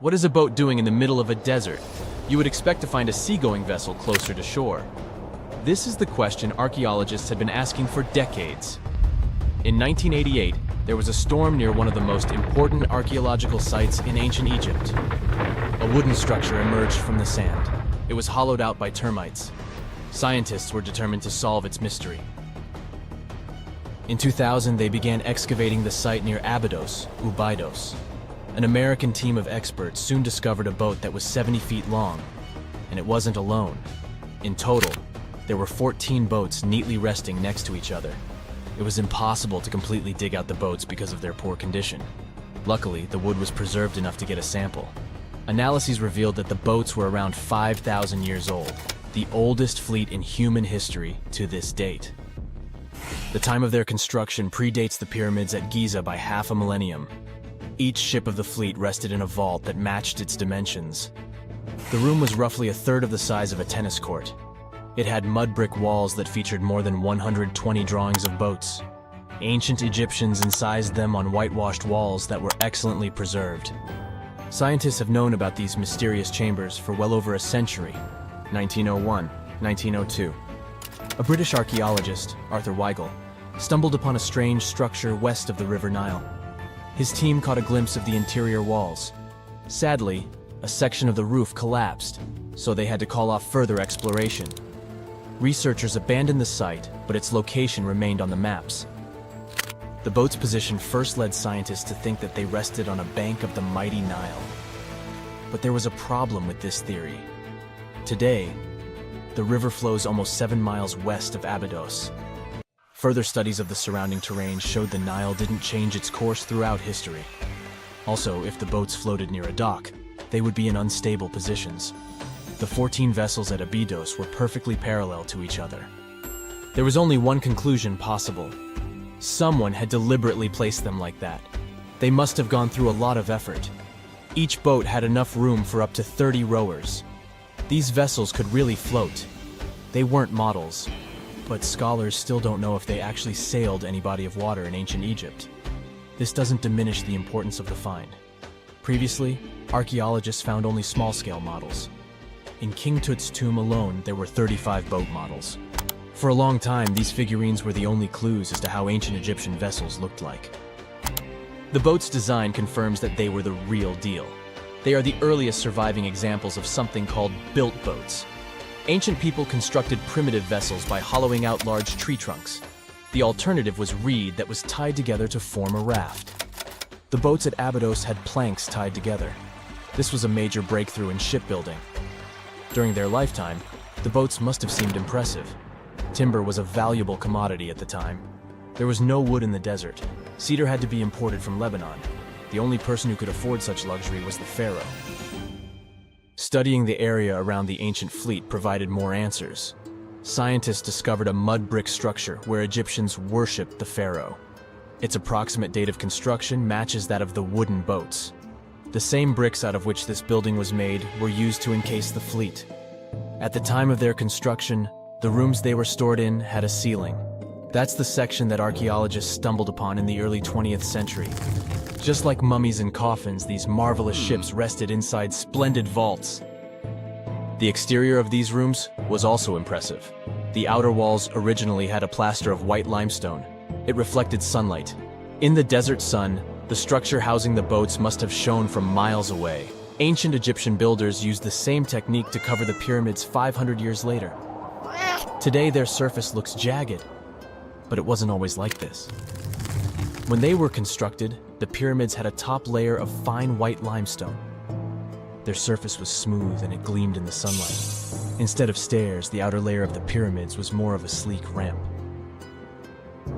What is a boat doing in the middle of a desert? You would expect to find a seagoing vessel closer to shore. This is the question archaeologists had been asking for decades. In 1988, there was a storm near one of the most important archaeological sites in ancient Egypt. A wooden structure emerged from the sand. It was hollowed out by termites. Scientists were determined to solve its mystery. In 2000, they began excavating the site near Abydos, Abydos. An American team of experts soon discovered a boat that was 70 feet long, and it wasn't alone. In total, there were 14 boats neatly resting next to each other. It was impossible to completely dig out the boats because of their poor condition. Luckily, the wood was preserved enough to get a sample. Analyses revealed that the boats were around 5,000 years old, the oldest fleet in human history to this date. The time of their construction predates the pyramids at Giza by half a millennium. Each ship of the fleet rested in a vault that matched its dimensions. The room was roughly a third of the size of a tennis court. It had mud brick walls that featured more than 120 drawings of boats. Ancient Egyptians incised them on whitewashed walls that were excellently preserved. Scientists have known about these mysterious chambers for well over a century. 1901, 1902. A British archaeologist, Arthur Weigel, stumbled upon a strange structure west of the River Nile. His team caught a glimpse of the interior walls. Sadly, a section of the roof collapsed, so they had to call off further exploration. Researchers abandoned the site, but its location remained on the maps. The boat's position first led scientists to think that they rested on a bank of the mighty Nile. But there was a problem with this theory. Today, the river flows almost 7 miles west of Abydos. Further studies of the surrounding terrain showed the Nile didn't change its course throughout history. Also, if the boats floated near a dock, they would be in unstable positions. The 14 vessels at Abydos were perfectly parallel to each other. There was only one conclusion possible. Someone had deliberately placed them like that. They must have gone through a lot of effort. Each boat had enough room for up to 30 rowers. These vessels could really float. They weren't models, but scholars still don't know if they actually sailed any body of water in ancient Egypt. This doesn't diminish the importance of the find. Previously, archaeologists found only small-scale models. In King Tut's tomb alone, there were 35 boat models. For a long time, these figurines were the only clues as to how ancient Egyptian vessels looked like. The boat's design confirms that they were the real deal. They are the earliest surviving examples of something called built boats. Ancient people constructed primitive vessels by hollowing out large tree trunks. The alternative was reed that was tied together to form a raft. The boats at Abydos had planks tied together. This was a major breakthrough in shipbuilding. During their lifetime, the boats must have seemed impressive. Timber was a valuable commodity at the time. There was no wood in the desert. Cedar had to be imported from Lebanon. The only person who could afford such luxury was the pharaoh. Studying the area around the ancient fleet provided more answers. Scientists discovered a mud brick structure where Egyptians worshipped the pharaoh. Its approximate date of construction matches that of the wooden boats. The same bricks out of which this building was made were used to encase the fleet. At the time of their construction, the rooms they were stored in had a ceiling. That's the section that archaeologists stumbled upon in the early 20th century. Just like mummies and coffins, these marvelous ships rested inside splendid vaults. The exterior of these rooms was also impressive. The outer walls originally had a plaster of white limestone. It reflected sunlight. In the desert sun, the structure housing the boats must have shone from miles away. Ancient Egyptian builders used the same technique to cover the pyramids 500 years later. Today, their surface looks jagged, but it wasn't always like this. When they were constructed, the pyramids had a top layer of fine white limestone. Their surface was smooth and it gleamed in the sunlight. Instead of stairs, the outer layer of the pyramids was more of a sleek ramp.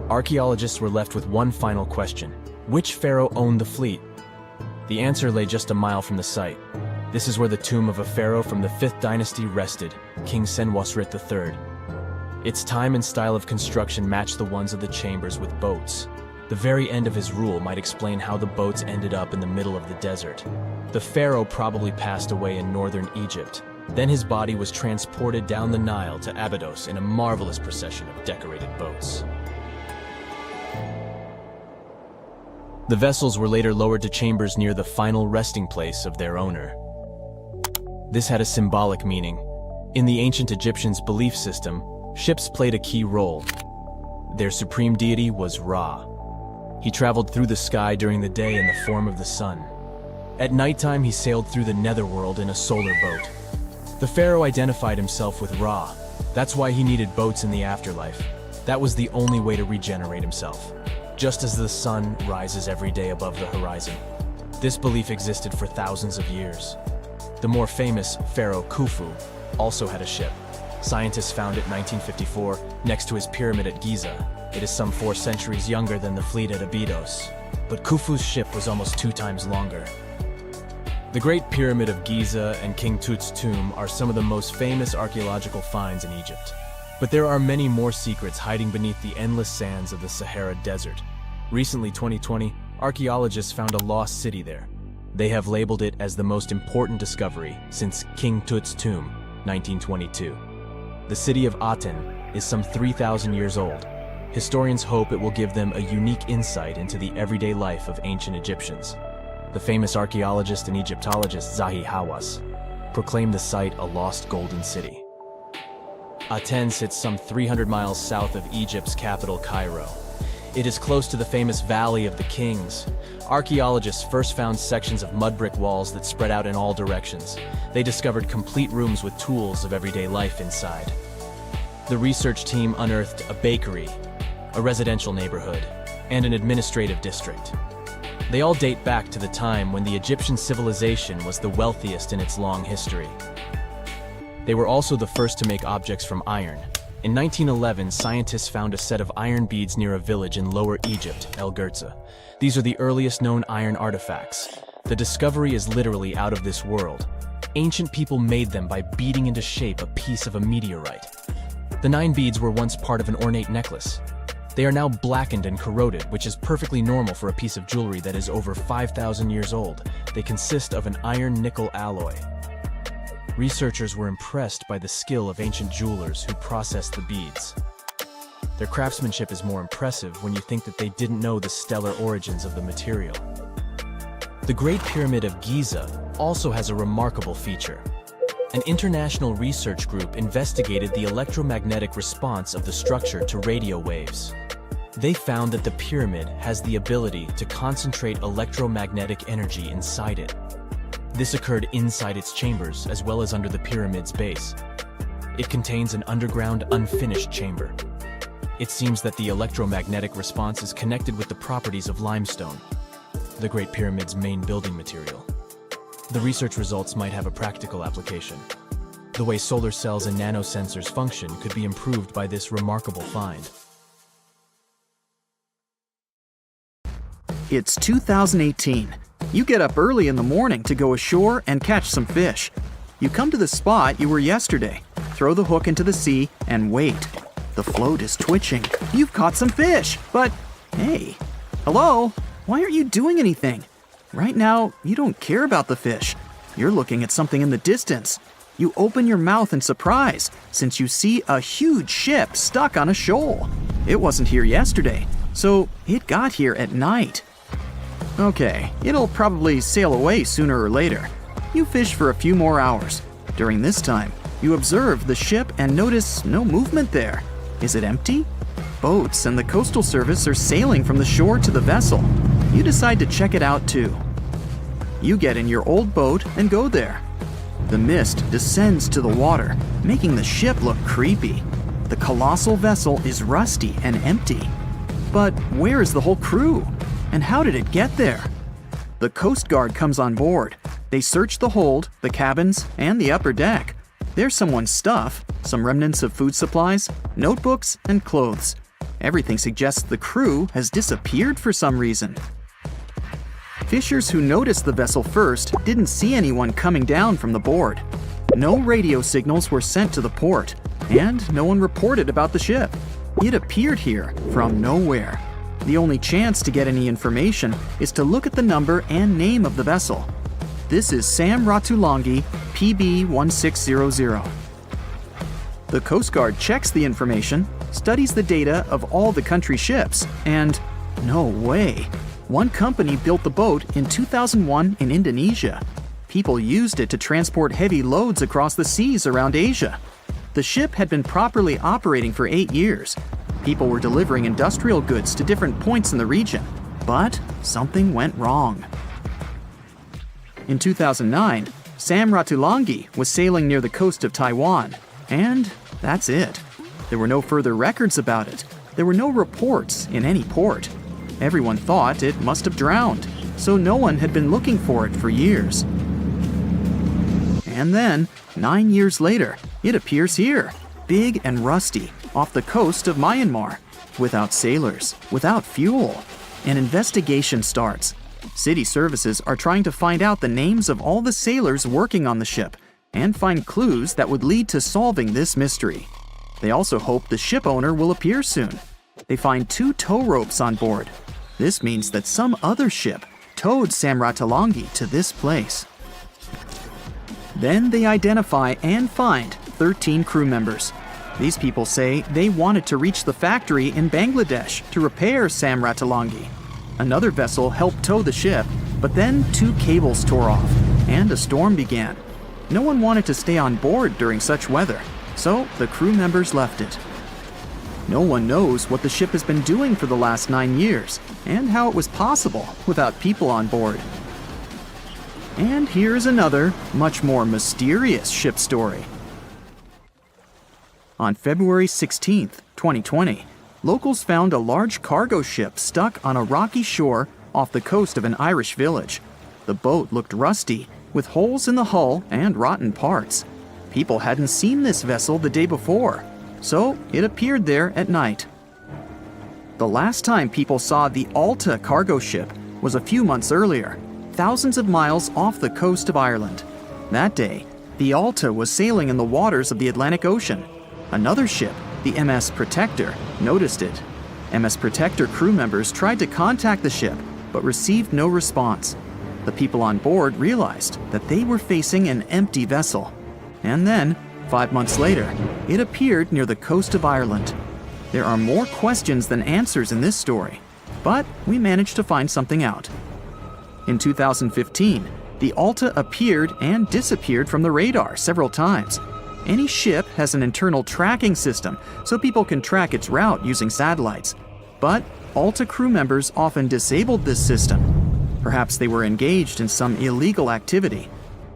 Archaeologists were left with one final question. Which pharaoh owned the fleet? The answer lay just a mile from the site. This is where the tomb of a pharaoh from the 5th dynasty rested, King Senwosret III. Its time and style of construction matched the ones of the chambers with boats. The very end of his rule might explain how the boats ended up in the middle of the desert. The pharaoh probably passed away in northern Egypt. Then his body was transported down the Nile to Abydos in a marvelous procession of decorated boats. The vessels were later lowered to chambers near the final resting place of their owner. This had a symbolic meaning. In the ancient Egyptians' belief system, ships played a key role. Their supreme deity was Ra. He traveled through the sky during the day in the form of the sun. At nighttime, he sailed through the netherworld in a solar boat. The pharaoh identified himself with Ra. That's why he needed boats in the afterlife. That was the only way to regenerate himself. Just as the sun rises every day above the horizon. This belief existed for thousands of years. The more famous Pharaoh Khufu also had a ship. Scientists found it in 1954 next to his pyramid at Giza. It is some 4 centuries younger than the fleet at Abydos, but Khufu's ship was almost 2 times longer. The Great Pyramid of Giza and King Tut's tomb are some of the most famous archaeological finds in Egypt. But there are many more secrets hiding beneath the endless sands of the Sahara Desert. Recently, 2020, archaeologists found a lost city there. They have labeled it as the most important discovery since King Tut's tomb, 1922. The city of Aten is some 3,000 years old. Historians hope it will give them a unique insight into the everyday life of ancient Egyptians. The famous archaeologist and Egyptologist Zahi Hawass proclaimed the site a lost golden city. Aten sits some 300 miles south of Egypt's capital, Cairo. It is close to the famous Valley of the Kings. Archaeologists first found sections of mud brick walls that spread out in all directions. They discovered complete rooms with tools of everyday life inside. The research team unearthed a bakery, a residential neighborhood, and an administrative district. They all date back to the time when the Egyptian civilization was the wealthiest in its long history. They were also the first to make objects from iron. In 1911, scientists found a set of iron beads near a village in Lower Egypt, El Girza. These are the earliest known iron artifacts. The discovery is literally out of this world. Ancient people made them by beating into shape a piece of a meteorite. The 9 beads were once part of an ornate necklace. They are now blackened and corroded, which is perfectly normal for a piece of jewelry that is over 5,000 years old. They consist of an iron-nickel alloy. Researchers were impressed by the skill of ancient jewelers who processed the beads. Their craftsmanship is more impressive when you think that they didn't know the stellar origins of the material. The Great Pyramid of Giza also has a remarkable feature. An international research group investigated the electromagnetic response of the structure to radio waves. They found that the pyramid has the ability to concentrate electromagnetic energy inside it. This occurred inside its chambers as well as under the pyramid's base. It contains an underground, unfinished chamber. It seems that the electromagnetic response is connected with the properties of limestone, the Great Pyramid's main building material. The research results might have a practical application. The way solar cells and nanosensors function could be improved by this remarkable find. It's 2018. You get up early in the morning to go ashore and catch some fish. You come to the spot you were yesterday, throw the hook into the sea, and wait. The float is twitching. You've caught some fish, but hey, hello? Why aren't you doing anything? Right now, you don't care about the fish. You're looking at something in the distance. You open your mouth in surprise since you see a huge ship stuck on a shoal. It wasn't here yesterday, so it got here at night. Okay, it'll probably sail away sooner or later. You fish for a few more hours. During this time, you observe the ship and notice no movement there. Is it empty? Boats and the Coastal Service are sailing from the shore to the vessel. You decide to check it out too. You get in your old boat and go there. The mist descends to the water, making the ship look creepy. The colossal vessel is rusty and empty. But where is the whole crew? And how did it get there? The Coast Guard comes on board. They search the hold, the cabins, and the upper deck. There's someone's stuff, some remnants of food supplies, notebooks, and clothes. Everything suggests the crew has disappeared for some reason. Fishers who noticed the vessel first didn't see anyone coming down from the board. No radio signals were sent to the port, and no one reported about the ship. It appeared here from nowhere. The only chance to get any information is to look at the number and name of the vessel. This is Sam Ratulangi, PB 1600. The Coast Guard checks the information, studies the data of all the country ships, and no way. One company built the boat in 2001 in Indonesia. People used it to transport heavy loads across the seas around Asia. The ship had been properly operating for 8 years. People were delivering industrial goods to different points in the region, but something went wrong. In 2009, Sam Ratulangi was sailing near the coast of Taiwan, and that's it. There were no further records about it. There were no reports in any port. Everyone thought it must have drowned, so no one had been looking for it for years. And then, 9 years later, it appears here, big and rusty, off the coast of Myanmar, without sailors, without fuel. An investigation starts. City services are trying to find out the names of all the sailors working on the ship and find clues that would lead to solving this mystery. They also hope the ship owner will appear soon. They find 2 tow ropes on board. This means that some other ship towed Sam Ratulangi to this place. Then they identify and find 13 crew members. These people say they wanted to reach the factory in Bangladesh to repair Sam Ratulangi. Another vessel helped tow the ship, but then 2 cables tore off, and a storm began. No one wanted to stay on board during such weather, so the crew members left it. No one knows what the ship has been doing for the last 9 years, and how it was possible without people on board. And here's another, much more mysterious ship story. On February 16, 2020, locals found a large cargo ship stuck on a rocky shore off the coast of an Irish village. The boat looked rusty, with holes in the hull and rotten parts. People hadn't seen this vessel the day before, so it appeared there at night. The last time people saw the Alta cargo ship was a few months earlier, thousands of miles off the coast of Ireland. That day, the Alta was sailing in the waters of the Atlantic Ocean. Another ship, the MS Protector, noticed it. MS Protector crew members tried to contact the ship, but received no response. The people on board realized that they were facing an empty vessel. And then, 5 months later, it appeared near the coast of Ireland. There are more questions than answers in this story, but we managed to find something out. In 2015, the Alta appeared and disappeared from the radar several times. Any ship has an internal tracking system, so people can track its route using satellites. But Alta crew members often disabled this system. Perhaps they were engaged in some illegal activity.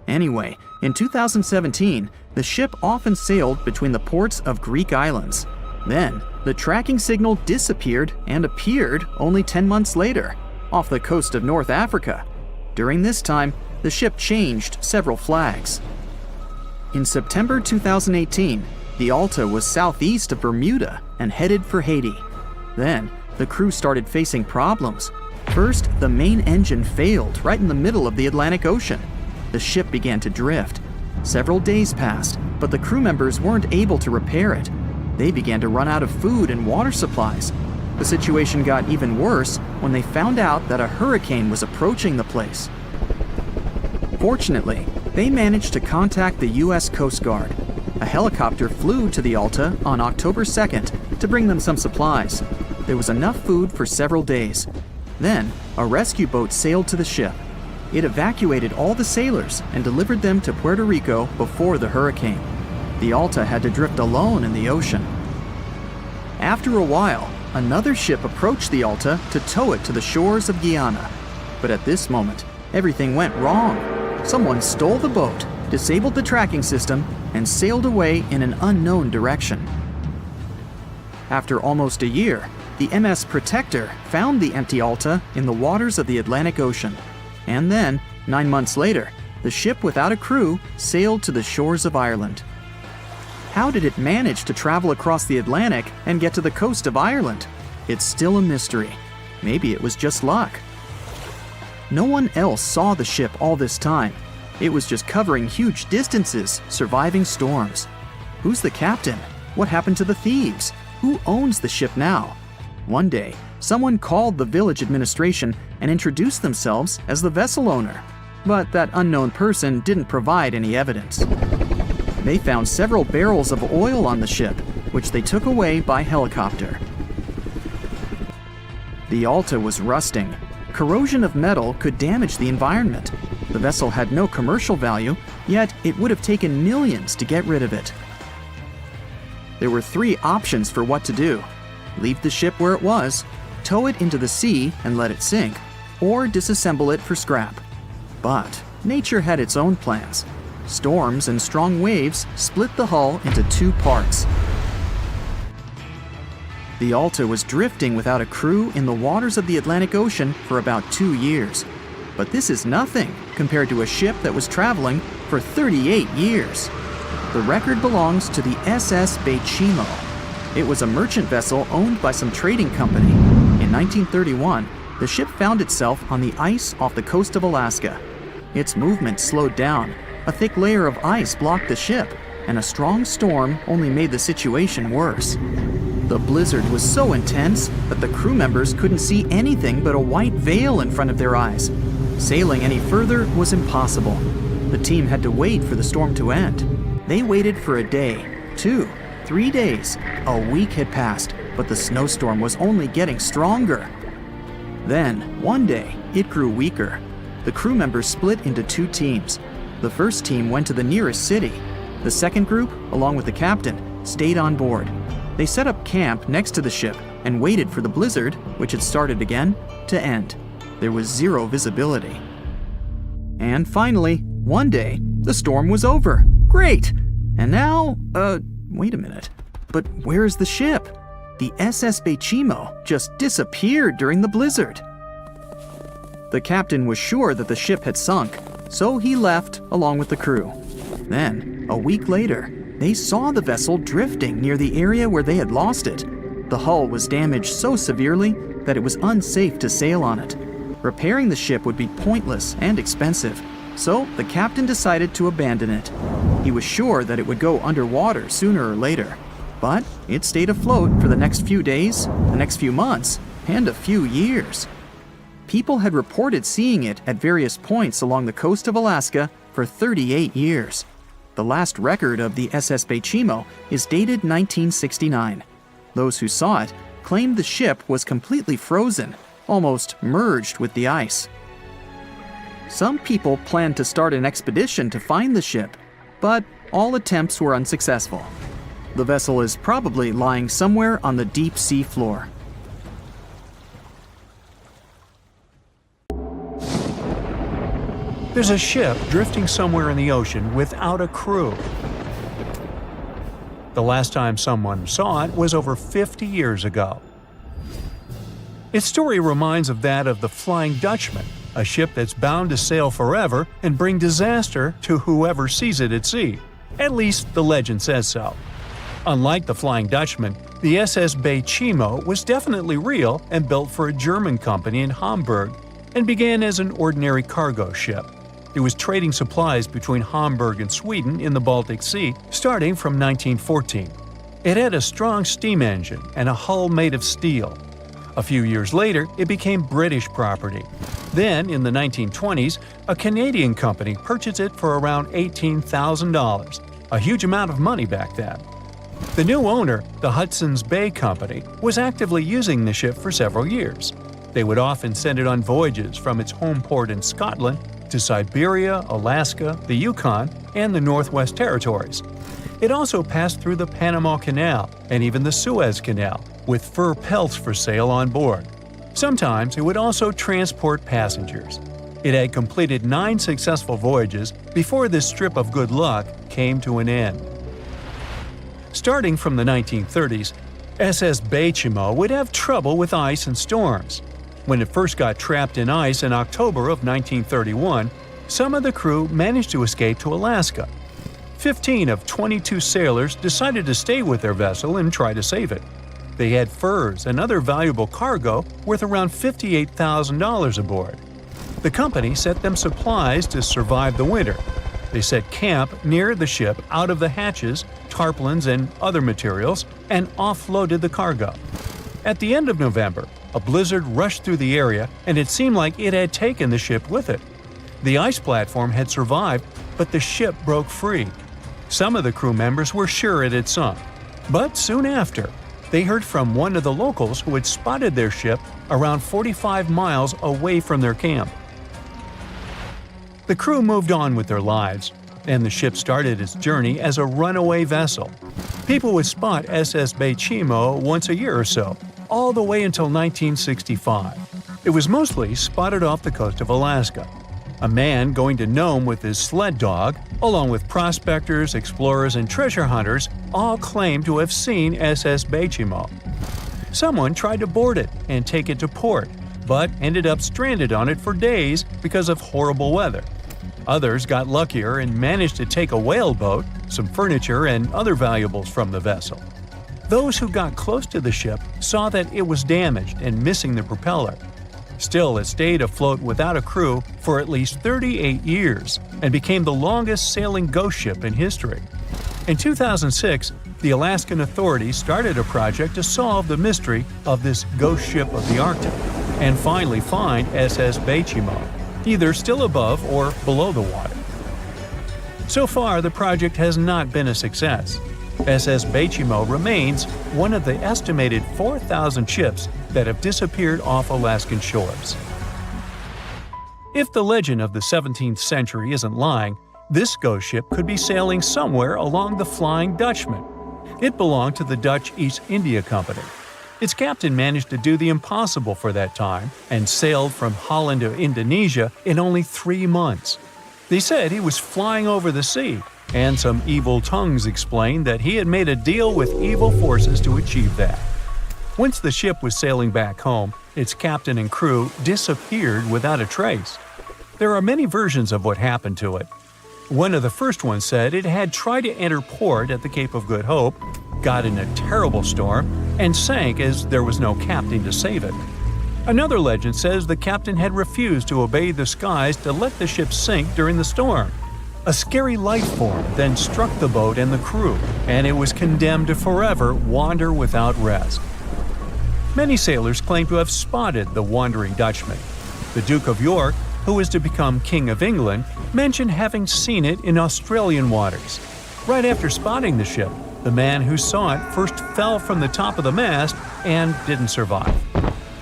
Anyway, in 2017, the ship often sailed between the ports of Greek islands. Then, the tracking signal disappeared and appeared only 10 months later, off the coast of North Africa. During this time, the ship changed several flags. In September 2018, the Alta was southeast of Bermuda and headed for Haiti. Then, the crew started facing problems. First, the main engine failed right in the middle of the Atlantic Ocean. The ship began to drift. Several days passed, but the crew members weren't able to repair it. They began to run out of food and water supplies. The situation got even worse when they found out that a hurricane was approaching the place. Fortunately, they managed to contact the U.S. Coast Guard. A helicopter flew to the Alta on October 2nd to bring them some supplies. There was enough food for several days. Then, a rescue boat sailed to the ship. It evacuated all the sailors and delivered them to Puerto Rico before the hurricane. The Alta had to drift alone in the ocean. After a while, another ship approached the Alta to tow it to the shores of Guyana. But at this moment, everything went wrong. Someone stole the boat, disabled the tracking system, and sailed away in an unknown direction. After almost a year, the MS Protector found the empty Alta in the waters of the Atlantic Ocean. And then, 9 months later, the ship without a crew sailed to the shores of Ireland. How did it manage to travel across the Atlantic and get to the coast of Ireland? It's still a mystery. Maybe it was just luck. No one else saw the ship all this time. It was just covering huge distances, surviving storms. Who's the captain? What happened to the thieves? Who owns the ship now? One day, someone called the village administration and introduced themselves as the vessel owner. But that unknown person didn't provide any evidence. They found several barrels of oil on the ship, which they took away by helicopter. The Alta was rusting. Corrosion of metal could damage the environment. The vessel had no commercial value, yet it would have taken millions to get rid of it. There were 3 options for what to do: leave the ship where it was, tow it into the sea and let it sink, or disassemble it for scrap. But nature had its own plans. Storms and strong waves split the hull into 2 parts. The Alta was drifting without a crew in the waters of the Atlantic Ocean for about 2 years. But this is nothing compared to a ship that was traveling for 38 years. The record belongs to the SS Beichimo. It was a merchant vessel owned by some trading company. In 1931, the ship found itself on the ice off the coast of Alaska. Its movement slowed down. A thick layer of ice blocked the ship, and a strong storm only made the situation worse. The blizzard was so intense that the crew members couldn't see anything but a white veil in front of their eyes. Sailing any further was impossible. The team had to wait for the storm to end. They waited for a day, 2, 3 days. A week had passed, but the snowstorm was only getting stronger. Then, one day, it grew weaker. The crew members split into 2 teams. The first team went to the nearest city. The second group, along with the captain, stayed on board. They set up camp next to the ship and waited for the blizzard, which had started again, to end. There was 0 visibility. And finally, one day, the storm was over. Great! And now, wait a minute. But where is the ship? The SS Beichimo just disappeared during the blizzard. The captain was sure that the ship had sunk, so he left along with the crew. Then, a week later, they saw the vessel drifting near the area where they had lost it. The hull was damaged so severely that it was unsafe to sail on it. Repairing the ship would be pointless and expensive, so the captain decided to abandon it. He was sure that it would go underwater sooner or later, but it stayed afloat for the next few days, the next few months, and a few years. People had reported seeing it at various points along the coast of Alaska for 38 years. The last record of the SS Beichimo is dated 1969. Those who saw it claimed the ship was completely frozen, almost merged with the ice. Some people planned to start an expedition to find the ship, but all attempts were unsuccessful. The vessel is probably lying somewhere on the deep sea floor. There's a ship drifting somewhere in the ocean without a crew. The last time someone saw it was over 50 years ago. Its story reminds of that of the Flying Dutchman, a ship that's bound to sail forever and bring disaster to whoever sees it at sea. At least the legend says so. Unlike the Flying Dutchman, the SS Beichimo was definitely real and built for a German company in Hamburg and began as an ordinary cargo ship. It was trading supplies between Hamburg and Sweden in the Baltic Sea starting from 1914. It had a strong steam engine and a hull made of steel. A few years later, it became British property. Then, in the 1920s, a Canadian company purchased it for around $18,000, a huge amount of money back then. The new owner, the Hudson's Bay Company, was actively using the ship for several years. They would often send it on voyages from its home port in Scotland to Siberia, Alaska, the Yukon, and the Northwest Territories. It also passed through the Panama Canal and even the Suez Canal, with fur pelts for sale on board. Sometimes it would also transport passengers. It had completed 9 successful voyages before this strip of good luck came to an end. Starting from the 1930s, SS Beichimo would have trouble with ice and storms. When it first got trapped in ice in October of 1931, some of the crew managed to escape to Alaska. 15 of 22 sailors decided to stay with their vessel and try to save it. They had furs and other valuable cargo worth around $58,000 aboard. The company sent them supplies to survive the winter. They set camp near the ship out of the hatches, tarpaulins, and other materials, and offloaded the cargo. At the end of November, a blizzard rushed through the area, and it seemed like it had taken the ship with it. The ice platform had survived, but the ship broke free. Some of the crew members were sure it had sunk. But soon after, they heard from one of the locals who had spotted their ship around 45 miles away from their camp. The crew moved on with their lives, and the ship started its journey as a runaway vessel. People would spot SS Chimo once a year or so, all the way until 1965. It was mostly spotted off the coast of Alaska. A man going to Nome with his sled dog, along with prospectors, explorers, and treasure hunters, all claimed to have seen SS Chimo. Someone tried to board it and take it to port, but ended up stranded on it for days because of horrible weather. Others got luckier and managed to take a whaleboat, some furniture, and other valuables from the vessel. Those who got close to the ship saw that it was damaged and missing the propeller. Still, it stayed afloat without a crew for at least 38 years and became the longest sailing ghost ship in history. In 2006, the Alaskan authorities started a project to solve the mystery of this ghost ship of the Arctic and finally find SS Chimo, either still above or below the water. So far, the project has not been a success. SS Chimo remains one of the estimated 4,000 ships that have disappeared off Alaskan shores. If the legend of the 17th century isn't lying, this ghost ship could be sailing somewhere along the Flying Dutchman. It belonged to the Dutch East India Company. Its captain managed to do the impossible for that time and sailed from Holland to Indonesia in only 3 months. They said he was flying over the sea, and some evil tongues explained that he had made a deal with evil forces to achieve that. Once the ship was sailing back home, its captain and crew disappeared without a trace. There are many versions of what happened to it. One of the first ones said it had tried to enter port at the Cape of Good Hope, got in a terrible storm, and sank as there was no captain to save it. Another legend says the captain had refused to obey the skies to let the ship sink during the storm. A scary life form then struck the boat and the crew, and it was condemned to forever wander without rest. Many sailors claim to have spotted the wandering Dutchman. The Duke of York, who was to become King of England, mentioned having seen it in Australian waters. Right after spotting the ship, the man who saw it first fell from the top of the mast and didn't survive.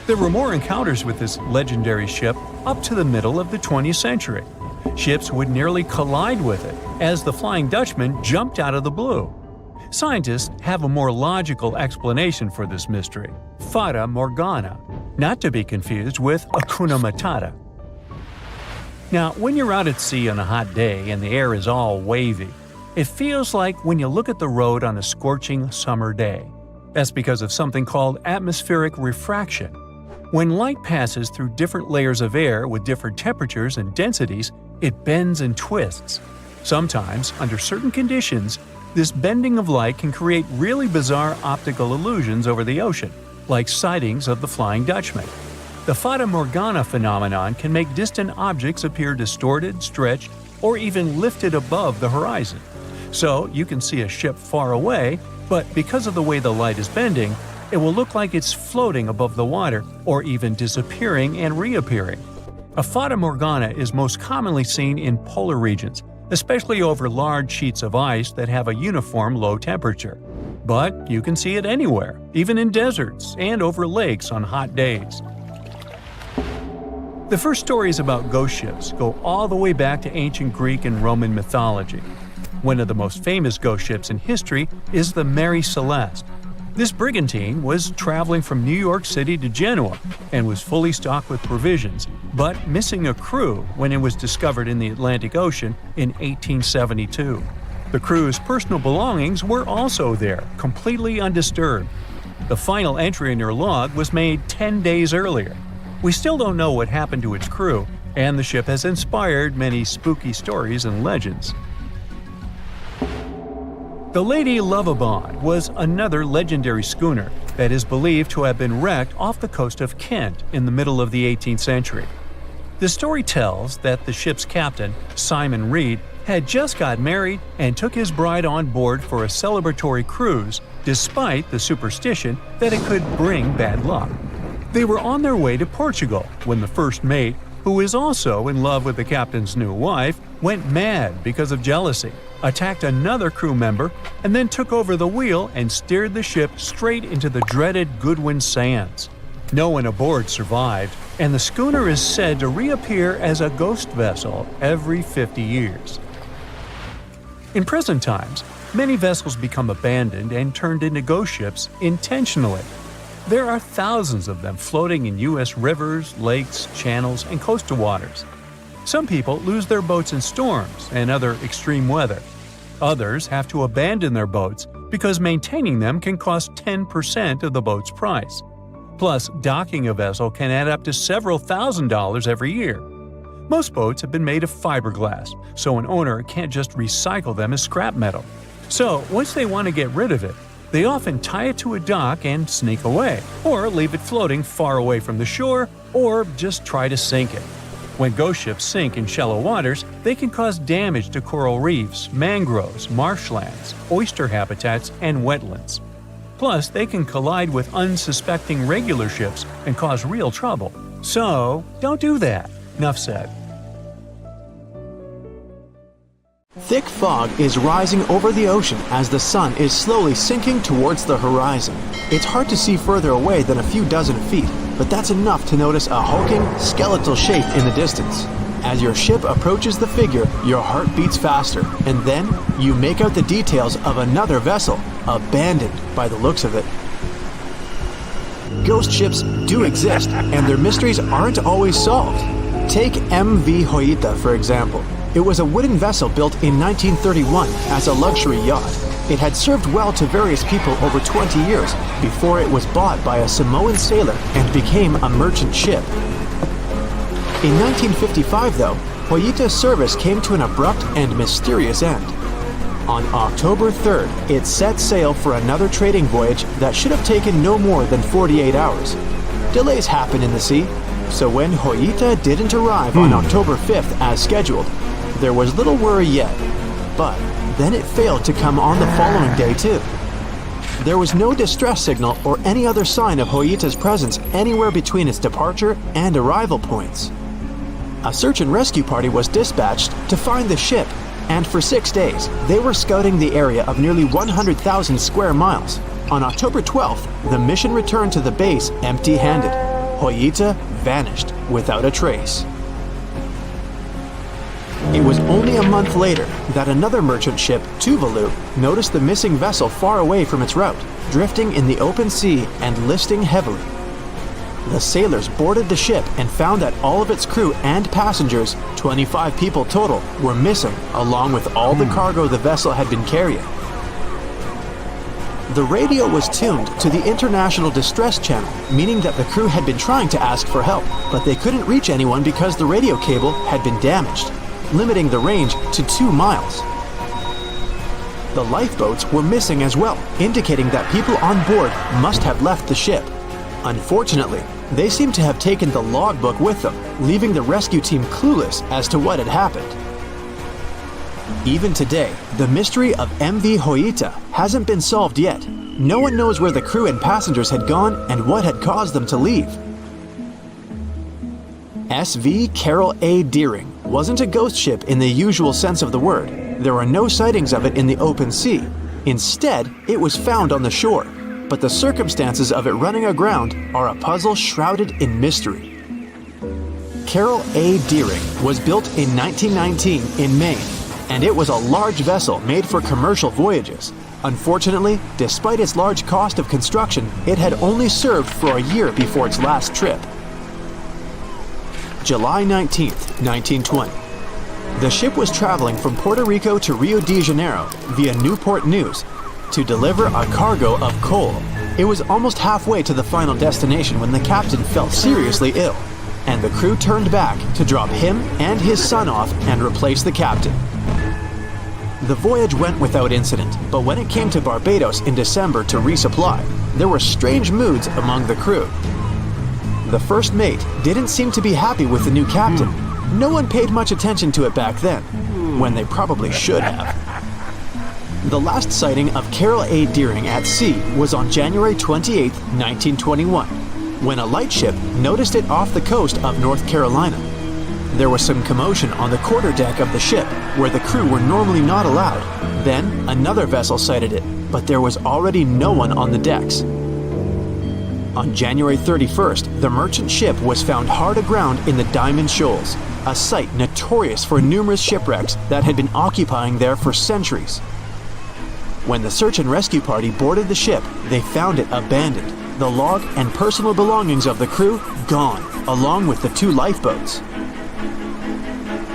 There were more encounters with this legendary ship up to the middle of the 20th century. Ships would nearly collide with it as the Flying Dutchman jumped out of the blue. Scientists have a more logical explanation for this mystery: Fata Morgana, not to be confused with Hakuna Matata. Now, when you're out at sea on a hot day and the air is all wavy, it feels like when you look at the road on a scorching summer day. That's because of something called atmospheric refraction. When light passes through different layers of air with different temperatures and densities, it bends and twists. Sometimes, under certain conditions, this bending of light can create really bizarre optical illusions over the ocean, like sightings of the Flying Dutchman. The Fata Morgana phenomenon can make distant objects appear distorted, stretched, or even lifted above the horizon. So you can see a ship far away, but because of the way the light is bending, it will look like it's floating above the water or even disappearing and reappearing. A Fata Morgana is most commonly seen in polar regions, especially over large sheets of ice that have a uniform low temperature. But you can see it anywhere, even in deserts and over lakes on hot days. The first stories about ghost ships go all the way back to ancient Greek and Roman mythology. One of the most famous ghost ships in history is the Mary Celeste. This brigantine was traveling from New York City to Genoa and was fully stocked with provisions, but missing a crew when it was discovered in the Atlantic Ocean in 1872. The crew's personal belongings were also there, completely undisturbed. The final entry in their log was made 10 days earlier. We still don't know what happened to its crew, and the ship has inspired many spooky stories and legends. The Lady Lovibond was another legendary schooner that is believed to have been wrecked off the coast of Kent in the middle of the 18th century. The story tells that the ship's captain, Simon Reed, had just got married and took his bride on board for a celebratory cruise, despite the superstition that it could bring bad luck. They were on their way to Portugal when the first mate, who is also in love with the captain's new wife, went mad because of jealousy, attacked another crew member, and then took over the wheel and steered the ship straight into the dreaded Goodwin Sands. No one aboard survived, and the schooner is said to reappear as a ghost vessel every 50 years. In present times, many vessels become abandoned and turned into ghost ships intentionally. There are thousands of them floating in U.S. rivers, lakes, channels, and coastal waters. Some people lose their boats in storms and other extreme weather. Others have to abandon their boats because maintaining them can cost 10% of the boat's price. Plus, docking a vessel can add up to several $1,000s every year. Most boats have been made of fiberglass, so an owner can't just recycle them as scrap metal. So, once they want to get rid of it, they often tie it to a dock and sneak away, or leave it floating far away from the shore, or just try to sink it. When ghost ships sink in shallow waters, they can cause damage to coral reefs, mangroves, marshlands, oyster habitats, and wetlands. Plus, they can collide with unsuspecting regular ships and cause real trouble. So, don't do that. Enough said. Thick fog is rising over the ocean as the sun is slowly sinking towards the horizon. It's hard to see further away than a few dozen feet, but that's enough to notice a hulking, skeletal shape in the distance. As your ship approaches the figure, your heart beats faster, and then you make out the details of another vessel, abandoned by the looks of it. Ghost ships do exist, and their mysteries aren't always solved. Take MV Hoita, for example. It was a wooden vessel built in 1931 as a luxury yacht. It had served well to various people over 20 years before it was bought by a Samoan sailor and became a merchant ship. In 1955, though, Hoita's service came to an abrupt and mysterious end. On October 3rd, it set sail for another trading voyage that should have taken no more than 48 hours. Delays happen in the sea, so when Hoita didn't arrive on October 5th as scheduled, there was little worry yet. But then it failed to come on the following day too. There was no distress signal or any other sign of Hoita's presence anywhere between its departure and arrival points. A search and rescue party was dispatched to find the ship, and for 6 days they were scouting the area of nearly 100,000 square miles. On October 12th, the mission returned to the base empty-handed. Hoita vanished without a trace. It was only a month later that another merchant ship, Tuvalu, noticed the missing vessel far away from its route, drifting in the open sea and listing heavily. The sailors boarded the ship and found that all of its crew and passengers, 25 people total, were missing, along with all the cargo the vessel had been carrying. The radio was tuned to the International Distress Channel, meaning that the crew had been trying to ask for help, but they couldn't reach anyone because the radio cable had been damaged, limiting the range to 2 miles. The lifeboats were missing as well, indicating that people on board must have left the ship. Unfortunately, they seem to have taken the logbook with them, leaving the rescue team clueless as to what had happened. Even today, the mystery of MV Hoita hasn't been solved yet. No one knows where the crew and passengers had gone and what had caused them to leave. SV Carol A. Deering wasn't a ghost ship in the usual sense of the word. There are no sightings of it in the open sea. Instead, it was found on the shore, but the circumstances of it running aground are a puzzle shrouded in mystery. Carol A. Deering was built in 1919 in Maine, and it was a large vessel made for commercial voyages. Unfortunately, despite its large cost of construction, it had only served for a year before its last trip. July 19, 1920. The ship was traveling from Puerto Rico to Rio de Janeiro via Newport News to deliver a cargo of coal. It was almost halfway to the final destination when the captain fell seriously ill, and the crew turned back to drop him and his son off and replace the captain. The voyage went without incident, but when it came to Barbados in December to resupply, there were strange moods among the crew. The first mate didn't seem to be happy with the new captain. No one paid much attention to it back then, when they probably should have. The last sighting of Carol A. Deering at sea was on January 28, 1921, when a lightship noticed it off the coast of North Carolina. There was some commotion on the quarterdeck of the ship, where the crew were normally not allowed. Then, another vessel sighted it, but there was already no one on the decks. On January 31st, the merchant ship was found hard aground in the Diamond Shoals, a site notorious for numerous shipwrecks that had been occupying there for centuries. When the search and rescue party boarded the ship, they found it abandoned, the log and personal belongings of the crew gone, along with the 2 lifeboats.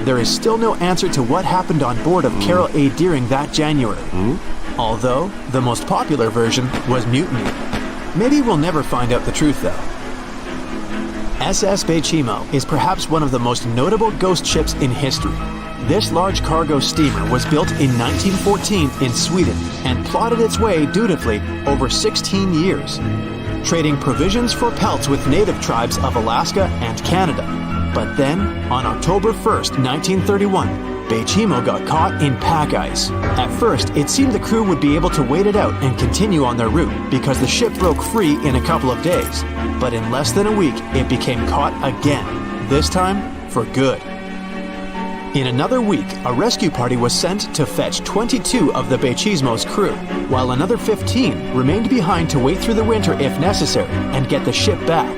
There is still no answer to what happened on board of Carol A. Deering that January, although the most popular version was mutiny. Maybe we'll never find out the truth though. SS Bechimo is perhaps one of the most notable ghost ships in history. This large cargo steamer was built in 1914 in Sweden and plodded its way dutifully over 16 years, trading provisions for pelts with native tribes of Alaska and Canada. But then, on October 1st, 1931, Bechimo got caught in pack ice. At first, it seemed the crew would be able to wait it out and continue on their route because the ship broke free in a couple of days. But in less than a week, it became caught again, this time for good. In another week, a rescue party was sent to fetch 22 of the Bechimo's crew, while another 15 remained behind to wait through the winter if necessary and get the ship back.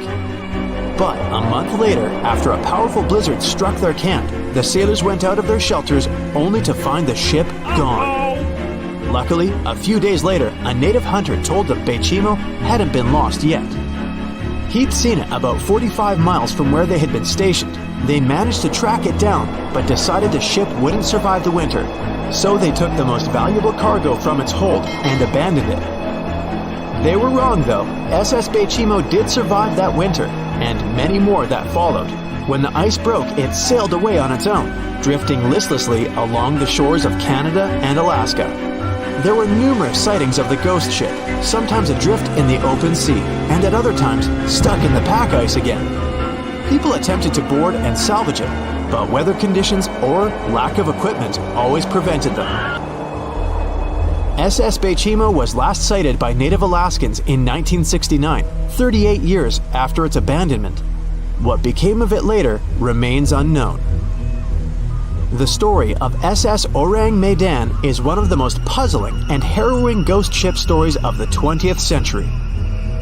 But a month later, after a powerful blizzard struck their camp, the sailors went out of their shelters only to find the ship gone. Luckily, a few days later, a native hunter told that Bechimo hadn't been lost yet. He'd seen it about 45 miles from where they had been stationed. They managed to track it down, but decided the ship wouldn't survive the winter. So they took the most valuable cargo from its hold and abandoned it. They were wrong though. SS Bechimo did survive that winter, and many more that followed. When the ice broke, it sailed away on its own, drifting listlessly along the shores of Canada and Alaska. There were numerous sightings of the ghost ship, sometimes adrift in the open sea, and at other times stuck in the pack ice again. People attempted to board and salvage it, but weather conditions or lack of equipment always prevented them. SS Bechimo was last sighted by native Alaskans in 1969, 38 years after its abandonment. What became of it later remains unknown. The story of SS Orang Medan is one of the most puzzling and harrowing ghost ship stories of the 20th century.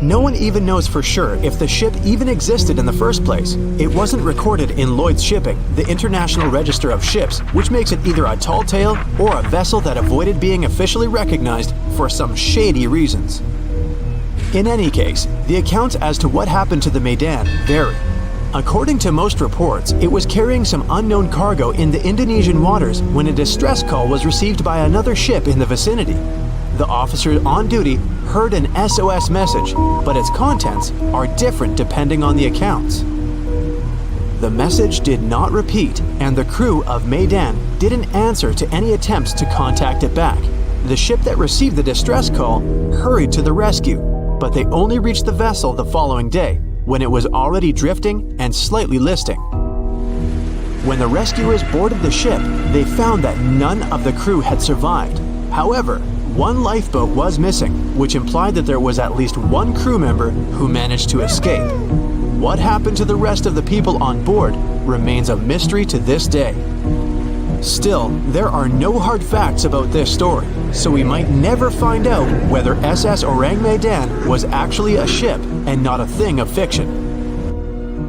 No one even knows for sure if the ship even existed in the first place. It wasn't recorded in Lloyd's Shipping, the International Register of Ships, which makes it either a tall tale or a vessel that avoided being officially recognized for some shady reasons. In any case, the accounts as to what happened to the Medan vary. According to most reports, it was carrying some unknown cargo in the Indonesian waters when a distress call was received by another ship in the vicinity. The officer on duty heard an SOS message, but its contents are different depending on the accounts. The message did not repeat, and the crew of Medan didn't answer to any attempts to contact it back. The ship that received the distress call hurried to the rescue, but they only reached the vessel the following day, when it was already drifting and slightly listing. When the rescuers boarded the ship, they found that none of the crew had survived. However, one lifeboat was missing, which implied that there was at least one crew member who managed to escape. What happened to the rest of the people on board remains a mystery to this day. Still, there are no hard facts about this story, so we might never find out whether SS Orang Medan was actually a ship and not a thing of fiction.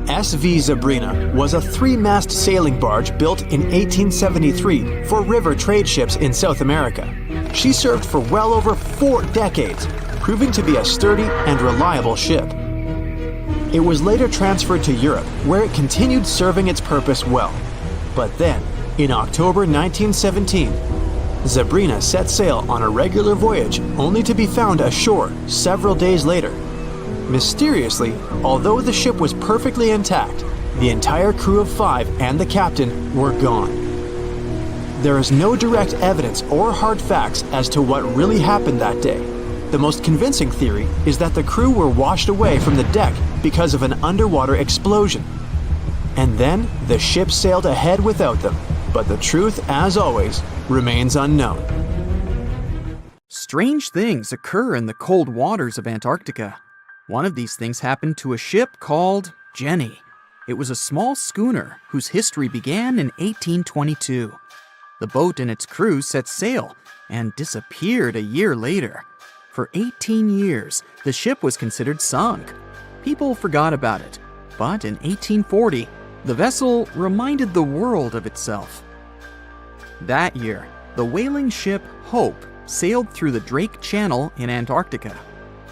SV Zabrina was a 3-mast sailing barge built in 1873 for river trade ships in South America. She served for well over 4 decades, proving to be a sturdy and reliable ship. It was later transferred to Europe, where it continued serving its purpose well. But then, in October 1917, Zabrina set sail on a regular voyage only to be found ashore several days later. Mysteriously, although the ship was perfectly intact, the entire crew of 5 and the captain were gone. There is no direct evidence or hard facts as to what really happened that day. The most convincing theory is that the crew were washed away from the deck because of an underwater explosion. And then the ship sailed ahead without them, but the truth, as always, remains unknown. Strange things occur in the cold waters of Antarctica. One of these things happened to a ship called Jenny. It was a small schooner whose history began in 1822. The boat and its crew set sail and disappeared a year later. For 18 years, the ship was considered sunk. People forgot about it, but in 1840, the vessel reminded the world of itself. That year, the whaling ship Hope sailed through the Drake Channel in Antarctica.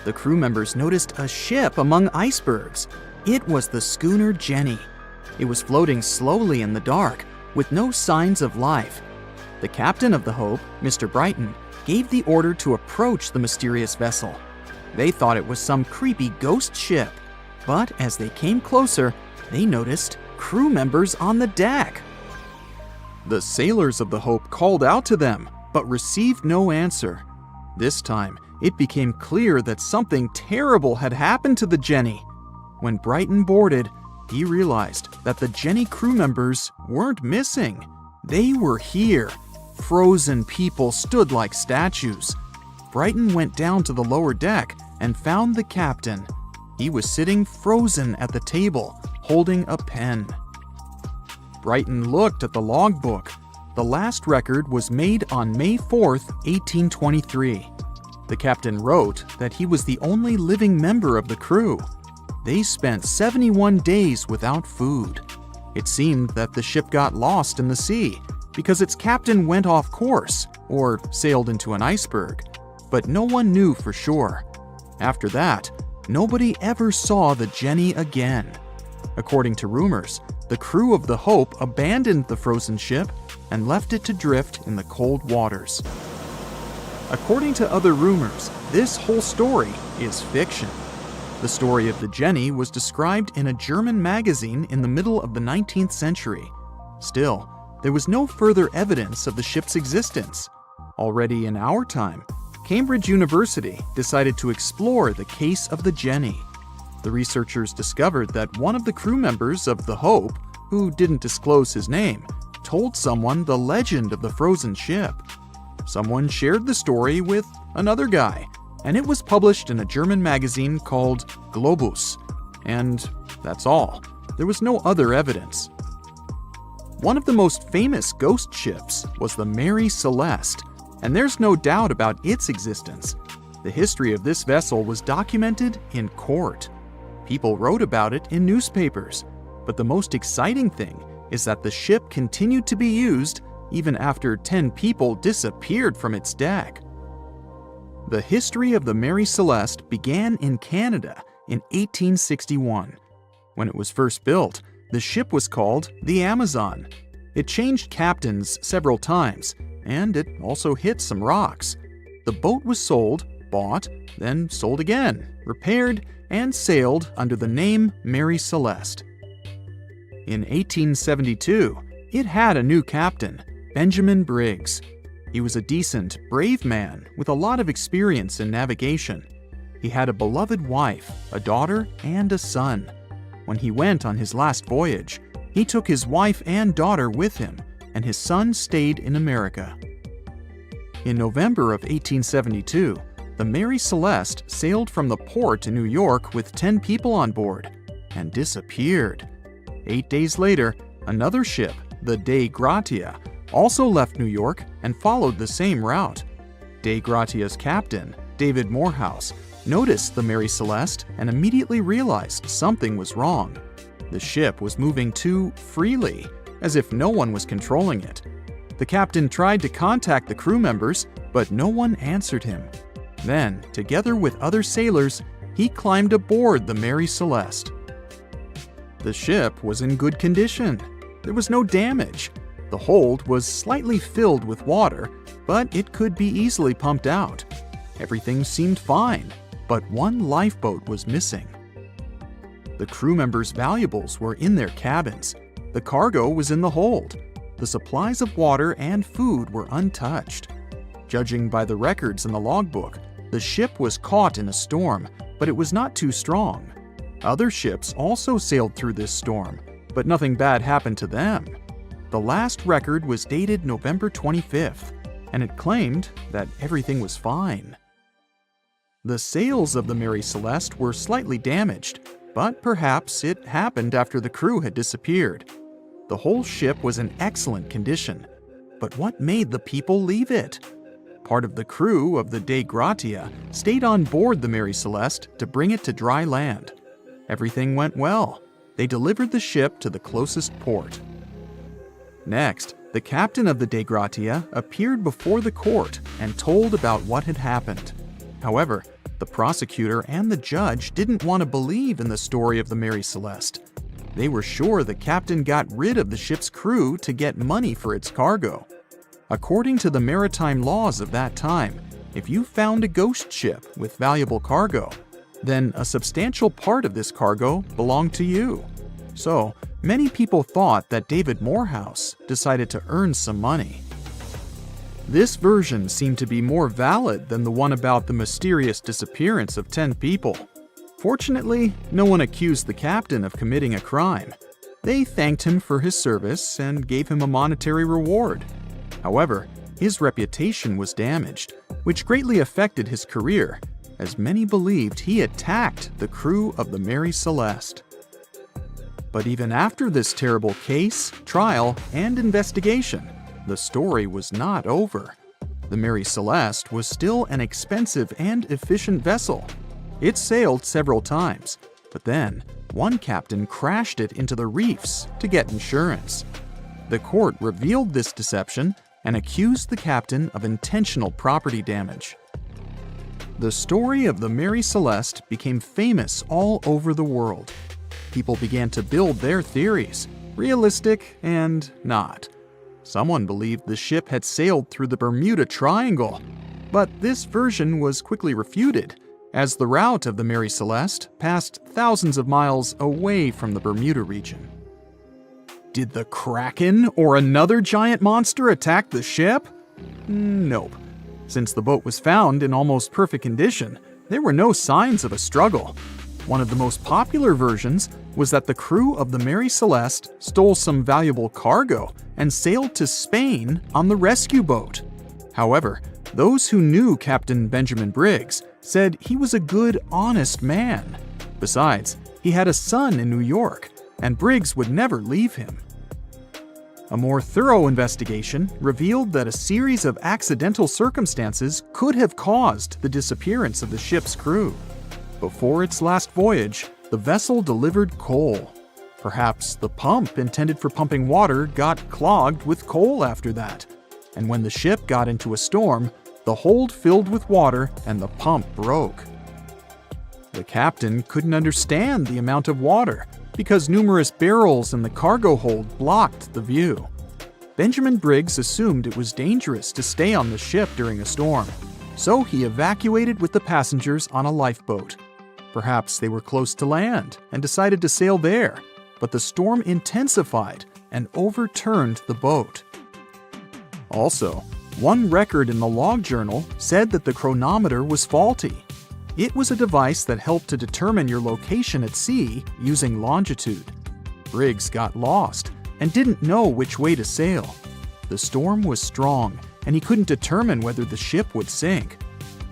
The crew members noticed a ship among icebergs. It was the schooner Jenny. It was floating slowly in the dark, with no signs of life. The captain of the Hope, Mr. Brighton, gave the order to approach the mysterious vessel. They thought it was some creepy ghost ship, but as they came closer, they noticed crew members on the deck. The sailors of the Hope called out to them, but received no answer. This time, it became clear that something terrible had happened to the Jenny. When Brighton boarded, he realized that the Jenny crew members weren't missing. They were here. Frozen people stood like statues. Brighton went down to the lower deck and found the captain. He was sitting frozen at the table, holding a pen. Brighton looked at the logbook. The last record was made on May 4th, 1823. The captain wrote that he was the only living member of the crew. They spent 71 days without food. It seemed that the ship got lost in the sea because its captain went off course or sailed into an iceberg, but no one knew for sure. After that, nobody ever saw the Jenny again. According to rumors, the crew of the Hope abandoned the frozen ship and left it to drift in the cold waters. According to other rumors, this whole story is fiction. The story of the Jenny was described in a German magazine in the middle of the 19th century. Still, there was no further evidence of the ship's existence. Already in our time, Cambridge University decided to explore the case of the Jenny. The researchers discovered that one of the crew members of the Hope, who didn't disclose his name, told someone the legend of the frozen ship. Someone shared the story with another guy, and it was published in a German magazine called Globus. And that's all. There was no other evidence. One of the most famous ghost ships was the Mary Celeste, and there's no doubt about its existence. The history of this vessel was documented in court. People wrote about it in newspapers, but the most exciting thing is that the ship continued to be used even after 10 people disappeared from its deck. The history of the Mary Celeste began in Canada in 1861. When it was first built, the ship was called the Amazon. It changed captains several times, and it also hit some rocks. The boat was sold, bought, then sold again, repaired, and sailed under the name Mary Celeste. In 1872, it had a new captain, Benjamin Briggs. He was a decent, brave man with a lot of experience in navigation. He had a beloved wife, a daughter, and a son. When he went on his last voyage, he took his wife and daughter with him, and his son stayed in America. In November of 1872, the Mary Celeste sailed from the port in New York with 10 people on board and disappeared. 8 days later, another ship, the Dei Gratia, also left New York and followed the same route. Dei Gratia's captain, David Morehouse, noticed the Mary Celeste and immediately realized something was wrong. The ship was moving too freely, as if no one was controlling it. The captain tried to contact the crew members, but no one answered him. Then, together with other sailors, he climbed aboard the Mary Celeste. The ship was in good condition. There was no damage. The hold was slightly filled with water, but it could be easily pumped out. Everything seemed fine, but one lifeboat was missing. The crew members' valuables were in their cabins. The cargo was in the hold. The supplies of water and food were untouched. Judging by the records in the logbook, the ship was caught in a storm, but it was not too strong. Other ships also sailed through this storm, but nothing bad happened to them. The last record was dated November 25th, and it claimed that everything was fine. The sails of the Mary Celeste were slightly damaged, but perhaps it happened after the crew had disappeared. The whole ship was in excellent condition, but what made the people leave it? Part of the crew of the Dei Gratia stayed on board the Mary Celeste to bring it to dry land. Everything went well. They delivered the ship to the closest port. Next, the captain of the Dei Gratia appeared before the court and told about what had happened. However, the prosecutor and the judge didn't want to believe in the story of the Mary Celeste. They were sure the captain got rid of the ship's crew to get money for its cargo. According to the maritime laws of that time, if you found a ghost ship with valuable cargo, then a substantial part of this cargo belonged to you. So, many people thought that David Morehouse decided to earn some money. This version seemed to be more valid than the one about the mysterious disappearance of 10 people. Fortunately, no one accused the captain of committing a crime. They thanked him for his service and gave him a monetary reward. However, his reputation was damaged, which greatly affected his career, as many believed he attacked the crew of the Mary Celeste. But even after this terrible case, trial, and investigation, the story was not over. The Mary Celeste was still an expensive and efficient vessel. It sailed several times, but then one captain crashed it into the reefs to get insurance. The court revealed this deception and accused the captain of intentional property damage. The story of the Mary Celeste became famous all over the world. People began to build their theories, realistic and not. Someone believed the ship had sailed through the Bermuda Triangle, but this version was quickly refuted, as the route of the Mary Celeste passed thousands of miles away from the Bermuda region. Did the Kraken or another giant monster attack the ship? Nope. Since the boat was found in almost perfect condition, there were no signs of a struggle. One of the most popular versions was that the crew of the Mary Celeste stole some valuable cargo and sailed to Spain on the rescue boat. However, those who knew Captain Benjamin Briggs said he was a good, honest man. Besides, he had a son in New York, and Briggs would never leave him. A more thorough investigation revealed that a series of accidental circumstances could have caused the disappearance of the ship's crew. Before its last voyage, the vessel delivered coal. Perhaps the pump intended for pumping water got clogged with coal after that, and when the ship got into a storm, the hold filled with water and the pump broke. The captain couldn't understand the amount of water because numerous barrels in the cargo hold blocked the view. Benjamin Briggs assumed it was dangerous to stay on the ship during a storm, so he evacuated with the passengers on a lifeboat. Perhaps they were close to land and decided to sail there, but the storm intensified and overturned the boat. Also, one record in the log journal said that the chronometer was faulty. It was a device that helped to determine your location at sea using longitude. Briggs got lost and didn't know which way to sail. The storm was strong, and he couldn't determine whether the ship would sink.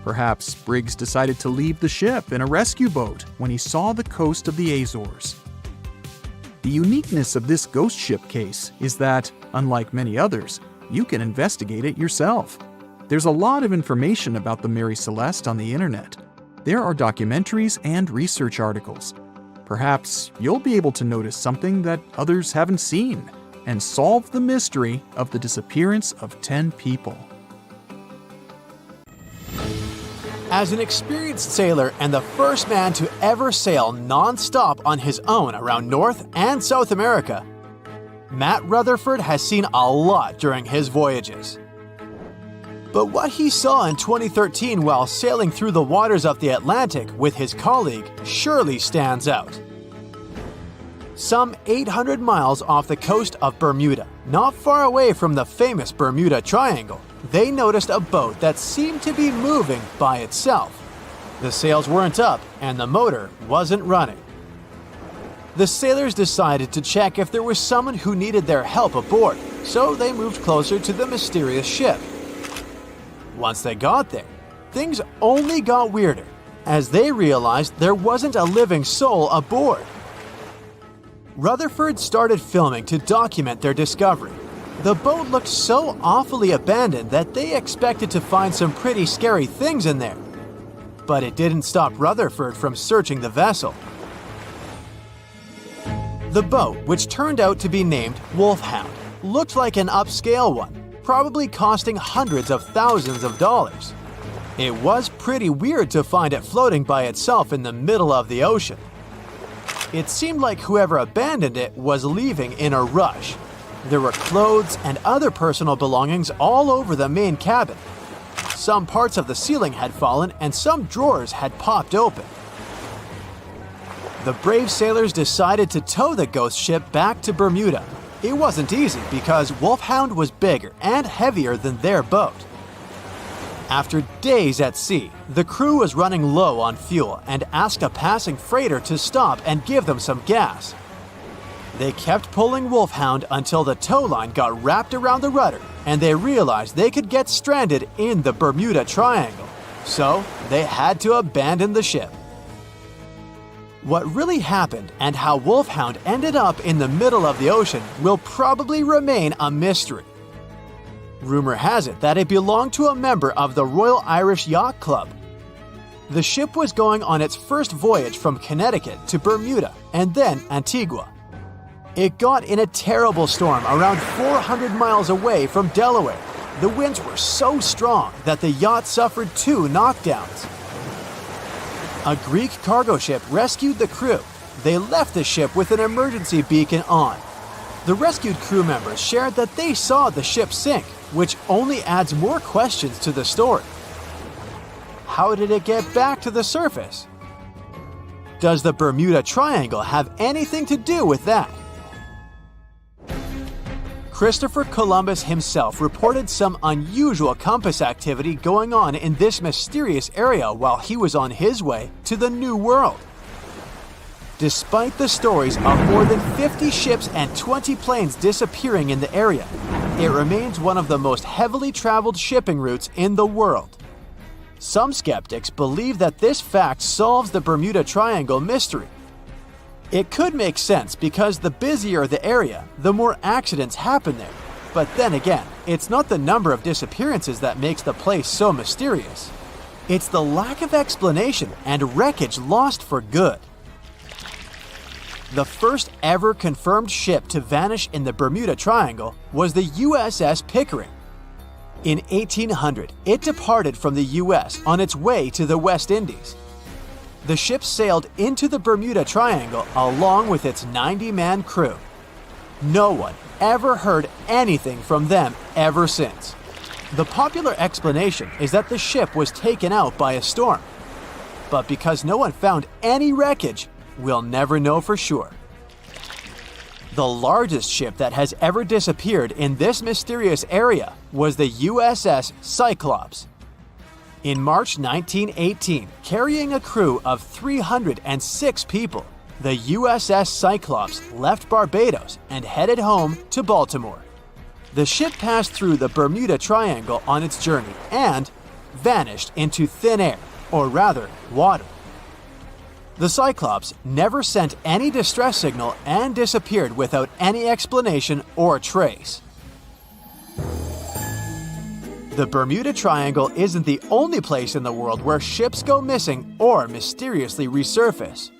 Perhaps Briggs decided to leave the ship in a rescue boat when he saw the coast of the Azores. The uniqueness of this ghost ship case is that, unlike many others, you can investigate it yourself. There's a lot of information about the Mary Celeste on the internet. There are documentaries and research articles. Perhaps you'll be able to notice something that others haven't seen and solve the mystery of the disappearance of 10 people. As an experienced sailor and the first man to ever sail non-stop on his own around North and South America, Matt Rutherford has seen a lot during his voyages. But what he saw in 2013 while sailing through the waters of the Atlantic with his colleague surely stands out. Some 800 miles off the coast of Bermuda, not far away from the famous Bermuda Triangle, they noticed a boat that seemed to be moving by itself. The sails weren't up and the motor wasn't running. The sailors decided to check if there was someone who needed their help aboard, so they moved closer to the mysterious ship. Once they got there, things only got weirder. as they realized there wasn't a living soul aboard. Rutherford started filming to document their discovery. The boat looked so awfully abandoned that they expected to find some pretty scary things in there. But it didn't stop Rutherford from searching the vessel. The boat, which turned out to be named Wolfhound, looked like an upscale one, probably costing hundreds of thousands of dollars. It was pretty weird to find it floating by itself in the middle of the ocean. It seemed like whoever abandoned it was leaving in a rush. There were clothes and other personal belongings all over the main cabin. Some parts of the ceiling had fallen and some drawers had popped open. The brave sailors decided to tow the ghost ship back to Bermuda. It wasn't easy because Wolfhound was bigger and heavier than their boat. After days at sea, the crew was running low on fuel and asked a passing freighter to stop and give them some gas. They kept pulling Wolfhound until the tow line got wrapped around the rudder and they realized they could get stranded in the Bermuda Triangle. So they had to abandon the ship. What really happened and how Wolfhound ended up in the middle of the ocean will probably remain a mystery. Rumor has it that it belonged to a member of the Royal Irish Yacht Club. The ship was going on its first voyage from Connecticut to Bermuda and then Antigua. It got in a terrible storm around 400 miles away from Delaware. The winds were so strong that the yacht suffered 2 knockdowns. A Greek cargo ship rescued the crew. They left the ship with an emergency beacon on. The rescued crew members shared that they saw the ship sink, which only adds more questions to the story. How did it get back to the surface? Does the Bermuda Triangle have anything to do with that? Christopher Columbus himself reported some unusual compass activity going on in this mysterious area while he was on his way to the New World. Despite the stories of more than 50 ships and 20 planes disappearing in the area, it remains one of the most heavily traveled shipping routes in the world. Some skeptics believe that this fact solves the Bermuda Triangle mystery. It could make sense because the busier the area, the more accidents happen there. But then again, it's not the number of disappearances that makes the place so mysterious. It's the lack of explanation and wreckage lost for good. The first ever confirmed ship to vanish in the Bermuda Triangle was the USS Pickering. In 1800, it departed from the US on its way to the West Indies. The ship sailed into the Bermuda Triangle along with its 90-man crew. No one ever heard anything from them ever since. The popular explanation is that the ship was taken out by a storm. But because no one found any wreckage, we'll never know for sure. The largest ship that has ever disappeared in this mysterious area was the USS Cyclops. In March 1918, carrying a crew of 306 people, the USS Cyclops left Barbados and headed home to Baltimore. The ship passed through the Bermuda Triangle on its journey and vanished into thin air, or rather, water. The Cyclops never sent any distress signal and disappeared without any explanation or trace. The Bermuda Triangle isn't the only place in the world where ships go missing or mysteriously resurface.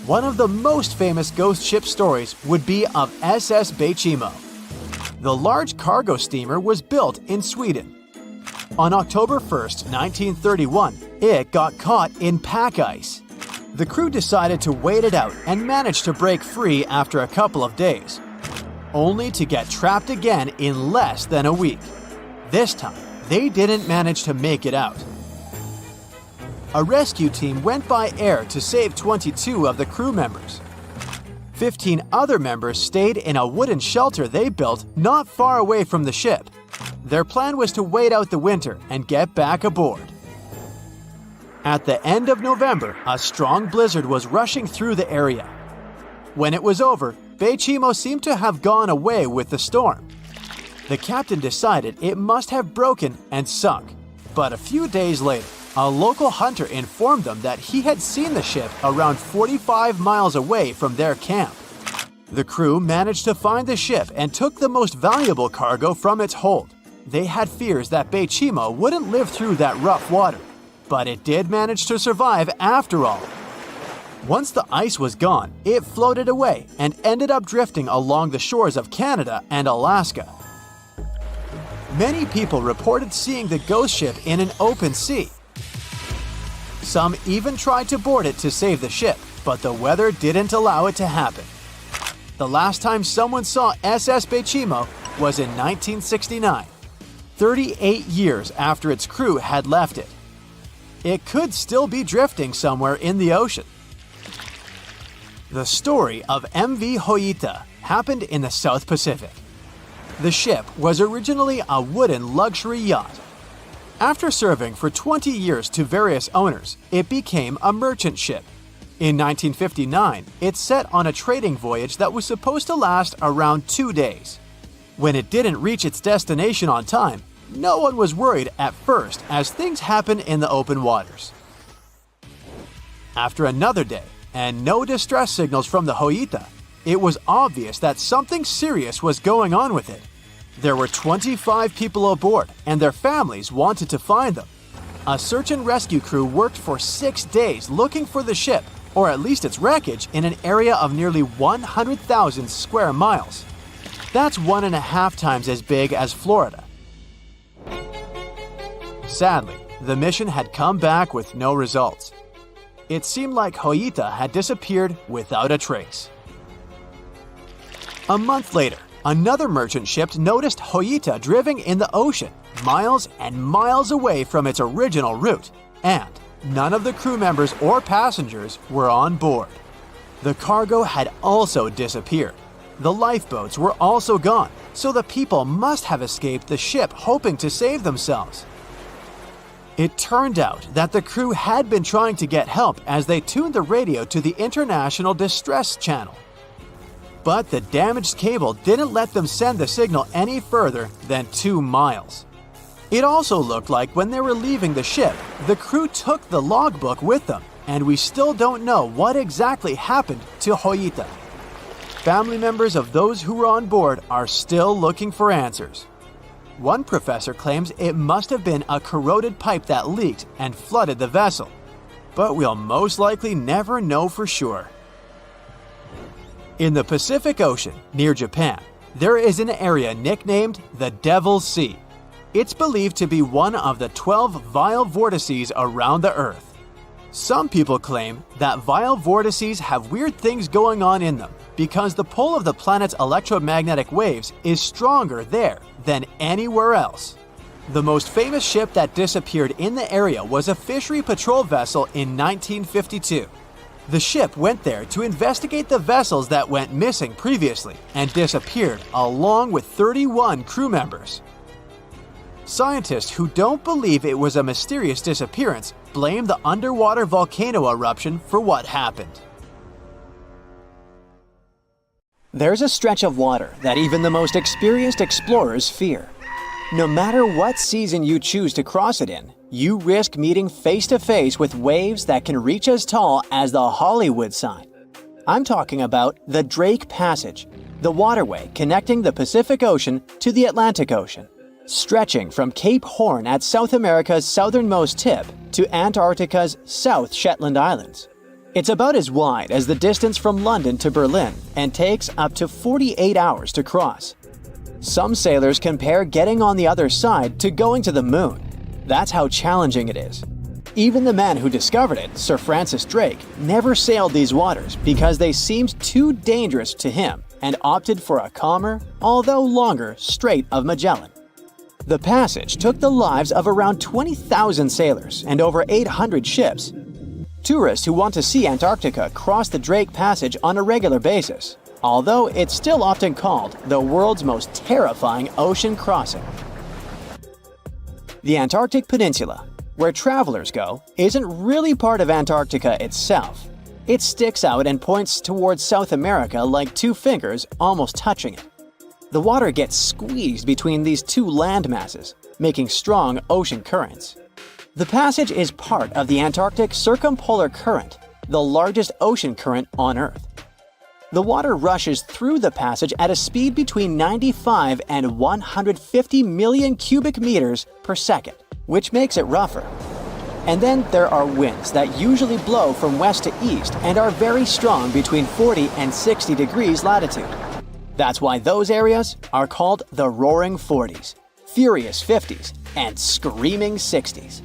One of the most famous ghost ship stories would be of SS Bechimo. The large cargo steamer was built in Sweden. On October 1st, 1931, it got caught in pack ice. The crew decided to wait it out and managed to break free after a couple of days, only to get trapped again in less than a week. This time, they didn't manage to make it out. A rescue team went by air to save 22 of the crew members. 15 other members stayed in a wooden shelter they built not far away from the ship. Their plan was to wait out the winter and get back aboard. At the end of November, a strong blizzard was rushing through the area. When it was over, Bechimo seemed to have gone away with the storm. The captain decided it must have broken and sunk, but a few days later, A local hunter informed them that he had seen the ship around 45 miles away from their camp. The crew managed to find the ship and took the most valuable cargo from its hold. They had fears that Bechimo wouldn't live through that rough water, but it did manage to survive after all. Once the ice was gone, it floated away and ended up drifting along the shores of Canada and Alaska. Many people reported seeing the ghost ship in an open sea. Some even tried to board it to save the ship, but the weather didn't allow it to happen. The last time someone saw SS Bechimo was in 1969, 38 years after its crew had left it. It could still be drifting somewhere in the ocean. The story of MV Hoita happened in the South Pacific. The ship was originally a wooden luxury yacht. After serving for 20 years to various owners, it became a merchant ship. In 1959, it set on a trading voyage that was supposed to last around 2 days. When it didn't reach its destination on time, no one was worried at first, as things happen in the open waters. After another day, and no distress signals from the Hoita, it was obvious that something serious was going on with it. There were 25 people aboard, and their families wanted to find them. A search and rescue crew worked for 6 days looking for the ship, or at least its wreckage, in an area of nearly 100,000 square miles. That's 1.5 times as big as Florida. Sadly, the mission had come back with no results. It seemed like Hoita had disappeared without a trace. A month later, another merchant ship noticed Hoita drifting in the ocean, miles and miles away from its original route, and none of the crew members or passengers were on board. The cargo had also disappeared. The lifeboats were also gone, so the people must have escaped the ship hoping to save themselves. It turned out that the crew had been trying to get help as they tuned the radio to the International Distress Channel. But the damaged cable didn't let them send the signal any further than 2 miles. It also looked like when they were leaving the ship, the crew took the logbook with them, and we still don't know what exactly happened to Hoita. Family members of those who were on board are still looking for answers. One professor claims it must have been a corroded pipe that leaked and flooded the vessel, but we'll most likely never know for sure. In the Pacific Ocean, near Japan, there is an area nicknamed the Devil's Sea. It's believed to be one of the 12 vile vortices around the Earth. Some people claim that vile vortices have weird things going on in them because the pull of the planet's electromagnetic waves is stronger there than anywhere else. The most famous ship that disappeared in the area was a fishery patrol vessel in 1952. The ship went there to investigate the vessels that went missing previously and disappeared along with 31 crew members. Scientists who don't believe it was a mysterious disappearance blame the underwater volcano eruption for what happened. There's a stretch of water that even the most experienced explorers fear. No matter what season you choose to cross it in, you risk meeting face-to-face with waves that can reach as tall as the Hollywood sign. I'm talking about the Drake Passage, the waterway connecting the Pacific Ocean to the Atlantic Ocean, stretching from Cape Horn at South America's southernmost tip to Antarctica's South Shetland Islands. It's about as wide as the distance from London to Berlin and takes up to 48 hours to cross. Some sailors compare getting on the other side to going to the moon. That's how challenging it is. Even the man who discovered it, Sir Francis Drake, never sailed these waters because they seemed too dangerous to him and opted for a calmer, although longer, Strait of Magellan. The passage took the lives of around 20,000 sailors and over 800 ships. Tourists who want to see Antarctica cross the Drake Passage on a regular basis, although it's still often called the world's most terrifying ocean crossing. The Antarctic Peninsula, where travelers go, isn't really part of Antarctica itself. It sticks out and points towards South America like 2 fingers almost touching it. The water gets squeezed between these 2 land masses, making strong ocean currents. The passage is part of the Antarctic Circumpolar Current, the largest ocean current on Earth. The water rushes through the passage at a speed between 95 and 150 million cubic meters per second, which makes it rougher. And then there are winds that usually blow from west to east and are very strong between 40 and 60 degrees latitude. That's why those areas are called the Roaring Forties, Furious 50s, and Screaming 60s.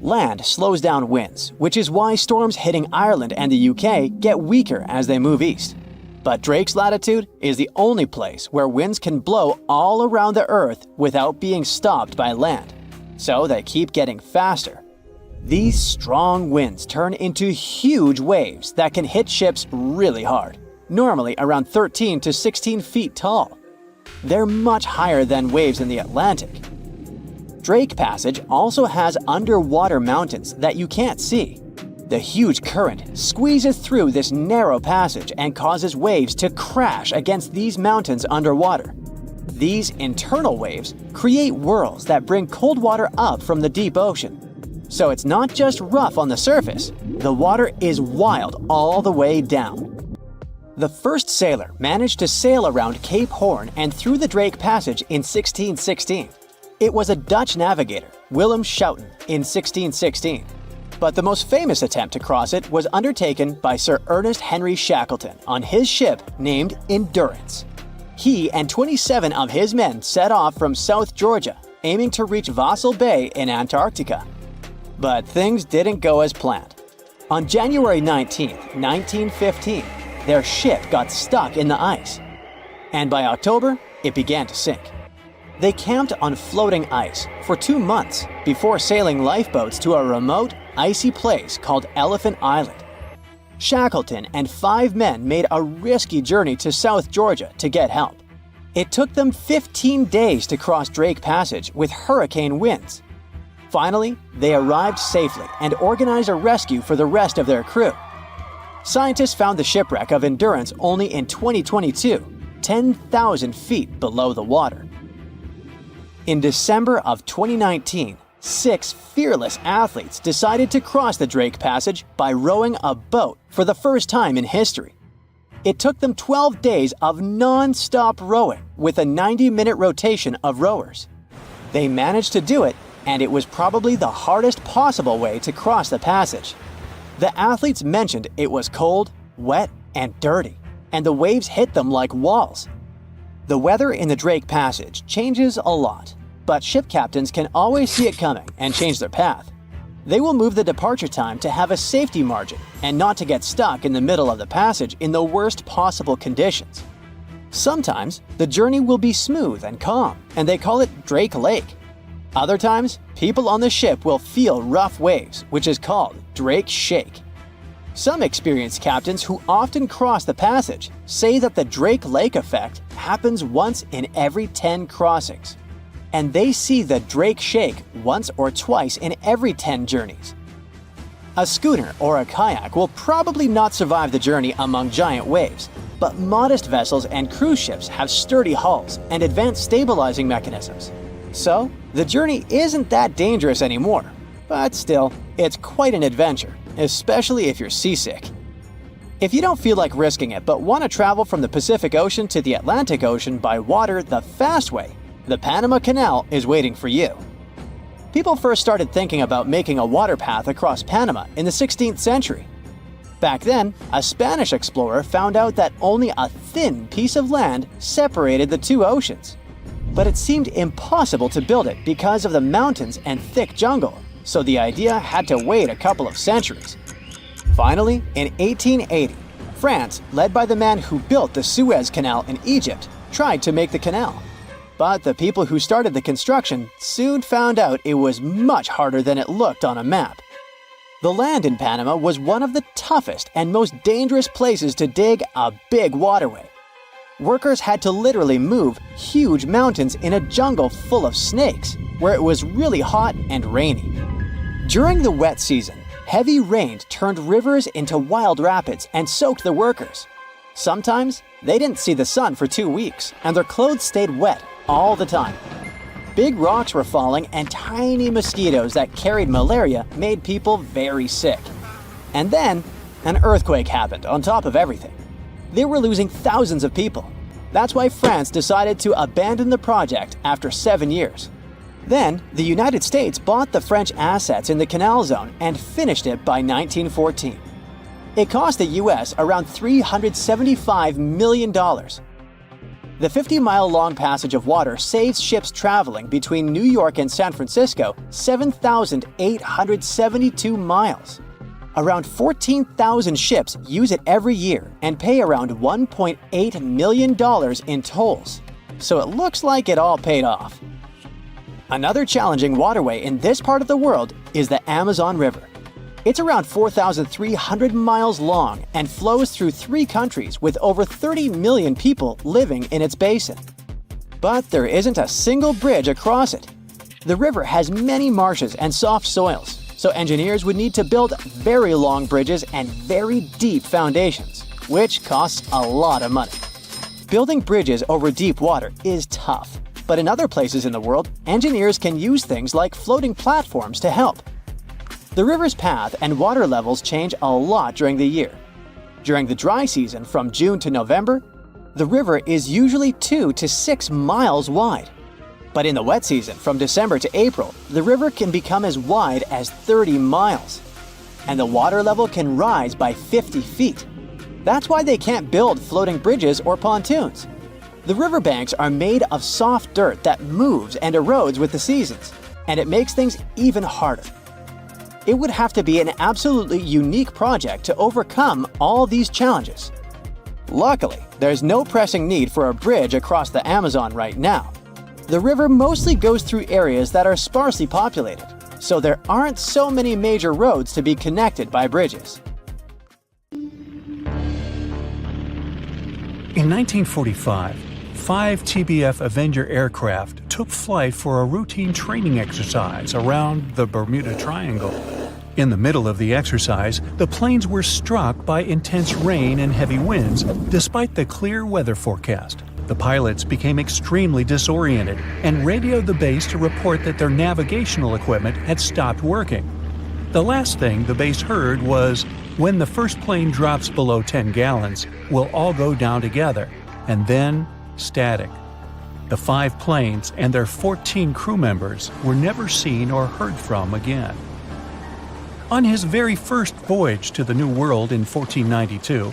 Land slows down winds, which is why storms hitting Ireland and the UK get weaker as they move east. But Drake's latitude is the only place where winds can blow all around the Earth without being stopped by land. So they keep getting faster. These strong winds turn into huge waves that can hit ships really hard, normally around 13 to 16 feet tall. They're much higher than waves in the Atlantic. Drake Passage also has underwater mountains that you can't see. The huge current squeezes through this narrow passage and causes waves to crash against these mountains underwater. These internal waves create whirls that bring cold water up from the deep ocean. So it's not just rough on the surface, the water is wild all the way down. The first sailor managed to sail around Cape Horn and through the Drake Passage in 1616. It was a Dutch navigator, Willem Schouten, in 1616. But the most famous attempt to cross it was undertaken by Sir Ernest Henry Shackleton on his ship named Endurance. He and 27 of his men set off from South Georgia, aiming to reach Vassal Bay in Antarctica. But things didn't go as planned. On January 19, 1915, their ship got stuck in the ice. And by October, it began to sink. They camped on floating ice for 2 months before sailing lifeboats to a remote, icy place called Elephant Island. Shackleton and 5 men made a risky journey to South Georgia to get help. It took them 15 days to cross Drake Passage with hurricane winds. Finally, they arrived safely and organized a rescue for the rest of their crew. Scientists found the shipwreck of Endurance only in 2022, 10,000 feet below the water. In December of 2019, 6 fearless athletes decided to cross the Drake Passage by rowing a boat for the first time in history. It took them 12 days of non-stop rowing with a 90-minute rotation of rowers. They managed to do it, and it was probably the hardest possible way to cross the passage. The athletes mentioned it was cold, wet, and dirty, and the waves hit them like walls. The weather in the Drake Passage changes a lot, but ship captains can always see it coming and change their path. They will move the departure time to have a safety margin and not to get stuck in the middle of the passage in the worst possible conditions. Sometimes, the journey will be smooth and calm, and they call it Drake Lake. Other times, people on the ship will feel rough waves, which is called Drake Shake. Some experienced captains who often cross the passage say that the Drake Lake effect happens once in every 10 crossings, and they see the Drake Shake once or twice in every 10 journeys. A schooner or a kayak will probably not survive the journey among giant waves, but modest vessels and cruise ships have sturdy hulls and advanced stabilizing mechanisms. So, the journey isn't that dangerous anymore, but still, it's quite an adventure, especially if you're seasick. If you don't feel like risking it but want to travel from the Pacific Ocean to the Atlantic Ocean by water the fast way, the Panama Canal is waiting for you. People first started thinking about making a water path across Panama in the 16th century. Back then, a Spanish explorer found out that only a thin piece of land separated the two oceans. But it seemed impossible to build it because of the mountains and thick jungle, so the idea had to wait a couple of centuries. Finally, in 1880, France, led by the man who built the Suez Canal in Egypt, tried to make the canal. But the people who started the construction soon found out it was much harder than it looked on a map. The land in Panama was one of the toughest and most dangerous places to dig a big waterway. Workers had to literally move huge mountains in a jungle full of snakes, where it was really hot and rainy. During the wet season, heavy rain turned rivers into wild rapids and soaked the workers. Sometimes, they didn't see the sun for 2 weeks, and their clothes stayed wet all the time. Big rocks were falling and tiny mosquitoes that carried malaria made people very sick. And then, an earthquake happened on top of everything. They were losing thousands of people. That's why France decided to abandon the project after 7 years. Then, the United States bought the French assets in the canal zone and finished it by 1914. It cost the US around $375 million. The 50-mile-long passage of water saves ships traveling between New York and San Francisco 7,872 miles. Around 14,000 ships use it every year and pay around $1.8 million in tolls. So it looks like it all paid off. Another challenging waterway in this part of the world is the Amazon River. It's around 4,300 miles long and flows through 3 countries with over 30 million people living in its basin. But there isn't a single bridge across it. The river has many marshes and soft soils, so engineers would need to build very long bridges and very deep foundations, which costs a lot of money. Building bridges over deep water is tough, but in other places in the world, engineers can use things like floating platforms to help. The river's path and water levels change a lot during the year. During the dry season from June to November, the river is usually 2 to 6 miles wide. But in the wet season from December to April, the river can become as wide as 30 miles. And the water level can rise by 50 feet. That's why they can't build floating bridges or pontoons. The riverbanks are made of soft dirt that moves and erodes with the seasons, and it makes things even harder. It would have to be an absolutely unique project to overcome all these challenges. Luckily, there's no pressing need for a bridge across the Amazon right now. The river mostly goes through areas that are sparsely populated, so there aren't so many major roads to be connected by bridges. In 1945, 5 TBF Avenger aircraft took flight for a routine training exercise around the Bermuda Triangle. In the middle of the exercise, the planes were struck by intense rain and heavy winds despite the clear weather forecast. The pilots became extremely disoriented and radioed the base to report that their navigational equipment had stopped working. The last thing the base heard was, "When the first plane drops below 10 gallons, we'll all go down together," and then static. The 5 planes and their 14 crew members were never seen or heard from again. On his very first voyage to the New World in 1492,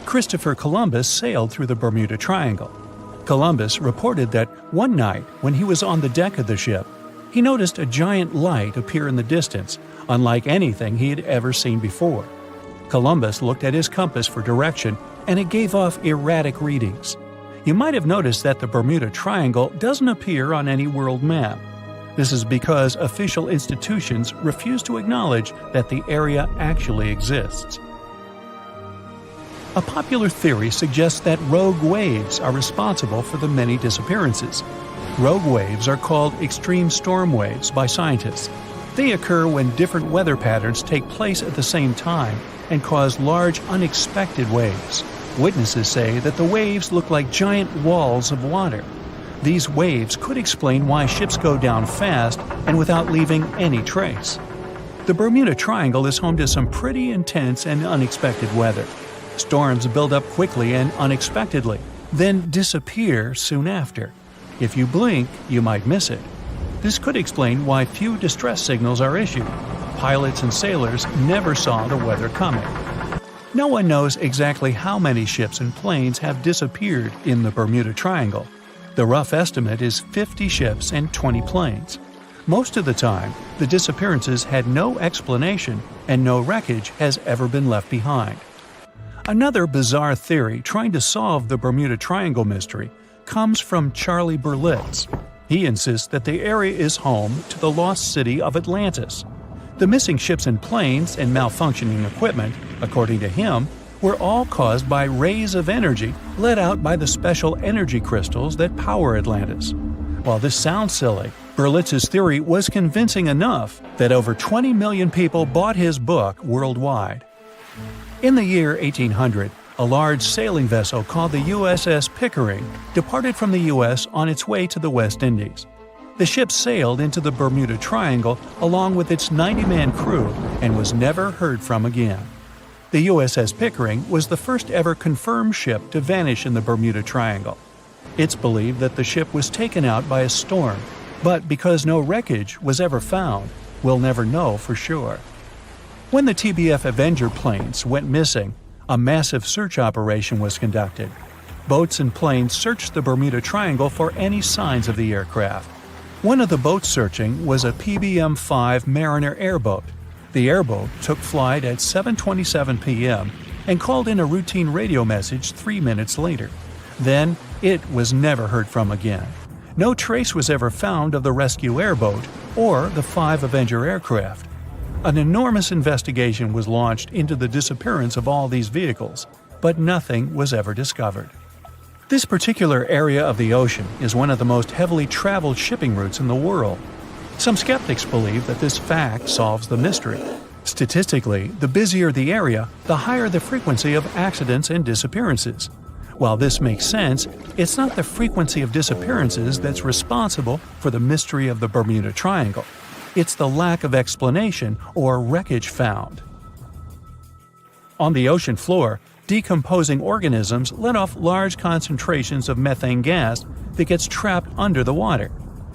Christopher Columbus sailed through the Bermuda Triangle. Columbus reported that one night when he was on the deck of the ship, he noticed a giant light appear in the distance, unlike anything he had ever seen before. Columbus looked at his compass for direction, and it gave off erratic readings. You might have noticed that the Bermuda Triangle doesn't appear on any world map. This is because official institutions refuse to acknowledge that the area actually exists. A popular theory suggests that rogue waves are responsible for the many disappearances. Rogue waves are called extreme storm waves by scientists. They occur when different weather patterns take place at the same time and cause large, unexpected waves. Witnesses say that the waves look like giant walls of water. These waves could explain why ships go down fast and without leaving any trace. The Bermuda Triangle is home to some pretty intense and unexpected weather. Storms build up quickly and unexpectedly, then disappear soon after. If you blink, you might miss it. This could explain why few distress signals are issued. Pilots and sailors never saw the weather coming. No one knows exactly how many ships and planes have disappeared in the Bermuda Triangle. The rough estimate is 50 ships and 20 planes. Most of the time, the disappearances had no explanation and no wreckage has ever been left behind. Another bizarre theory trying to solve the Bermuda Triangle mystery comes from Charlie Berlitz. He insists that the area is home to the lost city of Atlantis. The missing ships and planes and malfunctioning equipment, according to him, were all caused by rays of energy let out by the special energy crystals that power Atlantis. While this sounds silly, Berlitz's theory was convincing enough that over 20 million people bought his book worldwide. In the year 1800, a large sailing vessel called the USS Pickering departed from the U.S. on its way to the West Indies. The ship sailed into the Bermuda Triangle along with its 90-man crew and was never heard from again. The USS Pickering was the first ever confirmed ship to vanish in the Bermuda Triangle. It's believed that the ship was taken out by a storm, but because no wreckage was ever found, we'll never know for sure. When the TBF Avenger planes went missing, a massive search operation was conducted. Boats and planes searched the Bermuda Triangle for any signs of the aircraft. One of the boats searching was a PBM-5 Mariner airboat. The airboat took flight at 7:27 p.m. and called in a routine radio message 3 minutes later. Then, it was never heard from again. No trace was ever found of the rescue airboat or the 5 Avenger aircraft. An enormous investigation was launched into the disappearance of all these vehicles, but nothing was ever discovered. This particular area of the ocean is one of the most heavily traveled shipping routes in the world. Some skeptics believe that this fact solves the mystery. Statistically, the busier the area, the higher the frequency of accidents and disappearances. While this makes sense, it's not the frequency of disappearances that's responsible for the mystery of the Bermuda Triangle. It's the lack of explanation or wreckage found. On the ocean floor, decomposing organisms let off large concentrations of methane gas that gets trapped under the water.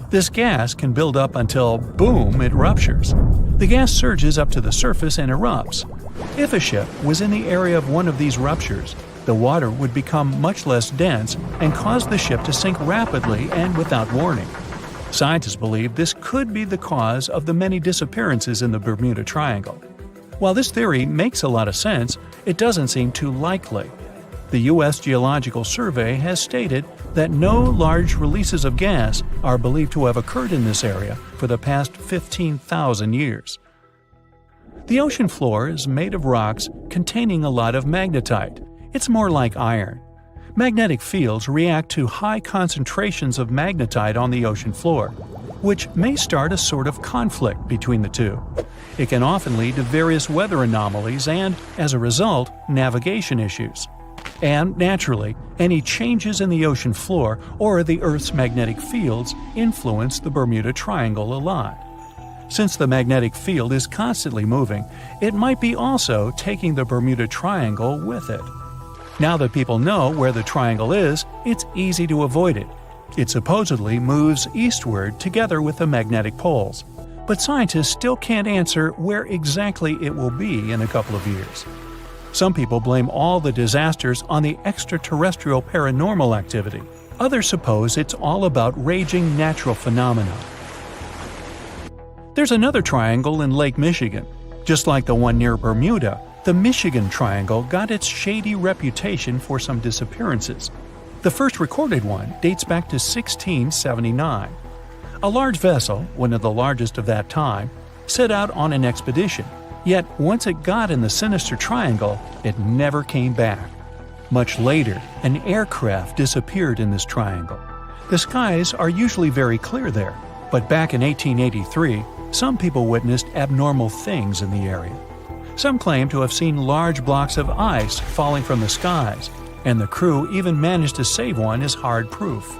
This gas can build up until, boom, it ruptures. The gas surges up to the surface and erupts. If a ship was in the area of one of these ruptures, the water would become much less dense and cause the ship to sink rapidly and without warning. Scientists believe this could be the cause of the many disappearances in the Bermuda Triangle. While this theory makes a lot of sense, it doesn't seem too likely. The U.S. Geological Survey has stated that no large releases of gas are believed to have occurred in this area for the past 15,000 years. The ocean floor is made of rocks containing a lot of magnetite. It's more like iron. Magnetic fields react to high concentrations of magnetite on the ocean floor, which may start a sort of conflict between the two. It can often lead to various weather anomalies and, as a result, navigation issues. And, naturally, any changes in the ocean floor or the Earth's magnetic fields influence the Bermuda Triangle a lot. Since the magnetic field is constantly moving, it might be also taking the Bermuda Triangle with it. Now that people know where the triangle is, it's easy to avoid it. It supposedly moves eastward together with the magnetic poles, but scientists still can't answer where exactly it will be in a couple of years. Some people blame all the disasters on the extraterrestrial paranormal activity. Others suppose it's all about raging natural phenomena. There's another triangle in Lake Michigan. Just like the one near Bermuda, the Michigan Triangle got its shady reputation for some disappearances. The first recorded one dates back to 1679. A large vessel, one of the largest of that time, set out on an expedition, yet once it got in the sinister triangle, it never came back. Much later, an aircraft disappeared in this triangle. The skies are usually very clear there, but back in 1883, some people witnessed abnormal things in the area. Some claim to have seen large blocks of ice falling from the skies, and the crew even managed to save one as hard proof.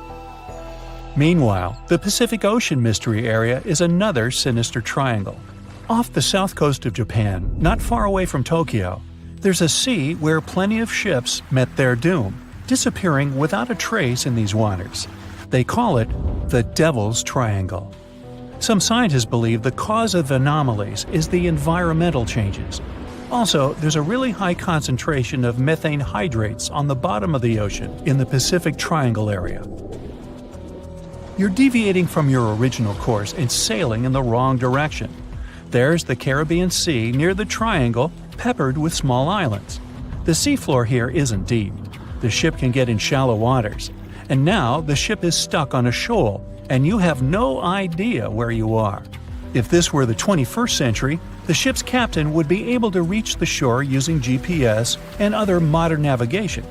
Meanwhile, the Pacific Ocean Mystery Area is another sinister triangle. Off the south coast of Japan, not far away from Tokyo, there's a sea where plenty of ships met their doom, disappearing without a trace in these waters. They call it the Devil's Triangle. Some scientists believe the cause of anomalies is the environmental changes. Also, there's a really high concentration of methane hydrates on the bottom of the ocean in the Pacific Triangle area. You're deviating from your original course and sailing in the wrong direction. There's the Caribbean Sea near the triangle, peppered with small islands. The seafloor here isn't deep. The ship can get in shallow waters. And now the ship is stuck on a shoal, and you have no idea where you are. If this were the 21st century, the ship's captain would be able to reach the shore using GPS and other modern navigation.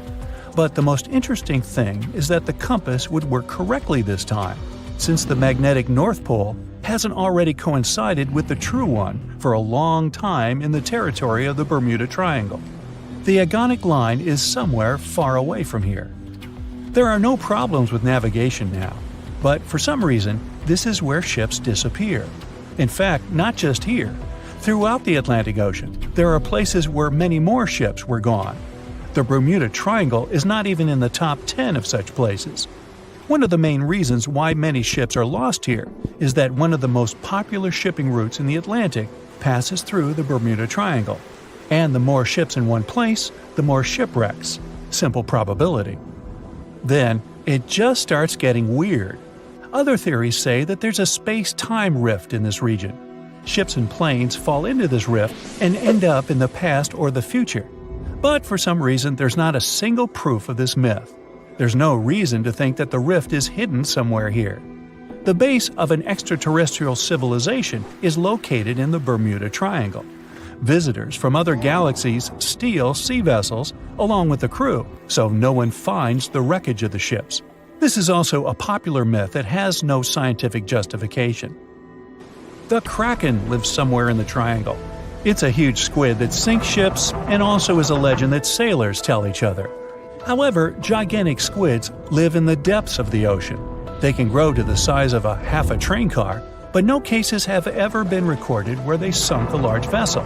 But the most interesting thing is that the compass would work correctly this time, since the magnetic North Pole hasn't already coincided with the true one for a long time in the territory of the Bermuda Triangle. The agonic line is somewhere far away from here. There are no problems with navigation now, but for some reason, this is where ships disappear. In fact, not just here. Throughout the Atlantic Ocean, there are places where many more ships were gone. The Bermuda Triangle is not even in the top 10 of such places. One of the main reasons why many ships are lost here is that one of the most popular shipping routes in the Atlantic passes through the Bermuda Triangle. And the more ships in one place, the more shipwrecks. Simple probability. Then, it just starts getting weird. Other theories say that there's a space-time rift in this region. Ships and planes fall into this rift and end up in the past or the future. But for some reason, there's not a single proof of this myth. There's no reason to think that the rift is hidden somewhere here. The base of an extraterrestrial civilization is located in the Bermuda Triangle. Visitors from other galaxies steal sea vessels along with the crew, so no one finds the wreckage of the ships. This is also a popular myth that has no scientific justification. The Kraken lives somewhere in the triangle. It's a huge squid that sinks ships and also is a legend that sailors tell each other. However, gigantic squids live in the depths of the ocean. They can grow to the size of half a train car, but no cases have ever been recorded where they sunk a large vessel.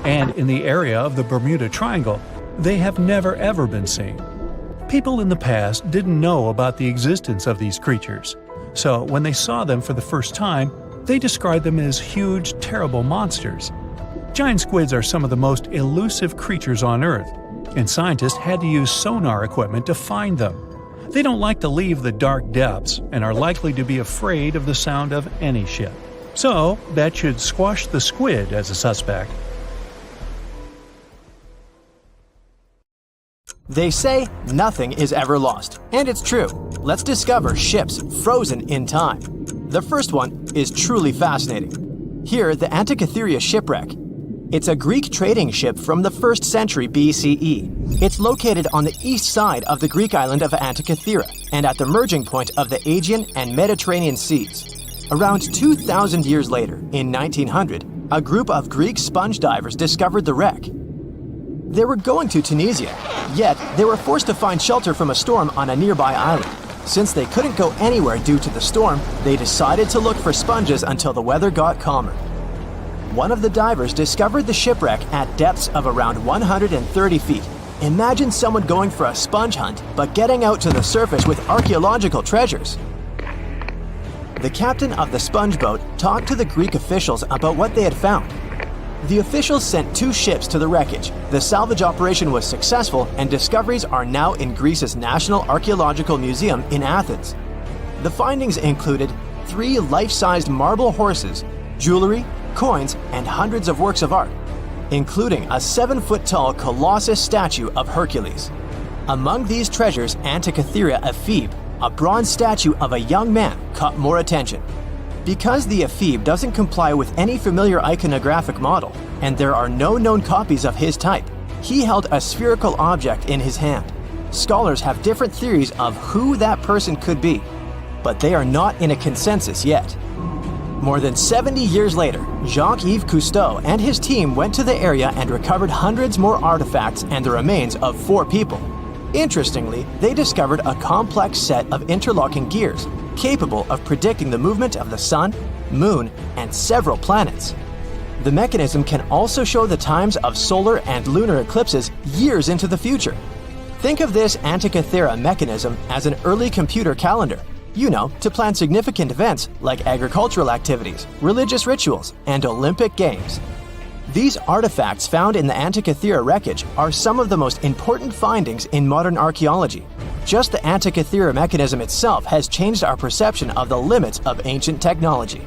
And in the area of the Bermuda Triangle, they have never ever been seen. People in the past didn't know about the existence of these creatures, so when they saw them for the first time, they described them as huge, terrible monsters. Giant squids are some of the most elusive creatures on Earth, and scientists had to use sonar equipment to find them. They don't like to leave the dark depths and are likely to be afraid of the sound of any ship. So, that should squash the squid as a suspect. They say nothing is ever lost, and it's true. Let's discover ships frozen in time. The first one is truly fascinating. Here, the Antikythera shipwreck. It's a Greek trading ship from the 1st century BCE. It's located on the east side of the Greek island of Antikythera and at the merging point of the Aegean and Mediterranean seas. Around 2,000 years later, in 1900, a group of Greek sponge divers discovered the wreck. They were going to Tunisia, yet they were forced to find shelter from a storm on a nearby island. Since they couldn't go anywhere due to the storm, they decided to look for sponges until the weather got calmer. One of the divers discovered the shipwreck at depths of around 130 feet. Imagine someone going for a sponge hunt, but getting out to the surface with archaeological treasures. The captain of the sponge boat talked to the Greek officials about what they had found. The officials sent 2 ships to the wreckage. The salvage operation was successful, and discoveries are now in Greece's National Archaeological Museum in Athens. The findings included 3 life-sized marble horses, jewelry, coins, and hundreds of works of art, including a 7-foot-tall Colossus statue of Hercules. Among these treasures, Antikythera ephebe, a bronze statue of a young man, caught more attention. Because the ephebe doesn't comply with any familiar iconographic model, and there are no known copies of his type, he held a spherical object in his hand. Scholars have different theories of who that person could be, but they are not in a consensus yet. More than 70 years later, Jacques-Yves Cousteau and his team went to the area and recovered hundreds more artifacts and the remains of 4 people. Interestingly, they discovered a complex set of interlocking gears, capable of predicting the movement of the sun, moon, and several planets. The mechanism can also show the times of solar and lunar eclipses years into the future. Think of this Antikythera mechanism as an early computer calendar. To plan significant events like agricultural activities, religious rituals, and Olympic Games. These artifacts found in the Antikythera wreckage are some of the most important findings in modern archaeology. Just the Antikythera mechanism itself has changed our perception of the limits of ancient technology.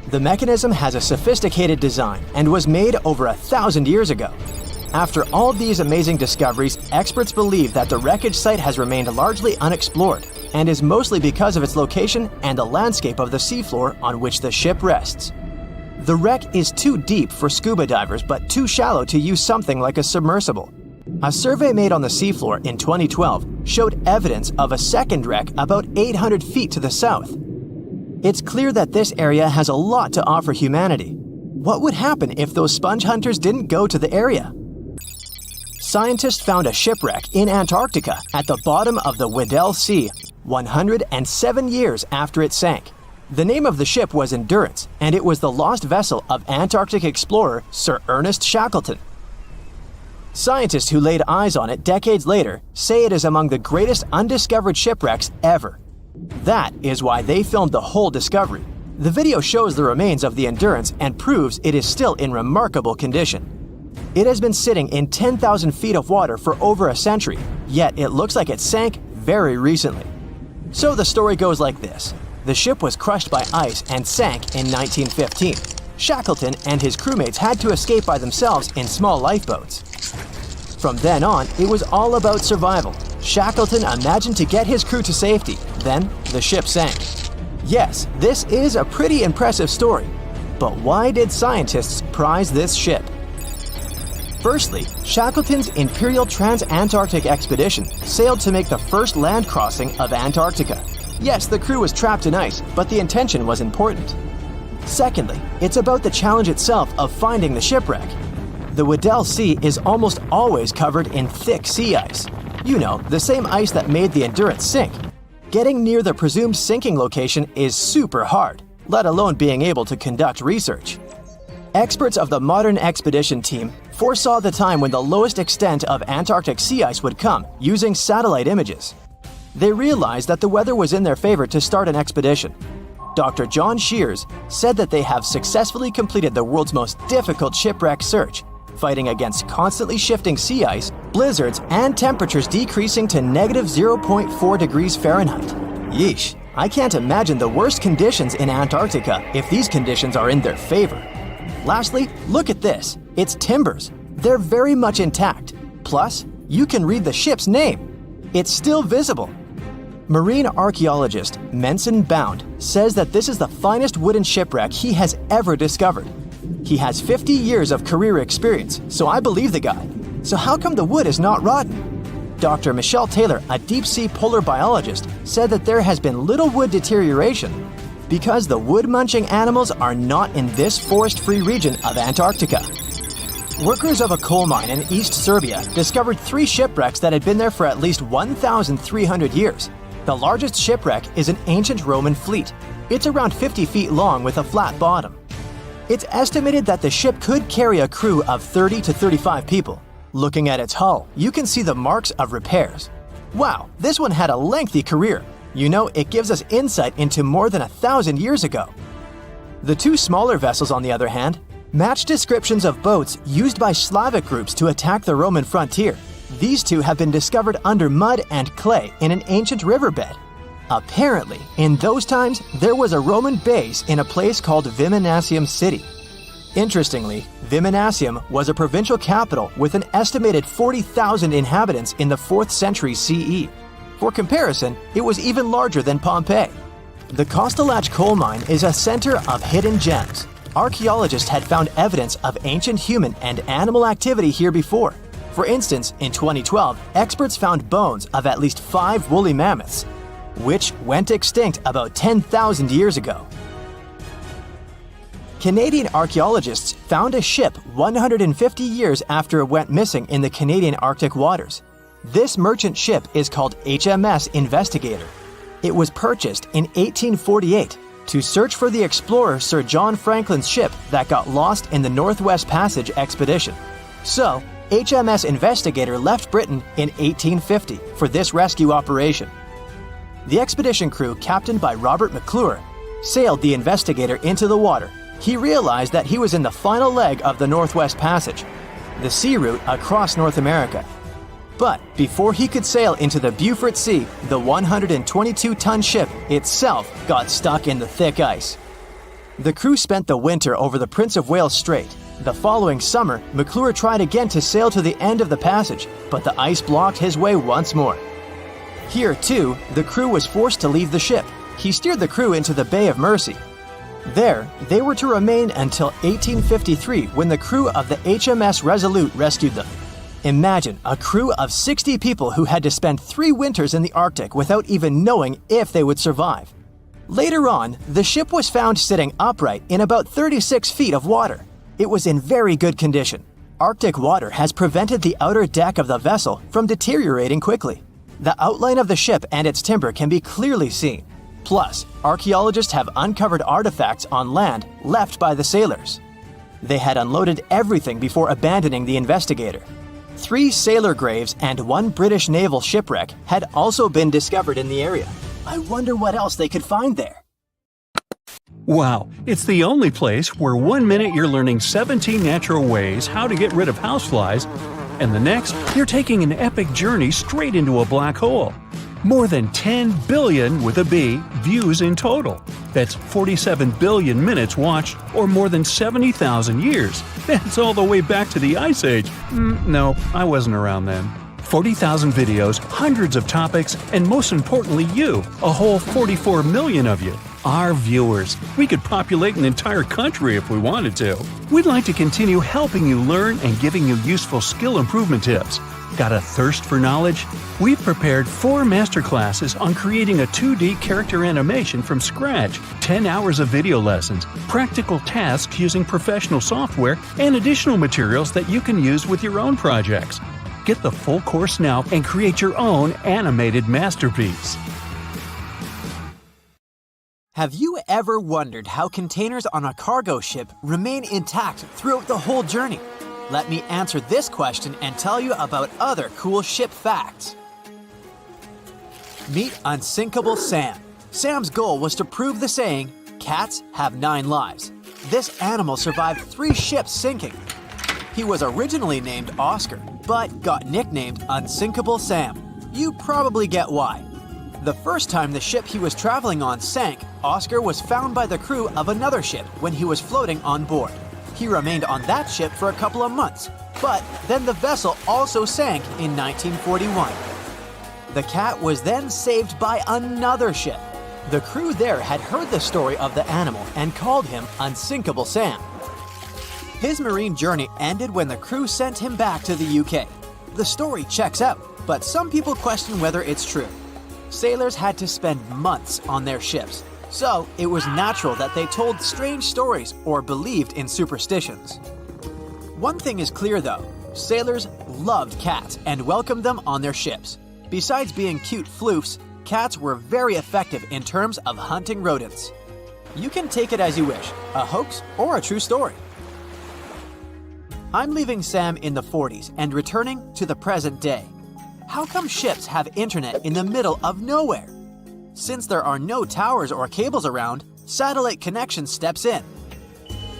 The mechanism has a sophisticated design and was made over 1,000 years ago. After all these amazing discoveries, experts believe that the wreckage site has remained largely unexplored, and is mostly because of its location and the landscape of the seafloor on which the ship rests. The wreck is too deep for scuba divers but too shallow to use something like a submersible. A survey made on the seafloor in 2012 showed evidence of a second wreck about 800 feet to the south. It's clear that this area has a lot to offer humanity. What would happen if those sponge hunters didn't go to the area? Scientists found a shipwreck in Antarctica at the bottom of the Weddell Sea 107 years after it sank. The name of the ship was Endurance, and it was the lost vessel of Antarctic explorer Sir Ernest Shackleton. Scientists who laid eyes on it decades later say it is among the greatest undiscovered shipwrecks ever. That is why they filmed the whole discovery. The video shows the remains of the Endurance and proves it is still in remarkable condition. It has been sitting in 10,000 feet of water for over a century, yet it looks like it sank very recently. So the story goes like this. The ship was crushed by ice and sank in 1915. Shackleton and his crewmates had to escape by themselves in small lifeboats. From then on, it was all about survival. Shackleton imagined to get his crew to safety, then the ship sank. Yes, this is a pretty impressive story, but why did scientists prize this ship? Firstly, Shackleton's Imperial Trans-Antarctic Expedition sailed to make the first land crossing of Antarctica. Yes, the crew was trapped in ice, but the intention was important. Secondly, it's about the challenge itself of finding the shipwreck. The Weddell Sea is almost always covered in thick sea ice. You know, the same ice that made the Endurance sink. Getting near the presumed sinking location is super hard, let alone being able to conduct research. Experts of the modern expedition team foresaw the time when the lowest extent of Antarctic sea ice would come using satellite images. They realized that the weather was in their favor to start an expedition. Dr. John Shears said that they have successfully completed the world's most difficult shipwreck search, fighting against constantly shifting sea ice, blizzards, and temperatures decreasing to -0.4 degrees Fahrenheit. Yeesh, I can't imagine the worst conditions in Antarctica if these conditions are in their favor. Lastly, look at this. It's timbers. They're very much intact. Plus, you can read the ship's name. It's still visible. Marine archaeologist Menson Bound says that this is the finest wooden shipwreck he has ever discovered. He has 50 years of career experience, so I believe the guy. So how come the wood is not rotten? Dr. Michelle Taylor, a deep-sea polar biologist, said that there has been little wood deterioration because the wood-munching animals are not in this forest-free region of Antarctica. Workers of a coal mine in East Serbia discovered 3 shipwrecks that had been there for at least 1,300 years. The largest shipwreck is an ancient Roman fleet. It's around 50 feet long with a flat bottom. It's estimated that the ship could carry a crew of 30 to 35 people. Looking at its hull, you can see the marks of repairs. Wow, this one had a lengthy career. You know, it gives us insight into more than 1,000 years ago. The 2 smaller vessels, on the other hand, match descriptions of boats used by Slavic groups to attack the Roman frontier. These 2 have been discovered under mud and clay in an ancient riverbed. Apparently, in those times, there was a Roman base in a place called Viminacium City. Interestingly, Viminacium was a provincial capital with an estimated 40,000 inhabitants in the 4th century CE. For comparison, it was even larger than Pompeii. The Kostelach coal mine is a center of hidden gems. Archaeologists had found evidence of ancient human and animal activity here before. For instance, in 2012, experts found bones of at least 5 woolly mammoths, which went extinct about 10,000 years ago. Canadian archaeologists found a ship 150 years after it went missing in the Canadian Arctic waters. This merchant ship is called HMS Investigator. It was purchased in 1848 to search for the explorer Sir John Franklin's ship that got lost in the Northwest Passage expedition. So, HMS Investigator left Britain in 1850 for this rescue operation. The expedition crew, captained by Robert McClure, sailed the Investigator into the water. He realized that he was in the final leg of the Northwest Passage, the sea route across North America. But before he could sail into the Beaufort Sea, the 122-ton ship itself got stuck in the thick ice. The crew spent the winter over the Prince of Wales Strait. The following summer, McClure tried again to sail to the end of the passage, but the ice blocked his way once more. Here, too, the crew was forced to leave the ship. He steered the crew into the Bay of Mercy. There, they were to remain until 1853 when the crew of the HMS Resolute rescued them. Imagine a crew of 60 people who had to spend 3 winters in the Arctic without even knowing if they would survive. Later on, the ship was found sitting upright in about 36 feet of water. It was in very good condition. Arctic water has prevented the outer deck of the vessel from deteriorating quickly. The outline of the ship and its timber can be clearly seen. Plus, archaeologists have uncovered artifacts on land left by the sailors. They had unloaded everything before abandoning the Investigator. 3 sailor graves and 1 British naval shipwreck had also been discovered in the area. I wonder what else they could find there. Wow, it's the only place where 1 minute you're learning 17 natural ways how to get rid of houseflies, and the next, you're taking an epic journey straight into a black hole. More than 10 billion, with a B, views in total. That's 47 billion minutes watched, or more than 70,000 years. That's all the way back to the Ice Age. No, I wasn't around then. 40,000 videos, hundreds of topics, and most importantly you, a whole 44 million of you. Our viewers. We could populate an entire country if we wanted to. We'd like to continue helping you learn and giving you useful skill improvement tips. Got a thirst for knowledge? We've prepared 4 masterclasses on creating a 2D character animation from scratch, 10 hours of video lessons, practical tasks using professional software, and additional materials that you can use with your own projects. Get the full course now and create your own animated masterpiece. Have you ever wondered how containers on a cargo ship remain intact throughout the whole journey? Let me answer this question and tell you about other cool ship facts. Meet Unsinkable Sam. Sam's goal was to prove the saying, "Cats have 9 lives." This animal survived 3 ships sinking. He was originally named Oscar, but got nicknamed Unsinkable Sam. You probably get why. The first time the ship he was traveling on sank, Oscar was found by the crew of another ship when he was floating on board. He remained on that ship for a couple of months, but then the vessel also sank in 1941. The cat was then saved by another ship. The crew there had heard the story of the animal and called him Unsinkable Sam. His marine journey ended when the crew sent him back to the UK. The story checks out, but some people question whether it's true. Sailors had to spend months on their ships, so it was natural that they told strange stories or believed in superstitions. One thing is clear though, sailors loved cats and welcomed them on their ships. Besides being cute floofs, cats were very effective in terms of hunting rodents. You can take it as you wish, a hoax or a true story. I'm leaving Sam in the 40s and returning to the present day. How come ships have internet in the middle of nowhere? Since there are no towers or cables around, satellite connection steps in.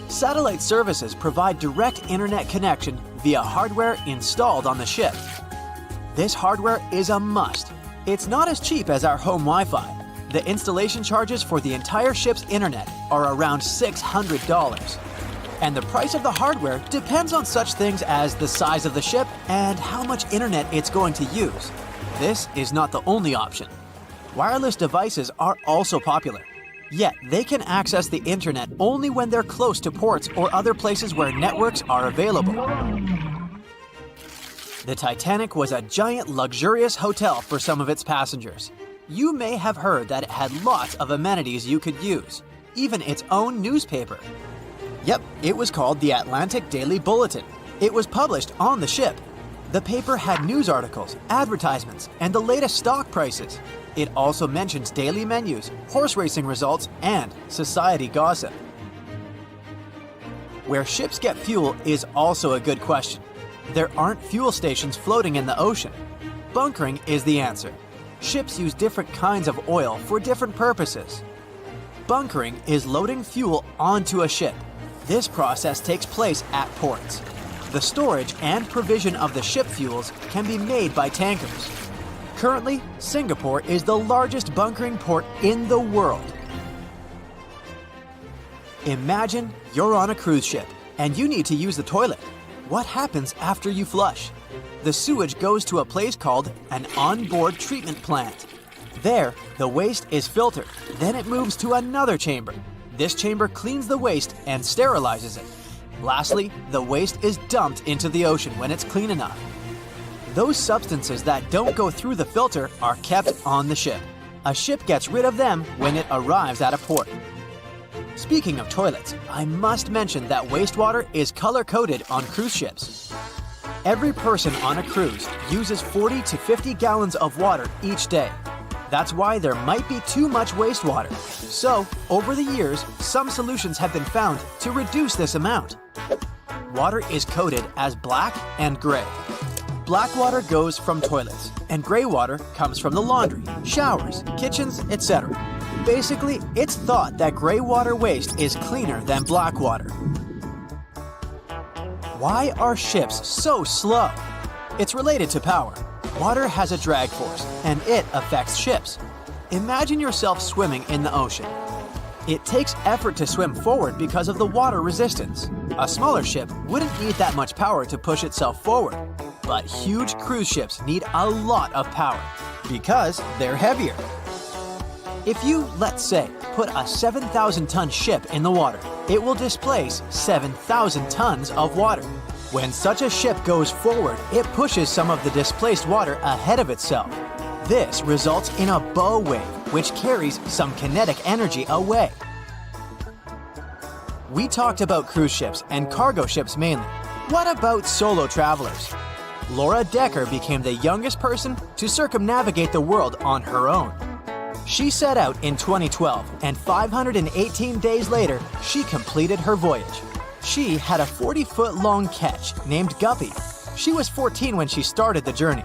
Satellite services provide direct internet connection via hardware installed on the ship. This hardware is a must. It's not as cheap as our home Wi-Fi. The installation charges for the entire ship's internet are around $600. And the price of the hardware depends on such things as the size of the ship and how much internet it's going to use. This is not the only option. Wireless devices are also popular, yet they can access the internet only when they're close to ports or other places where networks are available. The Titanic was a giant luxurious hotel for some of its passengers. You may have heard that it had lots of amenities you could use, even its own newspaper. Yep, it was called the Atlantic Daily Bulletin. It was published on the ship. The paper had news articles, advertisements, and the latest stock prices. It also mentions daily menus, horse racing results, and society gossip. Where ships get fuel is also a good question. There aren't fuel stations floating in the ocean. Bunkering is the answer. Ships use different kinds of oil for different purposes. Bunkering is loading fuel onto a ship. This process takes place at ports. The storage and provision of the ship fuels can be made by tankers. Currently, Singapore is the largest bunkering port in the world. Imagine you're on a cruise ship and you need to use the toilet. What happens after you flush? The sewage goes to a place called an onboard treatment plant. There, the waste is filtered. Then it moves to another chamber. This chamber cleans the waste and sterilizes it. Lastly, the waste is dumped into the ocean when it's clean enough. Those substances that don't go through the filter are kept on the ship. A ship gets rid of them when it arrives at a port. Speaking of toilets, I must mention that wastewater is color-coded on cruise ships. Every person on a cruise uses 40 to 50 gallons of water each day. That's why there might be too much wastewater. So, over the years, some solutions have been found to reduce this amount. Water is coded as black and gray. Black water goes from toilets, and gray water comes from the laundry, showers, kitchens, etc. Basically, it's thought that gray water waste is cleaner than black water. Why are ships so slow? It's related to power. Water has a drag force, and it affects ships. Imagine yourself swimming in the ocean. It takes effort to swim forward because of the water resistance. A smaller ship wouldn't need that much power to push itself forward, but huge cruise ships need a lot of power because they're heavier. If you, let's say, put a 7,000-ton ship in the water, it will displace 7,000 tons of water. When such a ship goes forward, it pushes some of the displaced water ahead of itself. This results in a bow wave, which carries some kinetic energy away. We talked about cruise ships and cargo ships mainly. What about solo travelers? Laura Decker became the youngest person to circumnavigate the world on her own. She set out in 2012, and 518 days later, she completed her voyage. She had a 40-foot-long ketch named Guppy. She was 14 when she started the journey.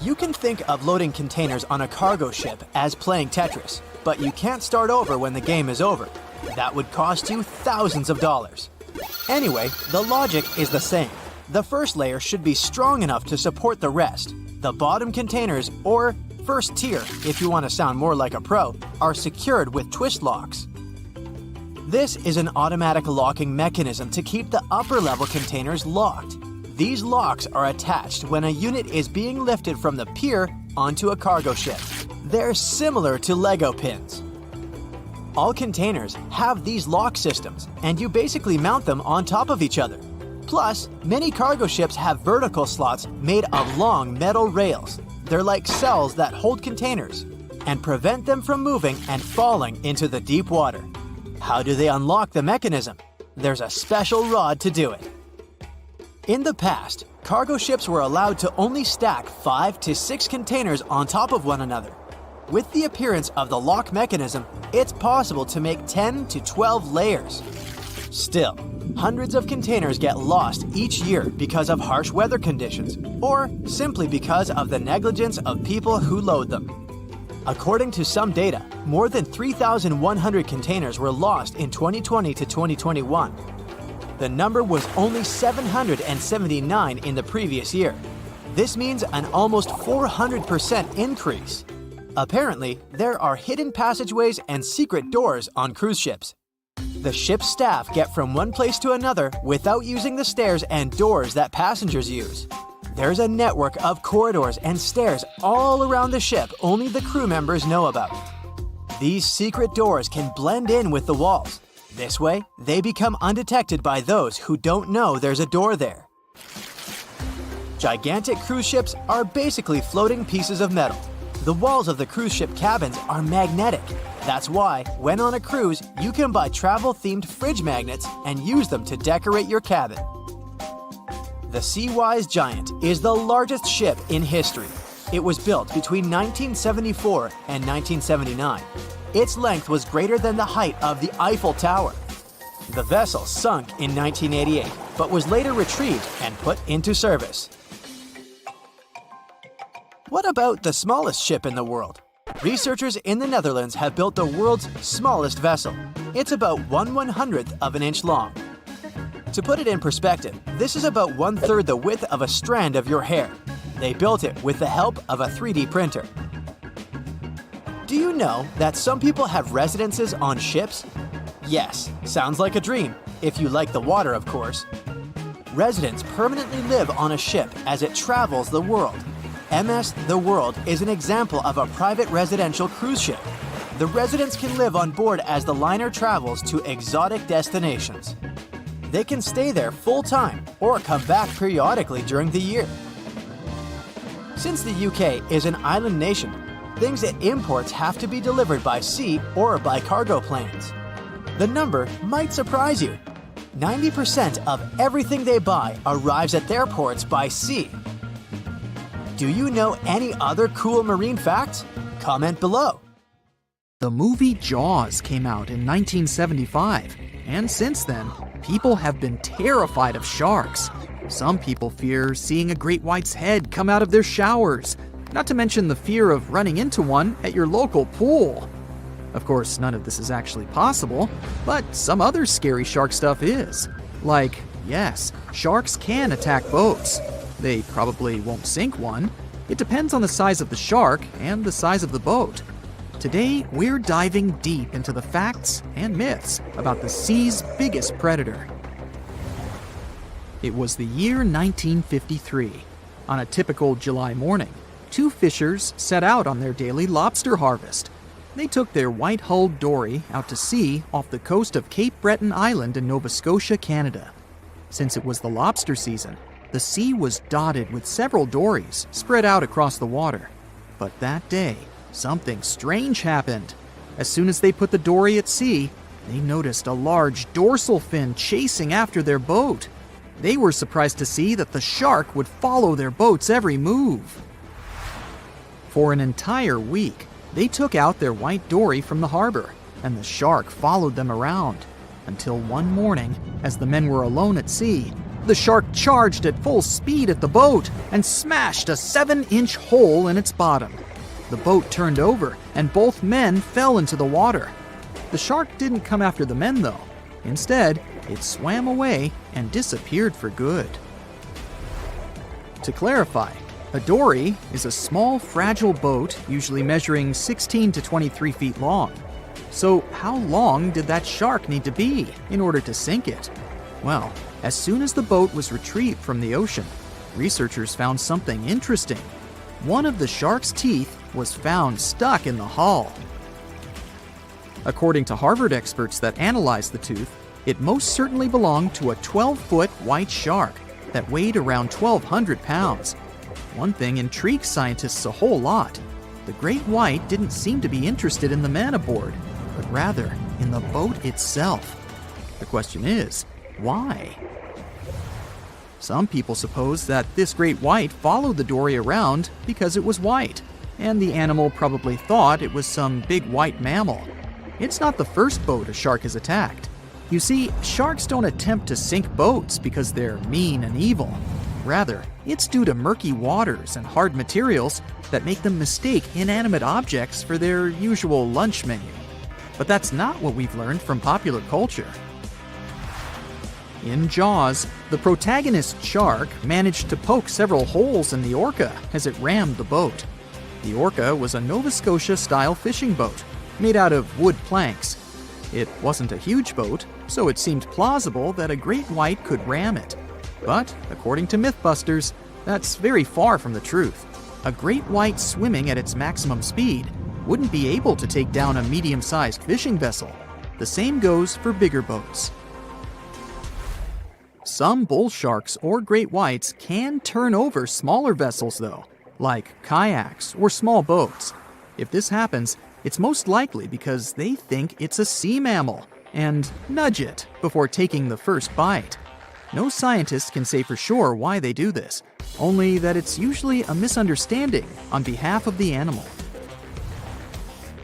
You can think of loading containers on a cargo ship as playing Tetris, but you can't start over when the game is over. That would cost you thousands of dollars. Anyway, the logic is the same. The first layer should be strong enough to support the rest. The bottom containers, or first tier, if you want to sound more like a pro, are secured with twist locks. This is an automatic locking mechanism to keep the upper level containers locked. These locks are attached when a unit is being lifted from the pier onto a cargo ship. They're similar to Lego pins. All containers have these lock systems, and you basically mount them on top of each other. Plus, many cargo ships have vertical slots made of long metal rails. They're like cells that hold containers and prevent them from moving and falling into the deep water. How do they unlock the mechanism? There's a special rod to do it. In the past, cargo ships were allowed to only stack 5 to 6 containers on top of one another. With the appearance of the lock mechanism, it's possible to make 10 to 12 layers. Still, hundreds of containers get lost each year because of harsh weather conditions, or simply because of the negligence of people who load them. According to some data, more than 3,100 containers were lost in 2020 to 2021. The number was only 779 in the previous year. This means an almost 400% increase. Apparently, there are hidden passageways and secret doors on cruise ships. The ship's staff get from one place to another without using the stairs and doors that passengers use. There's a network of corridors and stairs all around the ship only the crew members know about. These secret doors can blend in with the walls. This way, they become undetected by those who don't know there's a door there. Gigantic cruise ships are basically floating pieces of metal. The walls of the cruise ship cabins are magnetic. That's why, when on a cruise, you can buy travel-themed fridge magnets and use them to decorate your cabin. The Seawise Giant is the largest ship in history. It was built between 1974 and 1979. Its length was greater than the height of the Eiffel Tower. The vessel sunk in 1988, but was later retrieved and put into service. What about the smallest ship in the world? Researchers in the Netherlands have built the world's smallest vessel. It's about 1/100th of an inch long. To put it in perspective, this is about 1/3 the width of a strand of your hair. They built it with the help of a 3D printer. Do you know that some people have residences on ships? Yes, sounds like a dream, if you like the water, of course. Residents permanently live on a ship as it travels the world. MS The World is an example of a private residential cruise ship. The residents can live on board as the liner travels to exotic destinations. They can stay there full-time or come back periodically during the year. Since the UK is an island nation, things it imports have to be delivered by sea or by cargo planes. The number might surprise you. 90% of everything they buy arrives at their ports by sea. Do you know any other cool marine facts? Comment below. The movie Jaws came out in 1975, and since then, people have been terrified of sharks. Some people fear seeing a great white's head come out of their showers, not to mention the fear of running into one at your local pool. Of course, none of this is actually possible, but some other scary shark stuff is. Like, yes, sharks can attack boats. They probably won't sink one. It depends on the size of the shark and the size of the boat. Today, we're diving deep into the facts and myths about the sea's biggest predator. It was the year 1953. On a typical July morning, two fishers set out on their daily lobster harvest. They took their white-hulled dory out to sea off the coast of Cape Breton Island in Nova Scotia, Canada. Since it was the lobster season, the sea was dotted with several dories spread out across the water. But that day, something strange happened. As soon as they put the dory at sea, they noticed a large dorsal fin chasing after their boat. They were surprised to see that the shark would follow their boat's every move. For an entire week, they took out their white dory from the harbor, and the shark followed them around. Until one morning, as the men were alone at sea, the shark charged at full speed at the boat and smashed a 7-inch hole in its bottom. The boat turned over, and both men fell into the water. The shark didn't come after the men, though. Instead, it swam away and disappeared for good. To clarify, a dory is a small, fragile boat usually measuring 16 to 23 feet long. So how long did that shark need to be in order to sink it? Well, as soon as the boat was retrieved from the ocean, researchers found something interesting. One of the shark's teeth was found stuck in the hull. According to Harvard experts that analyzed the tooth, it most certainly belonged to a 12-foot white shark that weighed around 1,200 pounds. One thing intrigued scientists a whole lot. The great white didn't seem to be interested in the men aboard, but rather in the boat itself. The question is, why? Some people suppose that this great white followed the dory around because it was white, and the animal probably thought it was some big white mammal. It's not the first boat a shark has attacked. You see, sharks don't attempt to sink boats because they're mean and evil. Rather, it's due to murky waters and hard materials that make them mistake inanimate objects for their usual lunch menu. But that's not what we've learned from popular culture. In Jaws, the protagonist shark managed to poke several holes in the orca as it rammed the boat. The orca was a Nova Scotia-style fishing boat, made out of wood planks. It wasn't a huge boat, so it seemed plausible that a great white could ram it. But, according to Mythbusters, that's very far from the truth. A great white swimming at its maximum speed wouldn't be able to take down a medium-sized fishing vessel. The same goes for bigger boats. Some bull sharks or great whites can turn over smaller vessels, though, like kayaks or small boats. If this happens, it's most likely because they think it's a sea mammal and nudge it before taking the first bite. No scientist can say for sure why they do this, only that it's usually a misunderstanding on behalf of the animal.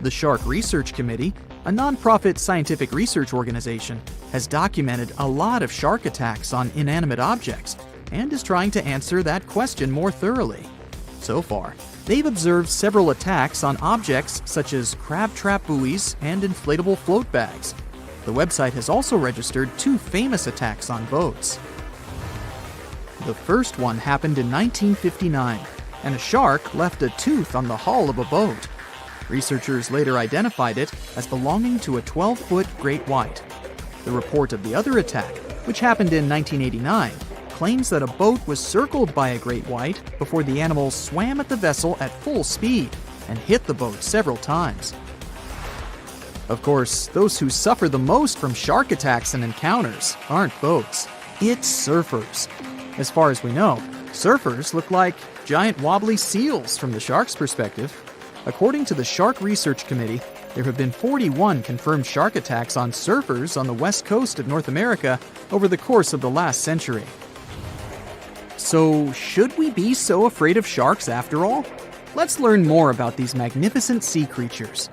The Shark Research Committee, a nonprofit scientific research organization, has documented a lot of shark attacks on inanimate objects and is trying to answer that question more thoroughly. So far, they've observed several attacks on objects such as crab trap buoys and inflatable float bags. The website has also registered 2 famous attacks on boats. The first one happened in 1959, and a shark left a tooth on the hull of a boat. Researchers later identified it as belonging to a 12-foot great white. The report of the other attack, which happened in 1989, claims that a boat was circled by a great white before the animal swam at the vessel at full speed and hit the boat several times. Of course, those who suffer the most from shark attacks and encounters aren't boats. It's surfers. As far as we know, surfers look like giant wobbly seals from the shark's perspective. According to the Shark Research Committee, there have been 41 confirmed shark attacks on surfers on the west coast of North America over the course of the last century. So, should we be so afraid of sharks after all? Let's learn more about these magnificent sea creatures.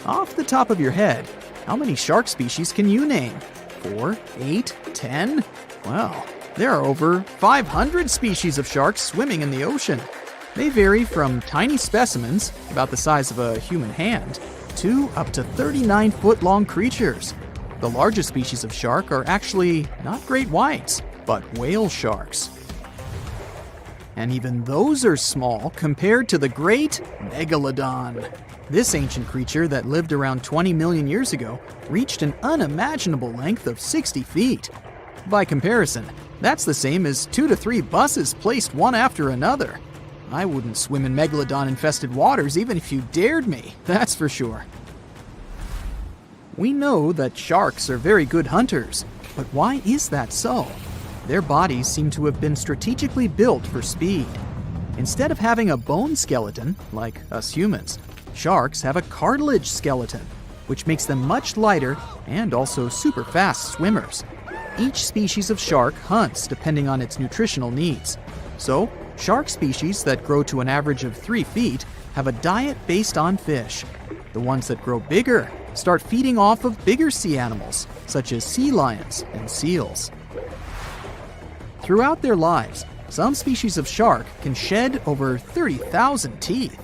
Off the top of your head, how many shark species can you name? 4, 8, 10? Well, there are over 500 species of sharks swimming in the ocean. They vary from tiny specimens, about the size of a human hand, to up to 39-foot-long creatures. The largest species of shark are actually not great whites, but whale sharks. And even those are small compared to the great megalodon. This ancient creature that lived around 20 million years ago reached an unimaginable length of 60 feet. By comparison, that's the same as 2 to 3 buses placed one after another. I wouldn't swim in megalodon-infested waters even if you dared me, that's for sure. We know that sharks are very good hunters, but why is that so? Their bodies seem to have been strategically built for speed. Instead of having a bone skeleton, like us humans, sharks have a cartilage skeleton, which makes them much lighter and also super fast swimmers. Each species of shark hunts depending on its nutritional needs. So, shark species that grow to an average of 3 feet have a diet based on fish. The ones that grow bigger start feeding off of bigger sea animals, such as sea lions and seals. Throughout their lives, some species of shark can shed over 30,000 teeth.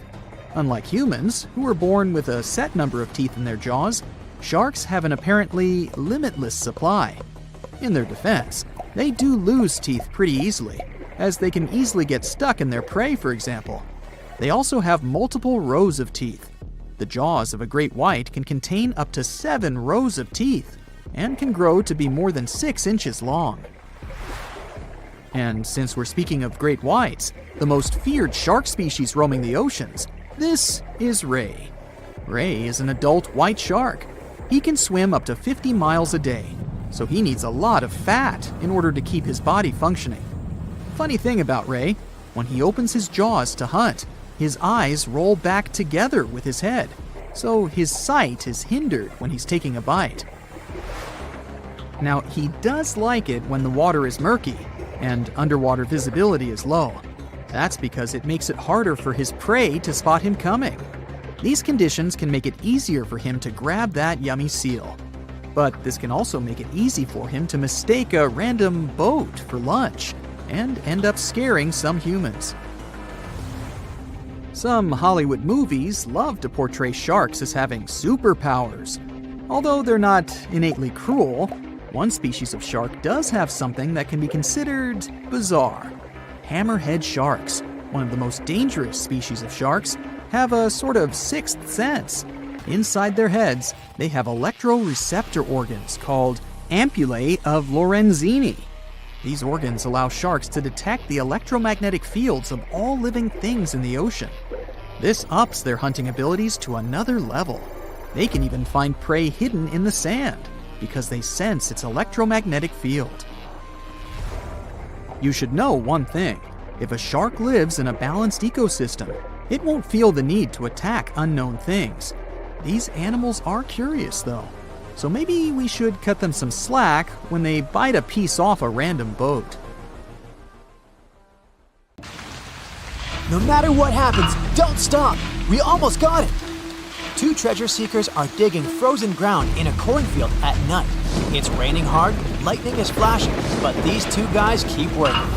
Unlike humans, who are born with a set number of teeth in their jaws, sharks have an apparently limitless supply. In their defense, they do lose teeth pretty easily, as they can easily get stuck in their prey, for example. They also have multiple rows of teeth. The jaws of a great white can contain up to 7 rows of teeth, and can grow to be more than 6 inches long. And since we're speaking of great whites, the most feared shark species roaming the oceans, this is ray. Ray is an adult white shark. He can swim up to 50 miles a day, so he needs a lot of fat in order to keep his body functioning. Funny thing about Ray, when he opens his jaws to hunt, his eyes roll back together with his head, so his sight is hindered when he's taking a bite. Now, he does like it when the water is murky and underwater visibility is low. That's because it makes it harder for his prey to spot him coming. These conditions can make it easier for him to grab that yummy seal. But this can also make it easy for him to mistake a random boat for lunch and end up scaring some humans. Some Hollywood movies love to portray sharks as having superpowers. Although they're not innately cruel, one species of shark does have something that can be considered bizarre. Hammerhead sharks, one of the most dangerous species of sharks, have a sort of sixth sense. Inside their heads, they have electroreceptor organs called ampullae of Lorenzini. These organs allow sharks to detect the electromagnetic fields of all living things in the ocean. This ups their hunting abilities to another level. They can even find prey hidden in the sand because they sense its electromagnetic field. You should know one thing. If a shark lives in a balanced ecosystem, it won't feel the need to attack unknown things. These animals are curious, though, so maybe we should cut them some slack when they bite a piece off a random boat. No matter what happens, don't stop! We almost got it! 2 treasure seekers are digging frozen ground in a cornfield at night. It's raining hard, lightning is flashing, but these 2 guys keep working.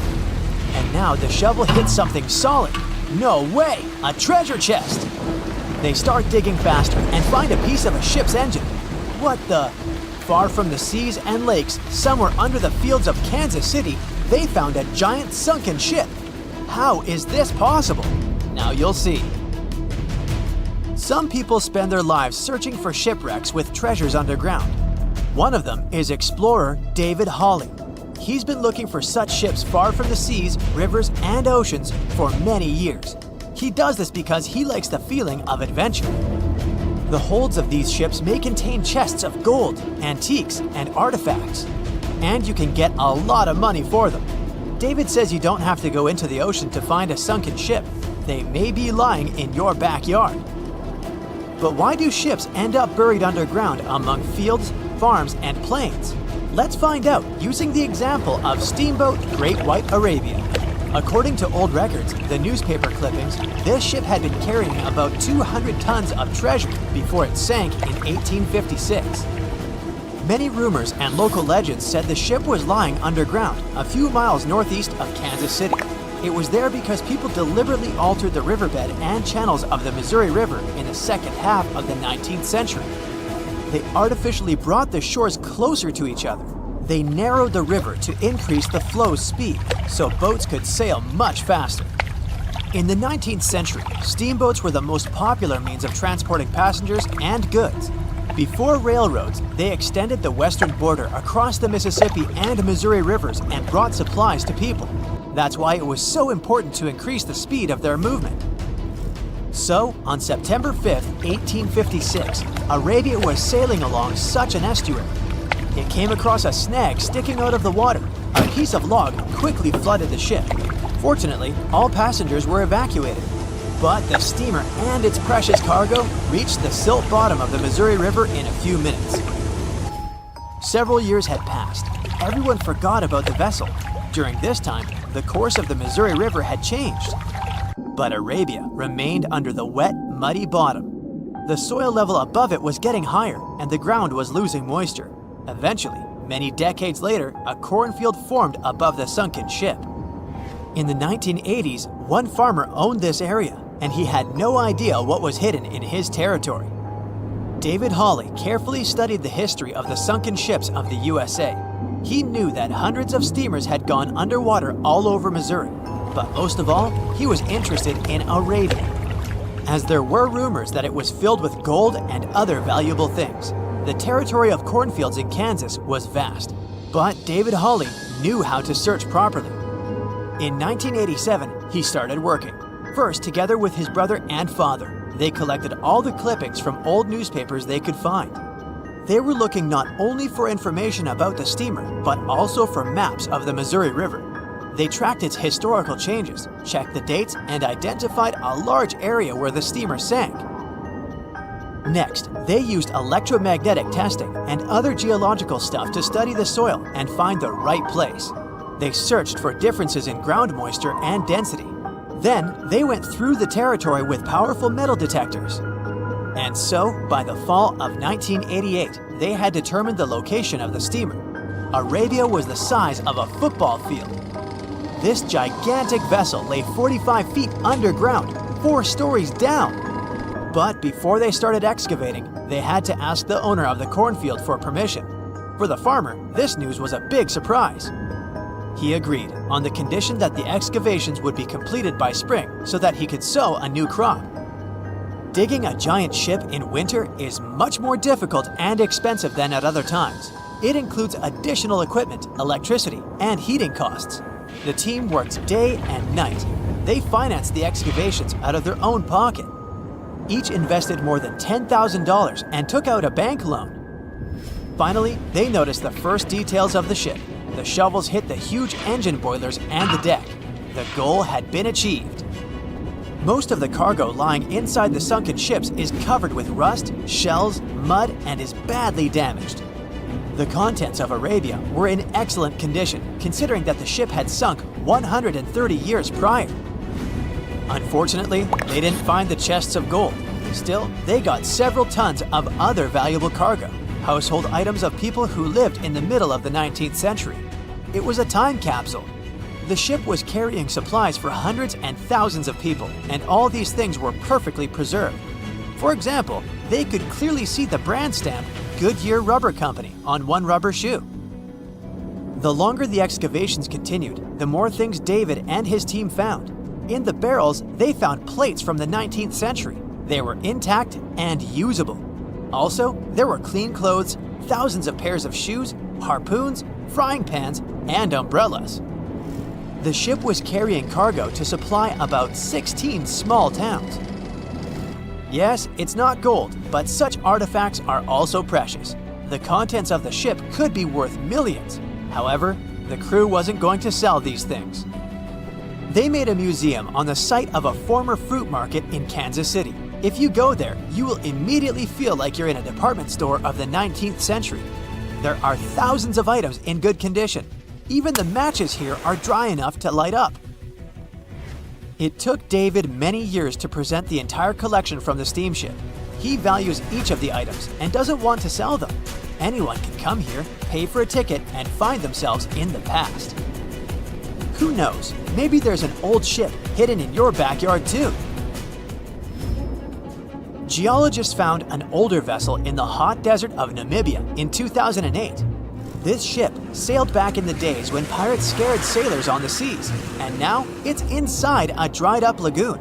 And now the shovel hits something solid. No way! A treasure chest! They start digging faster and find a piece of a ship's engine. What the? Far from the seas and lakes, somewhere under the fields of Kansas City, they found a giant sunken ship. How is this possible? Now you'll see. Some people spend their lives searching for shipwrecks with treasures underground. One of them is explorer David Hawley. He's been looking for such ships far from the seas, rivers, and oceans for many years. He does this because he likes the feeling of adventure. The holds of these ships may contain chests of gold, antiques, and artifacts. And you can get a lot of money for them. David says you don't have to go into the ocean to find a sunken ship. They may be lying in your backyard. But why do ships end up buried underground among fields, farms, and plains? Let's find out using the example of steamboat Great White Arabia. According to old records, the newspaper clippings, this ship had been carrying about 200 tons of treasure before it sank in 1856. Many rumors and local legends said the ship was lying underground a few miles northeast of Kansas City. It was there because people deliberately altered the riverbed and channels of the Missouri River in the second half of the 19th century. They artificially brought the shores closer to each other. They narrowed the river to increase the flow's speed so boats could sail much faster. In the 19th century, steamboats were the most popular means of transporting passengers and goods. Before railroads, they extended the western border across the Mississippi and Missouri rivers and brought supplies to people. That's why it was so important to increase the speed of their movement. So, on September 5, 1856, Arabia was sailing along such an estuary. It came across a snag sticking out of the water. A piece of log quickly flooded the ship. Fortunately, all passengers were evacuated. But the steamer and its precious cargo reached the silt bottom of the Missouri River in a few minutes. Several years had passed. Everyone forgot about the vessel. During this time, the course of the Missouri River had changed. But Arabia remained under the wet, muddy bottom. The soil level above it was getting higher, and the ground was losing moisture. Eventually, many decades later, a cornfield formed above the sunken ship. In the 1980s, one farmer owned this area, and he had no idea what was hidden in his territory. David Hawley carefully studied the history of the sunken ships of the USA. He knew that hundreds of steamers had gone underwater all over Missouri, but most of all, he was interested in Arabia, as there were rumors that it was filled with gold and other valuable things. The territory of cornfields in Kansas was vast, but David Hawley knew how to search properly. In 1987, he started working, first together with his brother and father. They collected all the clippings from old newspapers they could find. They were looking not only for information about the steamer, but also for maps of the Missouri River. They tracked its historical changes, checked the dates, and identified a large area where the steamer sank. Next, they used electromagnetic testing and other geological stuff to study the soil and find the right place. They searched for differences in ground moisture and density. Then, they went through the territory with powerful metal detectors. And so, by the fall of 1988, they had determined the location of the steamer. Arabia was the size of a football field. This gigantic vessel lay 45 feet underground, 4 stories down. But before they started excavating, they had to ask the owner of the cornfield for permission. For the farmer, this news was a big surprise. He agreed, on the condition that the excavations would be completed by spring so that he could sow a new crop. Digging a giant ship in winter is much more difficult and expensive than at other times. It includes additional equipment, electricity, and heating costs. The team worked day and night. They financed the excavations out of their own pocket. Each invested more than $10,000 and took out a bank loan. Finally, they noticed the first details of the ship. The shovels hit the huge engine boilers and the deck. The goal had been achieved. Most of the cargo lying inside the sunken ships is covered with rust, shells, mud, and is badly damaged. The contents of Arabia were in excellent condition, considering that the ship had sunk 130 years prior. Unfortunately, they didn't find the chests of gold. Still, they got several tons of other valuable cargo, household items of people who lived in the middle of the 19th century. It was a time capsule. The ship was carrying supplies for hundreds and thousands of people, and all these things were perfectly preserved. For example, they could clearly see the brand stamp Goodyear Rubber Company on one rubber shoe. The longer the excavations continued, the more things David and his team found. In the barrels, they found plates from the 19th century. They were intact and usable. Also, there were clean clothes, thousands of pairs of shoes, harpoons, frying pans, and umbrellas. The ship was carrying cargo to supply about 16 small towns. Yes, it's not gold, but such artifacts are also precious. The contents of the ship could be worth millions. However, the crew wasn't going to sell these things. They made a museum on the site of a former fruit market in Kansas City. If you go there, you will immediately feel like you're in a department store of the 19th century. There are thousands of items in good condition. Even the matches here are dry enough to light up. It took David many years to present the entire collection from the steamship. He values each of the items and doesn't want to sell them. Anyone can come here, pay for a ticket, and find themselves in the past. Who knows, maybe there's an old ship hidden in your backyard too. Geologists found an older vessel in the hot desert of Namibia in 2008. This ship sailed back in the days when pirates scared sailors on the seas, and now it's inside a dried-up lagoon.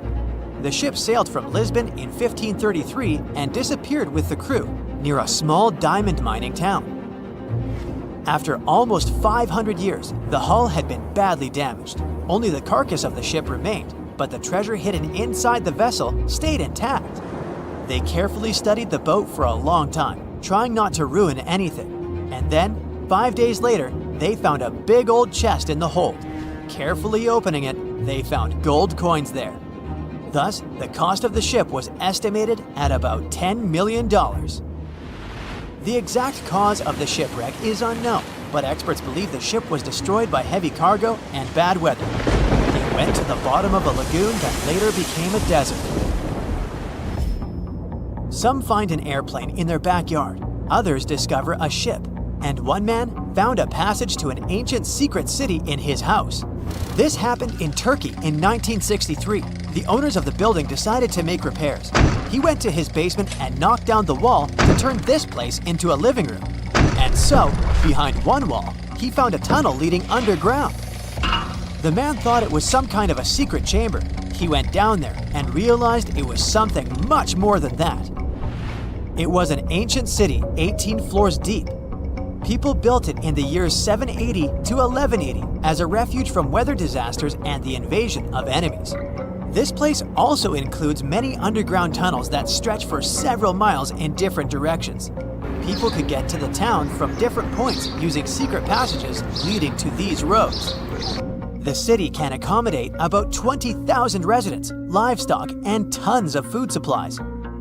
The ship sailed from Lisbon in 1533 and disappeared with the crew near a small diamond mining town. After almost 500 years, the hull had been badly damaged. Only the carcass of the ship remained, but the treasure hidden inside the vessel stayed intact. They carefully studied the boat for a long time, trying not to ruin anything. And then, 5 days later, they found a big old chest in the hold. Carefully opening it, they found gold coins there. Thus, the cost of the ship was estimated at about $10 million. The exact cause of the shipwreck is unknown, but experts believe the ship was destroyed by heavy cargo and bad weather. It went to the bottom of a lagoon that later became a desert. Some find an airplane in their backyard, others discover a ship, and one man found a passage to an ancient secret city in his house. This happened in Turkey in 1963. The owners of the building decided to make repairs. He went to his basement and knocked down the wall to turn this place into a living room. And so, behind one wall, he found a tunnel leading underground. The man thought it was some kind of a secret chamber. He went down there and realized it was something much more than that. It was an ancient city 18 floors deep. People built it in the years 780 to 1180 as a refuge from weather disasters and the invasion of enemies. This place also includes many underground tunnels that stretch for several miles in different directions. People could get to the town from different points using secret passages leading to these roads. The city can accommodate about 20,000 residents, livestock, and tons of food supplies.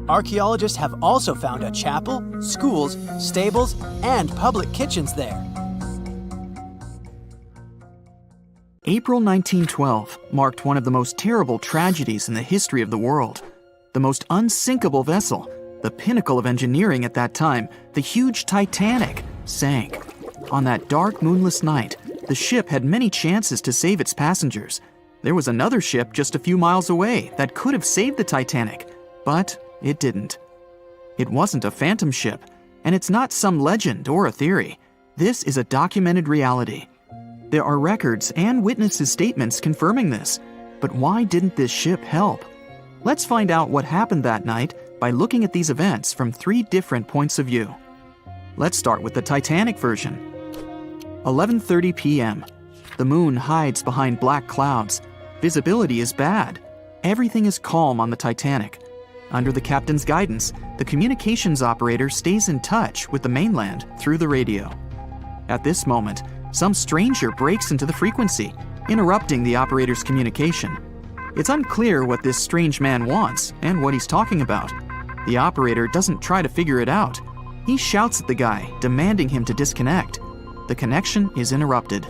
Archaeologists have also found a chapel, schools, stables, and public kitchens there. April 1912 marked one of the most terrible tragedies in the history of the world. The most unsinkable vessel, the pinnacle of engineering at that time, the huge Titanic, sank. On that dark, moonless night, the ship had many chances to save its passengers. There was another ship just a few miles away that could have saved the Titanic, but it didn't. It wasn't a phantom ship, and it's not some legend or a theory. This is a documented reality. There are records and witnesses' statements confirming this. But why didn't this ship help? Let's find out what happened that night by looking at these events from 3 different points of view. Let's start with the Titanic version. 11:30 p.m. The moon hides behind black clouds. Visibility is bad. Everything is calm on the Titanic. Under the captain's guidance, the communications operator stays in touch with the mainland through the radio. At this moment, some stranger breaks into the frequency, interrupting the operator's communication. It's unclear what this strange man wants and what he's talking about. The operator doesn't try to figure it out. He shouts at the guy, demanding him to disconnect. The connection is interrupted.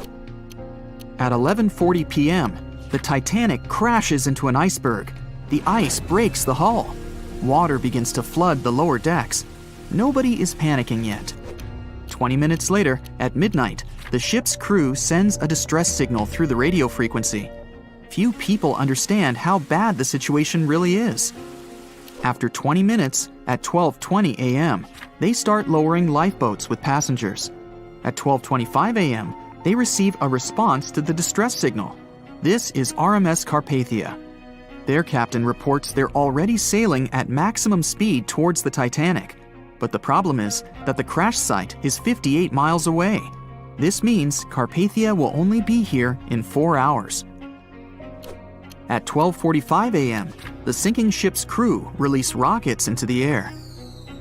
At 11:40 p.m., the Titanic crashes into an iceberg. The ice breaks the hull. Water begins to flood the lower decks. Nobody is panicking yet. 20 minutes later, at midnight, the ship's crew sends a distress signal through the radio frequency. Few people understand how bad the situation really is. After 20 minutes, at 12:20 a.m., they start lowering lifeboats with passengers. At 12:25 a.m., they receive a response to the distress signal. This is RMS Carpathia. Their captain reports they're already sailing at maximum speed towards the Titanic. But the problem is that the crash site is 58 miles away. This means Carpathia will only be here in 4 hours. At 12:45 a.m., the sinking ship's crew release rockets into the air.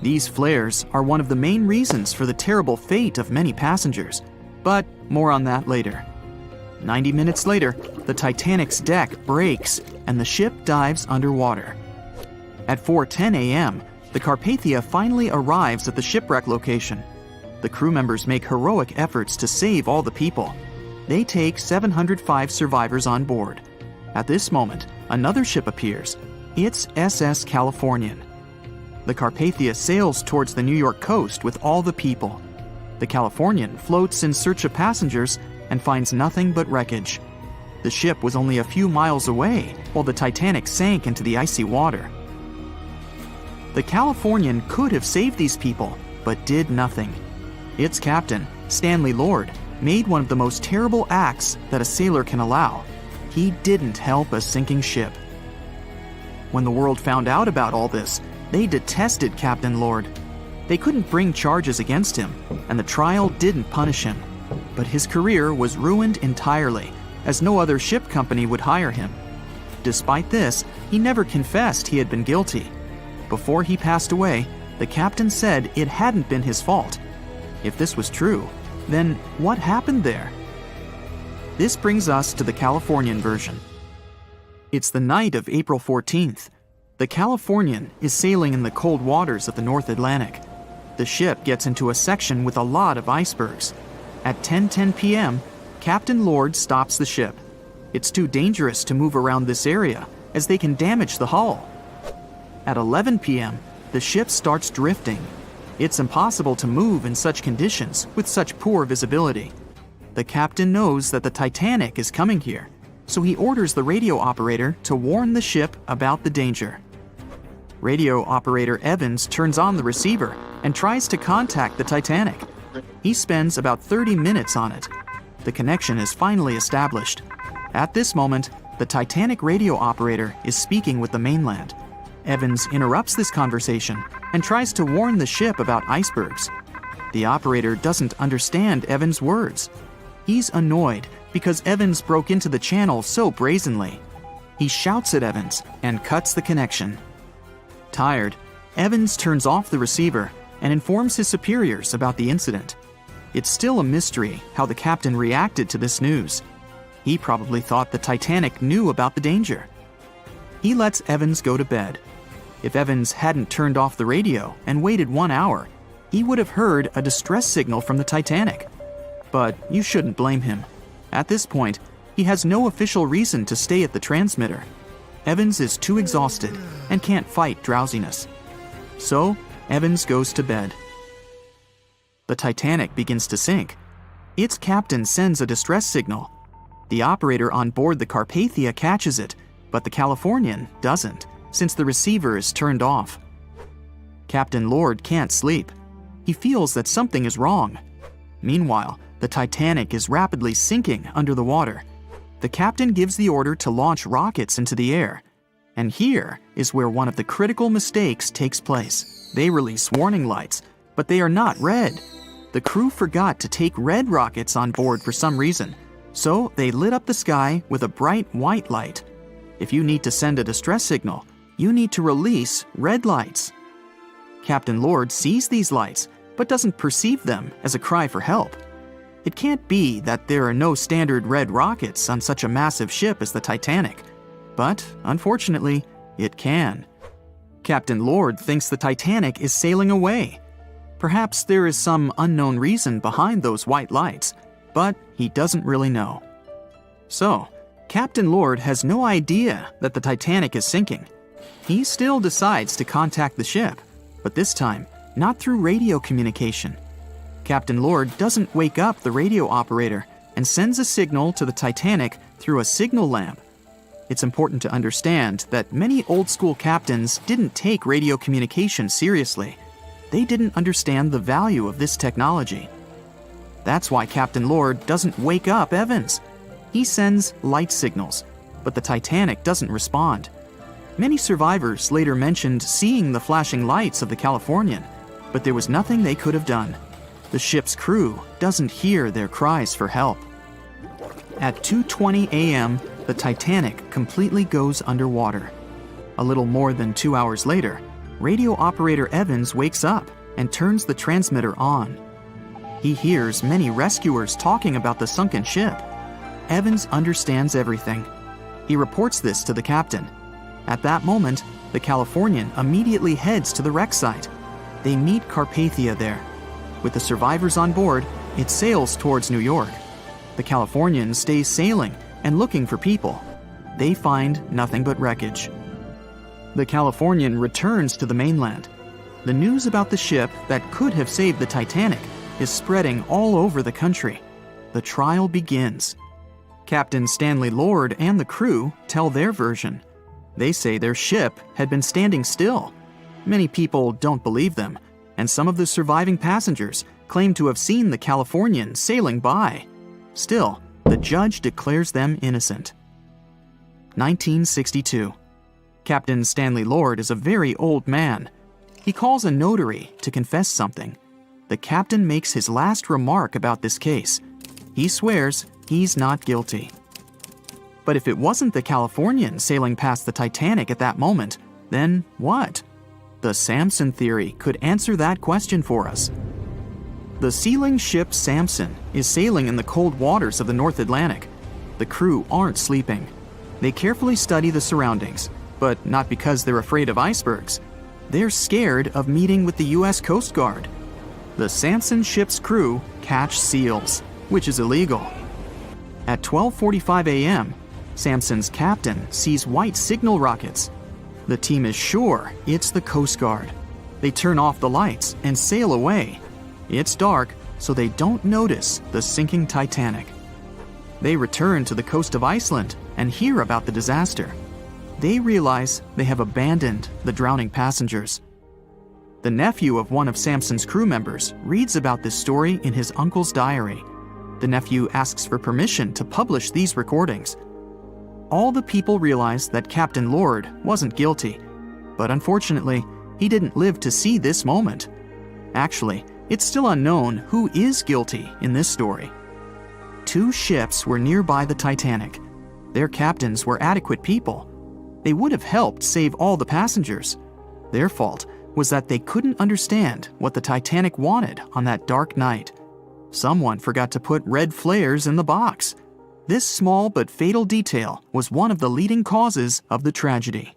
These flares are one of the main reasons for the terrible fate of many passengers, but more on that later. 90 minutes later, the Titanic's deck breaks and the ship dives underwater. At 4:10 a.m., the Carpathia finally arrives at the shipwreck location. The crew members make heroic efforts to save all the people. They take 705 survivors on board. At this moment, another ship appears. It's SS Californian. The Carpathia sails towards the New York coast with all the people. The Californian floats in search of passengers and finds nothing but wreckage. The ship was only a few miles away while the Titanic sank into the icy water. The Californian could have saved these people, but did nothing. Its captain, Stanley Lord, made one of the most terrible acts that a sailor can allow. He didn't help a sinking ship. When the world found out about all this, they detested Captain Lord. They couldn't bring charges against him, and the trial didn't punish him. But his career was ruined entirely, as no other ship company would hire him. Despite this, he never confessed he had been guilty. Before he passed away, the captain said it hadn't been his fault. If this was true, then what happened there? This brings us to the Californian version. It's the night of April 14th. The Californian is sailing in the cold waters of the North Atlantic. The ship gets into a section with a lot of icebergs. At 10:10 p.m., Captain Lord stops the ship. It's too dangerous to move around this area, as they can damage the hull. At 11 p.m., the ship starts drifting. It's impossible to move in such conditions with such poor visibility. The captain knows that the Titanic is coming here, so he orders the radio operator to warn the ship about the danger. Radio operator Evans turns on the receiver and tries to contact the Titanic. He spends about 30 minutes on it. The connection is finally established. At this moment, the Titanic radio operator is speaking with the mainland. Evans interrupts this conversation and tries to warn the ship about icebergs. The operator doesn't understand Evans' words. He's annoyed because Evans broke into the channel so brazenly. He shouts at Evans and cuts the connection. Tired, Evans turns off the receiver and informs his superiors about the incident. It's still a mystery how the captain reacted to this news. He probably thought the Titanic knew about the danger. He lets Evans go to bed. If Evans hadn't turned off the radio and waited 1 hour, he would have heard a distress signal from the Titanic. But you shouldn't blame him. At this point, he has no official reason to stay at the transmitter. Evans is too exhausted and can't fight drowsiness. So, Evans goes to bed. The Titanic begins to sink. Its captain sends a distress signal. The operator on board the Carpathia catches it, but the Californian doesn't, since the receiver is turned off. Captain Lord can't sleep. He feels that something is wrong. Meanwhile, the Titanic is rapidly sinking under the water. The captain gives the order to launch rockets into the air. And here is where one of the critical mistakes takes place. They release warning lights, but they are not red. The crew forgot to take red rockets on board for some reason, so they lit up the sky with a bright white light. If you need to send a distress signal, you need to release red lights. Captain Lord sees these lights, but doesn't perceive them as a cry for help. It can't be that there are no standard red rockets on such a massive ship as the Titanic. But, unfortunately, it can. Captain Lord thinks the Titanic is sailing away. Perhaps there is some unknown reason behind those white lights, but he doesn't really know. So, Captain Lord has no idea that the Titanic is sinking. He still decides to contact the ship, but this time, not through radio communication. Captain Lord doesn't wake up the radio operator and sends a signal to the Titanic through a signal lamp. It's important to understand that many old-school captains didn't take radio communication seriously. They didn't understand the value of this technology. That's why Captain Lord doesn't wake up Evans. He sends light signals, but the Titanic doesn't respond. Many survivors later mentioned seeing the flashing lights of the Californian, but there was nothing they could have done. The ship's crew doesn't hear their cries for help. At 2:20 a.m., the Titanic completely goes underwater. A little more than 2 hours later, radio operator Evans wakes up and turns the transmitter on. He hears many rescuers talking about the sunken ship. Evans understands everything. He reports this to the captain. At that moment, the Californian immediately heads to the wreck site. They meet Carpathia there. With the survivors on board, it sails towards New York. The Californian stays sailing and looking for people. They find nothing but wreckage. The Californian returns to the mainland. The news about the ship that could have saved the Titanic is spreading all over the country. The trial begins. Captain Stanley Lord and the crew tell their version. They say their ship had been standing still. Many people don't believe them, and some of the surviving passengers claim to have seen the Californian sailing by. Still, the judge declares them innocent. 1962. Captain Stanley Lord is a very old man. He calls a notary to confess something. The captain makes his last remark about this case. He swears he's not guilty. But if it wasn't the Californian sailing past the Titanic at that moment, then what? The Samson theory could answer that question for us. The sealing ship Samson is sailing in the cold waters of the North Atlantic. The crew aren't sleeping. They carefully study the surroundings, but not because they're afraid of icebergs. They're scared of meeting with the U.S. Coast Guard. The Samson ship's crew catch seals, which is illegal. At 12:45 a.m., Samson's captain sees white signal rockets. The team is sure it's the Coast Guard. They turn off the lights and sail away. It's dark, so they don't notice the sinking Titanic. They return to the coast of Iceland and hear about the disaster. They realize they have abandoned the drowning passengers. The nephew of one of Samson's crew members reads about this story in his uncle's diary. The nephew asks for permission to publish these recordings. All the people realize that Captain Lord wasn't guilty, but unfortunately, he didn't live to see this moment. Actually, it's still unknown who is guilty in this story. 2 ships were nearby the Titanic. Their captains were adequate people. They would have helped save all the passengers. Their fault was that they couldn't understand what the Titanic wanted on that dark night. Someone forgot to put red flares in the box. This small but fatal detail was one of the leading causes of the tragedy.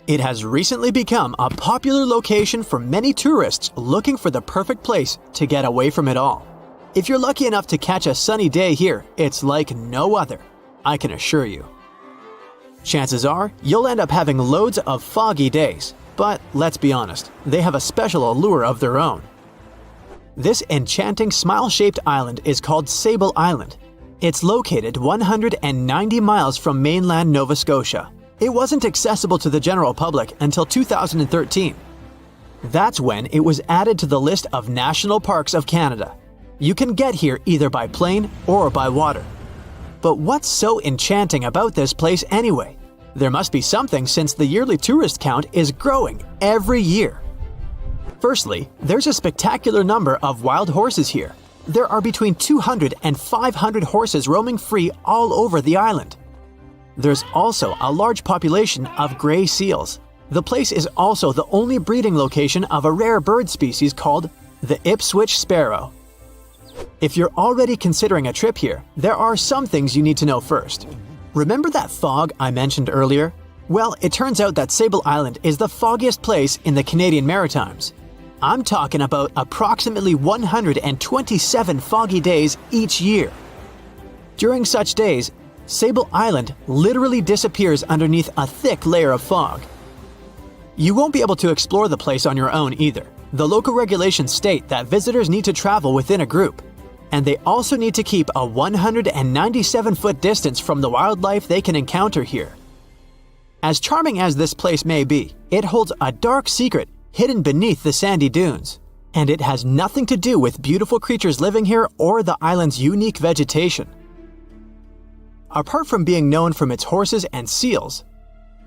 It has recently become a popular location for many tourists looking for the perfect place to get away from it all. If you're lucky enough to catch a sunny day here, it's like no other, I can assure you. Chances are, you'll end up having loads of foggy days, but let's be honest, they have a special allure of their own. This enchanting smile-shaped island is called Sable Island. It's located 190 miles from mainland Nova Scotia. It wasn't accessible to the general public until 2013. That's when it was added to the list of National Parks of Canada. You can get here either by plane or by water. But what's so enchanting about this place anyway? There must be something since the yearly tourist count is growing every year. Firstly, there's a spectacular number of wild horses here. There are between 200 and 500 horses roaming free all over the island. There's also a large population of gray seals. The place is also the only breeding location of a rare bird species called the Ipswich sparrow. If you're already considering a trip here, there are some things you need to know first. Remember that fog I mentioned earlier? Well, it turns out that Sable Island is the foggiest place in the Canadian Maritimes. I'm talking about approximately 127 foggy days each year. During such days, Sable Island literally disappears underneath a thick layer of fog. You won't be able to explore the place on your own either. The local regulations state that visitors need to travel within a group, and they also need to keep a 197-foot distance from the wildlife they can encounter here. As charming as this place may be, it holds a dark secret hidden beneath the sandy dunes, and it has nothing to do with beautiful creatures living here or the island's unique vegetation. Apart from being known from its horses and seals,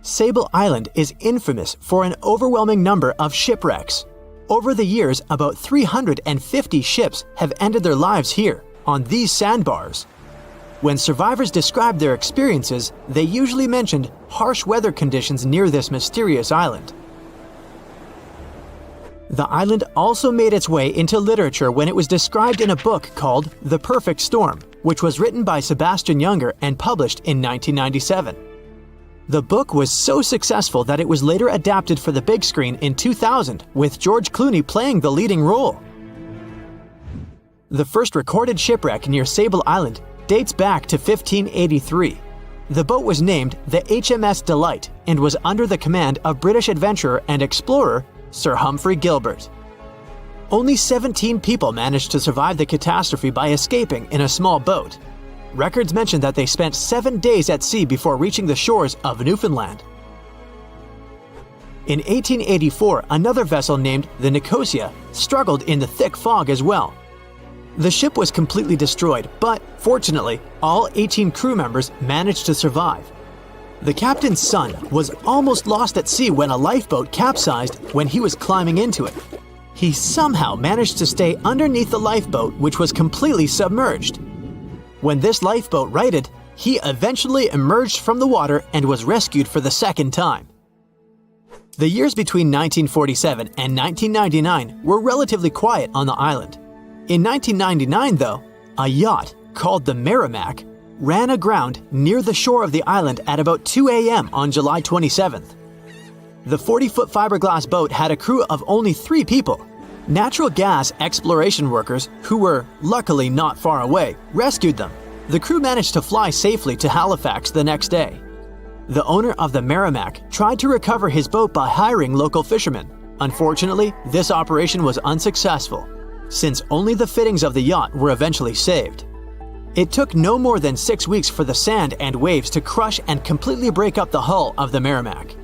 Sable Island is infamous for an overwhelming number of shipwrecks. Over the years, about 350 ships have ended their lives here, on these sandbars. When survivors described their experiences, they usually mentioned harsh weather conditions near this mysterious island. The island also made its way into literature when it was described in a book called The Perfect Storm, which was written by Sebastian Junger and published in 1997. The book was so successful that it was later adapted for the big screen in 2000, with George Clooney playing the leading role. The first recorded shipwreck near Sable Island dates back to 1583. The boat was named the HMS Delight and was under the command of British adventurer and explorer Sir Humphrey Gilbert. Only 17 people managed to survive the catastrophe by escaping in a small boat. Records mention that they spent 7 days at sea before reaching the shores of Newfoundland. In 1884, another vessel named the Nicosia struggled in the thick fog as well. The ship was completely destroyed, but fortunately, all 18 crew members managed to survive. The captain's son was almost lost at sea when a lifeboat capsized when he was climbing into it. He somehow managed to stay underneath the lifeboat, which was completely submerged. When this lifeboat righted, he eventually emerged from the water and was rescued for the second time. The years between 1947 and 1999 were relatively quiet on the island. In 1999, though, a yacht called the Merrimack ran aground near the shore of the island at about 2 a.m. on July 27th. The 40-foot fiberglass boat had a crew of only 3 people. Natural gas exploration workers, who were luckily not far away, rescued them. The crew managed to fly safely to Halifax the next day. The owner of the Merrimack tried to recover his boat by hiring local fishermen. Unfortunately, this operation was unsuccessful, since only the fittings of the yacht were eventually saved. It took no more than 6 weeks for the sand and waves to crush and completely break up the hull of the Merrimack.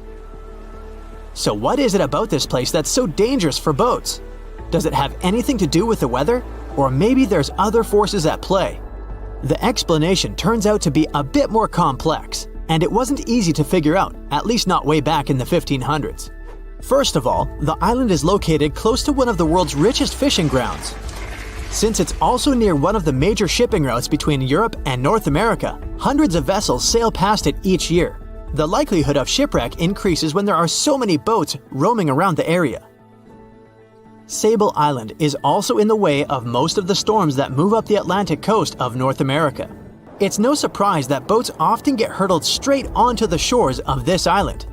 So what is it about this place that's so dangerous for boats? Does it have anything to do with the weather? Or maybe there's other forces at play? The explanation turns out to be a bit more complex, and it wasn't easy to figure out, at least not way back in the 1500s. First of all, the island is located close to one of the world's richest fishing grounds. Since it's also near one of the major shipping routes between Europe and North America, hundreds of vessels sail past it each year. The likelihood of shipwreck increases when there are so many boats roaming around the area. Sable Island is also in the way of most of the storms that move up the Atlantic coast of North America. It's no surprise that boats often get hurtled straight onto the shores of this island.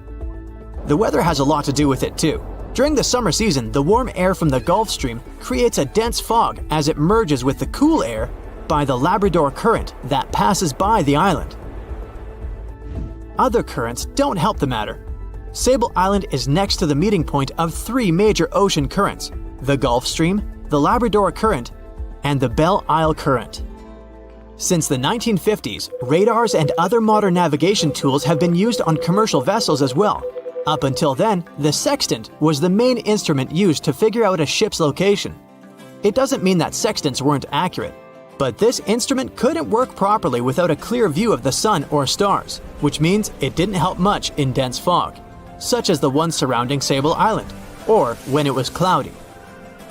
The weather has a lot to do with it too. During the summer season, the warm air from the Gulf Stream creates a dense fog as it merges with the cool air by the Labrador Current that passes by the island. Other currents don't help the matter. Sable Island is next to the meeting point of 3 major ocean currents: the Gulf Stream, the Labrador Current, and the Belle Isle Current. Since the 1950s, radars and other modern navigation tools have been used on commercial vessels as well. Up until then, the sextant was the main instrument used to figure out a ship's location. It doesn't mean that sextants weren't accurate, but this instrument couldn't work properly without a clear view of the sun or stars, which means it didn't help much in dense fog, such as the one surrounding Sable Island, or when it was cloudy.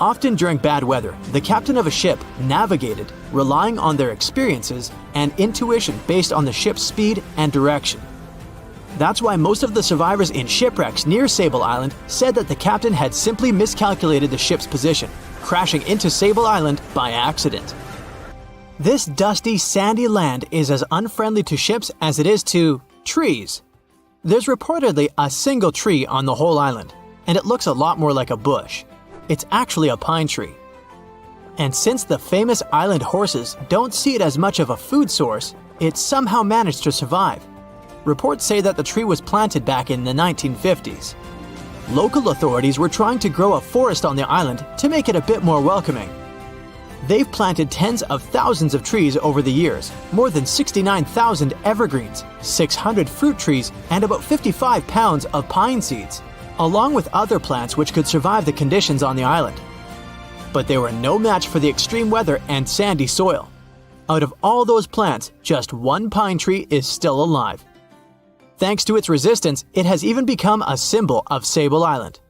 Often during bad weather, the captain of a ship navigated, relying on their experiences and intuition based on the ship's speed and direction. That's why most of the survivors in shipwrecks near Sable Island said that the captain had simply miscalculated the ship's position, crashing into Sable Island by accident. This dusty, sandy land is as unfriendly to ships as it is to trees. There's reportedly a single tree on the whole island, and it looks a lot more like a bush. It's actually a pine tree. And since the famous island horses don't see it as much of a food source, it somehow managed to survive. Reports say that the tree was planted back in the 1950s. Local authorities were trying to grow a forest on the island to make it a bit more welcoming. They've planted tens of thousands of trees over the years, more than 69,000 evergreens, 600 fruit trees, and about 55 pounds of pine seeds, along with other plants which could survive the conditions on the island. But they were no match for the extreme weather and sandy soil. Out of all those plants, just one pine tree is still alive. Thanks to its resistance, it has even become a symbol of Sable Island.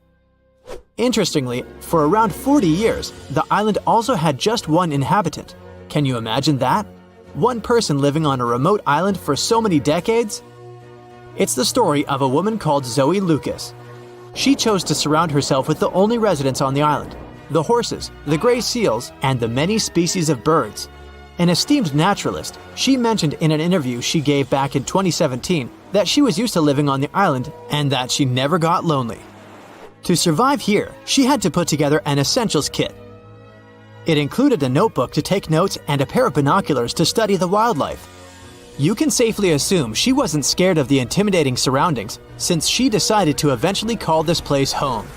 Interestingly, for around 40 years, the island also had just one inhabitant. Can you imagine that? One person living on a remote island for so many decades? It's the story of a woman called Zoe Lucas. She chose to surround herself with the only residents on the island: the horses, the gray seals, and the many species of birds. An esteemed naturalist, she mentioned in an interview she gave back in 2017 that she was used to living on the island and that she never got lonely. To survive here, she had to put together an essentials kit. It included a notebook to take notes and a pair of binoculars to study the wildlife. You can safely assume she wasn't scared of the intimidating surroundings, since she decided to eventually call this place home.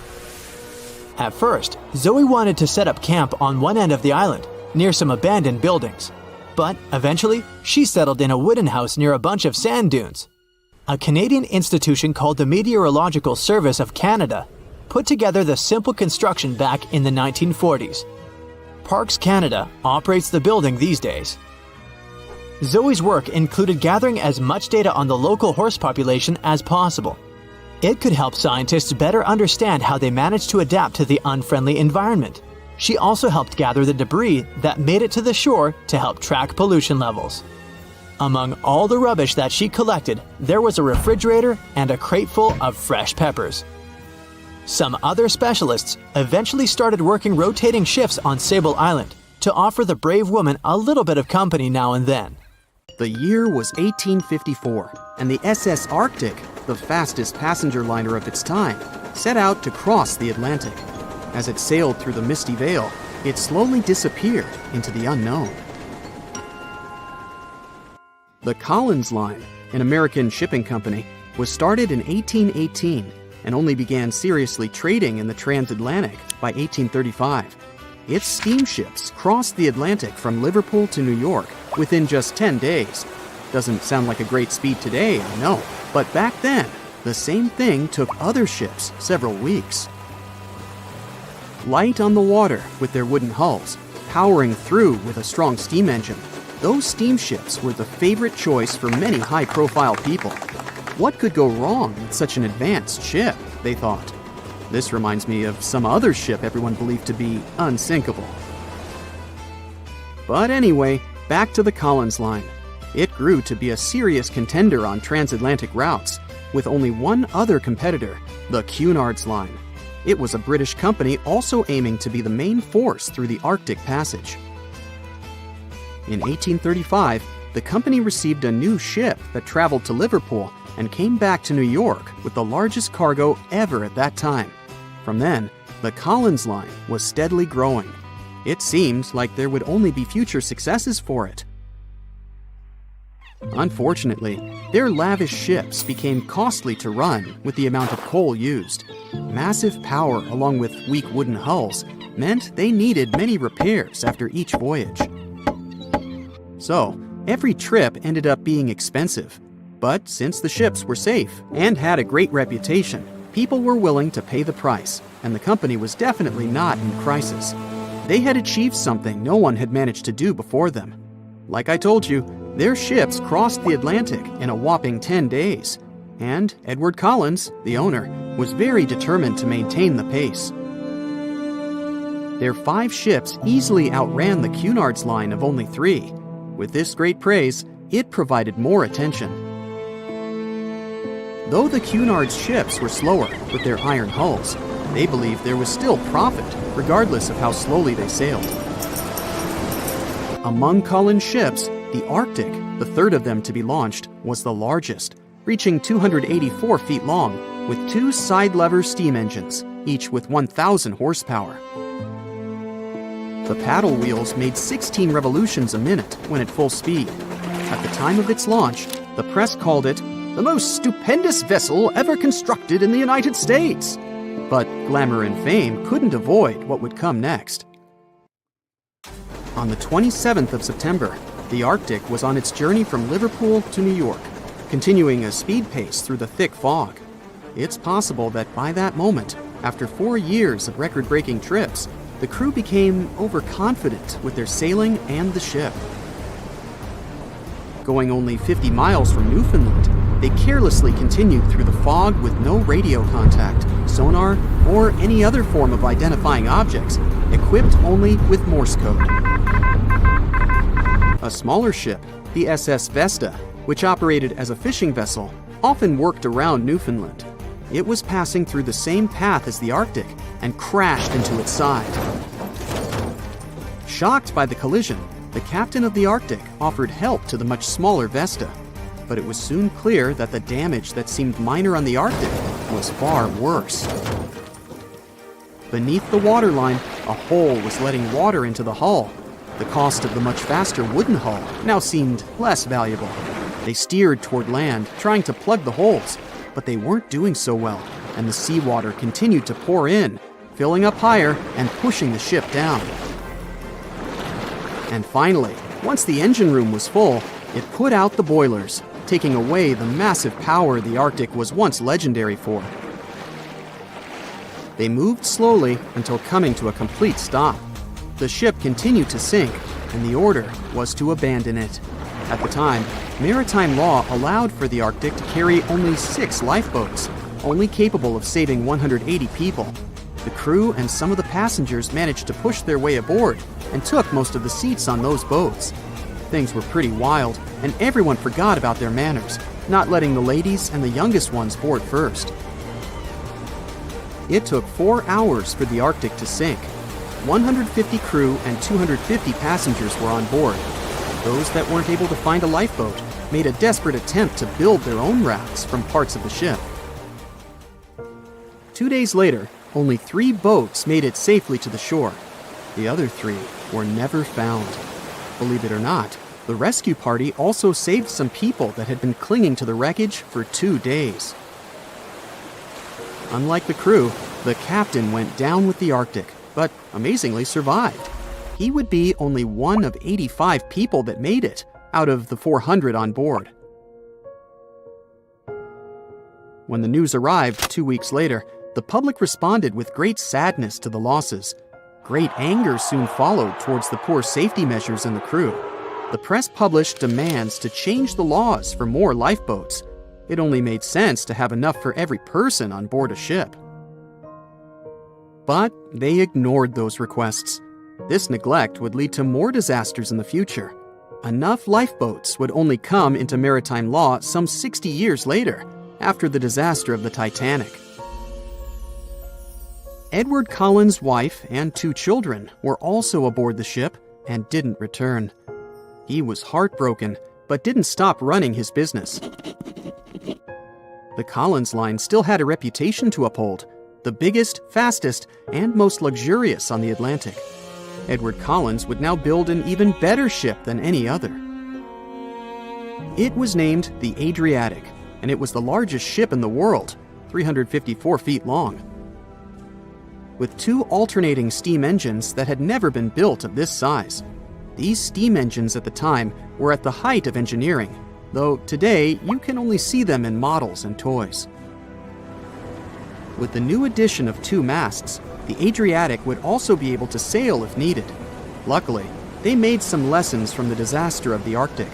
At first, Zoe wanted to set up camp on one end of the island, near some abandoned buildings. But eventually, she settled in a wooden house near a bunch of sand dunes. A Canadian institution called the Meteorological Service of Canada put together the simple construction back in the 1940s. Parks Canada operates the building these days. Zoe's work included gathering as much data on the local horse population as possible. It could help scientists better understand how they managed to adapt to the unfriendly environment. She also helped gather the debris that made it to the shore to help track pollution levels. Among all the rubbish that she collected, there was a refrigerator and a crate full of fresh peppers. Some other specialists eventually started working rotating shifts on Sable Island to offer the brave woman a little bit of company now and then. The year was 1854, and the SS Arctic, the fastest passenger liner of its time, set out to cross the Atlantic. As it sailed through the misty veil, it slowly disappeared into the unknown. The Collins Line, an American shipping company, was started in 1818 and only began seriously trading in the transatlantic by 1835. Its steamships crossed the Atlantic from Liverpool to New York within just 10 days. Doesn't sound like a great speed today, I know, but back then, the same thing took other ships several weeks. Light on the water with their wooden hulls, powering through with a strong steam engine, those steamships were the favorite choice for many high-profile people. What could go wrong with such an advanced ship, they thought. This reminds me of some other ship everyone believed to be unsinkable. But anyway, back to the Collins Line. It grew to be a serious contender on transatlantic routes, with only one other competitor, the Cunard's Line. It was a British company also aiming to be the main force through the Arctic Passage. In 1835, the company received a new ship that traveled to Liverpool and came back to New York with the largest cargo ever at that time. From then, the Collins Line was steadily growing. It seemed like there would only be future successes for it. Unfortunately, their lavish ships became costly to run with the amount of coal used. Massive power along with weak wooden hulls meant they needed many repairs after each voyage. So, every trip ended up being expensive. But since the ships were safe and had a great reputation, people were willing to pay the price, and the company was definitely not in crisis. They had achieved something no one had managed to do before them. Like I told you, their ships crossed the Atlantic in a whopping 10 days, and Edward Collins, the owner, was very determined to maintain the pace. Their 5 ships easily outran the Cunard's Line of only 3. With this great praise, it provided more attention. Though the Cunard's ships were slower with their iron hulls, they believed there was still profit, regardless of how slowly they sailed. Among Collins' ships, the Arctic, the third of them to be launched, was the largest, reaching 284 feet long, with 2 side-lever steam engines, each with 1,000 horsepower. The paddle wheels made 16 revolutions a minute when at full speed. At the time of its launch, the press called it the most stupendous vessel ever constructed in the United States. But glamour and fame couldn't avoid what would come next. On the 27th of September, the Arctic was on its journey from Liverpool to New York, continuing a speed pace through the thick fog. It's possible that by that moment, after 4 years of record-breaking trips, the crew became overconfident with their sailing and the ship. Going only 50 miles from Newfoundland, they carelessly continued through the fog with no radio contact, sonar, or any other form of identifying objects, equipped only with Morse code. A smaller ship, the SS Vesta, which operated as a fishing vessel, often worked around Newfoundland. It was passing through the same path as the Arctic and crashed into its side. Shocked by the collision, the captain of the Arctic offered help to the much smaller Vesta, but it was soon clear that the damage that seemed minor on the Arctic was far worse. Beneath the waterline, a hole was letting water into the hull. The cost of the much faster wooden hull now seemed less valuable. They steered toward land, trying to plug the holes, but they weren't doing so well, and the seawater continued to pour in, filling up higher and pushing the ship down. And finally, once the engine room was full, it put out the boilers, taking away the massive power the Arctic was once legendary for. They moved slowly until coming to a complete stop. The ship continued to sink, and the order was to abandon it. At the time, maritime law allowed for the Arctic to carry only 6 lifeboats, only capable of saving 180 people. The crew and some of the passengers managed to push their way aboard and took most of the seats on those boats. Things were pretty wild, and everyone forgot about their manners, not letting the ladies and the youngest ones board first. It took 4 hours for the Arctic to sink. 150 crew and 250 passengers were on board. Those that weren't able to find a lifeboat made a desperate attempt to build their own rafts from parts of the ship. 2 days later, only 3 boats made it safely to the shore. The other 3 were never found. Believe it or not, the rescue party also saved some people that had been clinging to the wreckage for 2 days. Unlike the crew, the captain went down with the Arctic, but amazingly survived. He would be only one of 85 people that made it, out of the 400 on board. When the news arrived 2 weeks later, the public responded with great sadness to the losses. Great anger soon followed towards the poor safety measures in the crew. The press published demands to change the laws for more lifeboats. It only made sense to have enough for every person on board a ship. But they ignored those requests. This neglect would lead to more disasters in the future. Enough lifeboats would only come into maritime law some 60 years later, after the disaster of the Titanic. Edward Collins' wife and 2 children were also aboard the ship and didn't return. He was heartbroken, but didn't stop running his business. The Collins line still had a reputation to uphold, the biggest, fastest, and most luxurious on the Atlantic. Edward Collins would now build an even better ship than any other. It was named the Adriatic, and it was the largest ship in the world, 354 feet long. With 2 alternating steam engines that had never been built of this size. These steam engines at the time were at the height of engineering, though today you can only see them in models and toys. With the new addition of 2 masts, the Adriatic would also be able to sail if needed. Luckily, they made some lessons from the disaster of the Arctic.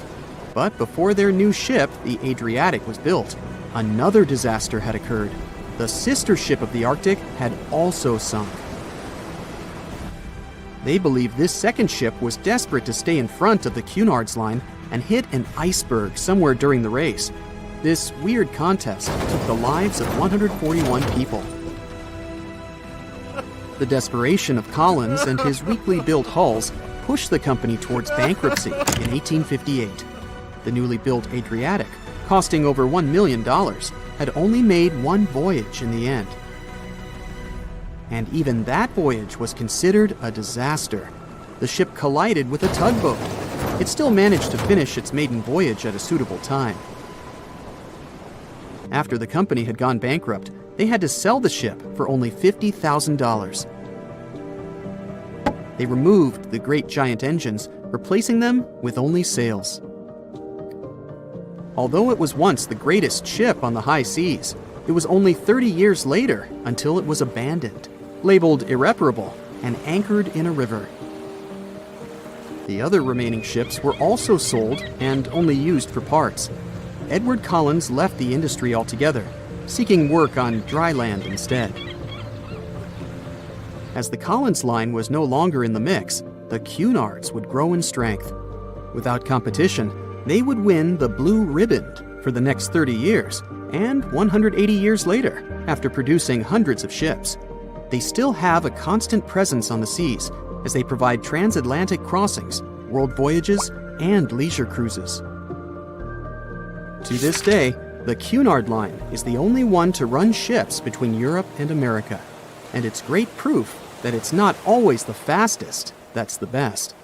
But before their new ship, the Adriatic, was built, another disaster had occurred. The sister ship of the Arctic had also sunk. They believed this second ship was desperate to stay in front of the Cunard's line and hit an iceberg somewhere during the race. This weird contest took the lives of 141 people. The desperation of Collins and his weakly built hulls pushed the company towards bankruptcy in 1858. The newly built Adriatic, costing over $1 million, had only made 1 voyage in the end. And even that voyage was considered a disaster. The ship collided with a tugboat. It still managed to finish its maiden voyage at a suitable time. After the company had gone bankrupt, they had to sell the ship for only $50,000. They removed the great giant engines, replacing them with only sails. Although it was once the greatest ship on the high seas, it was only 30 years later until it was abandoned, labeled irreparable, and anchored in a river. The other remaining ships were also sold and only used for parts. Edward Collins left the industry altogether, seeking work on dry land instead. As the Collins line was no longer in the mix, the Cunards would grow in strength. Without competition, they would win the Blue Riband for the next 30 years, and 180 years later, after producing hundreds of ships. They still have a constant presence on the seas as they provide transatlantic crossings, world voyages, and leisure cruises. To this day, the Cunard line is the only one to run ships between Europe and America. and it's great proof that it's not always the fastest that's the best.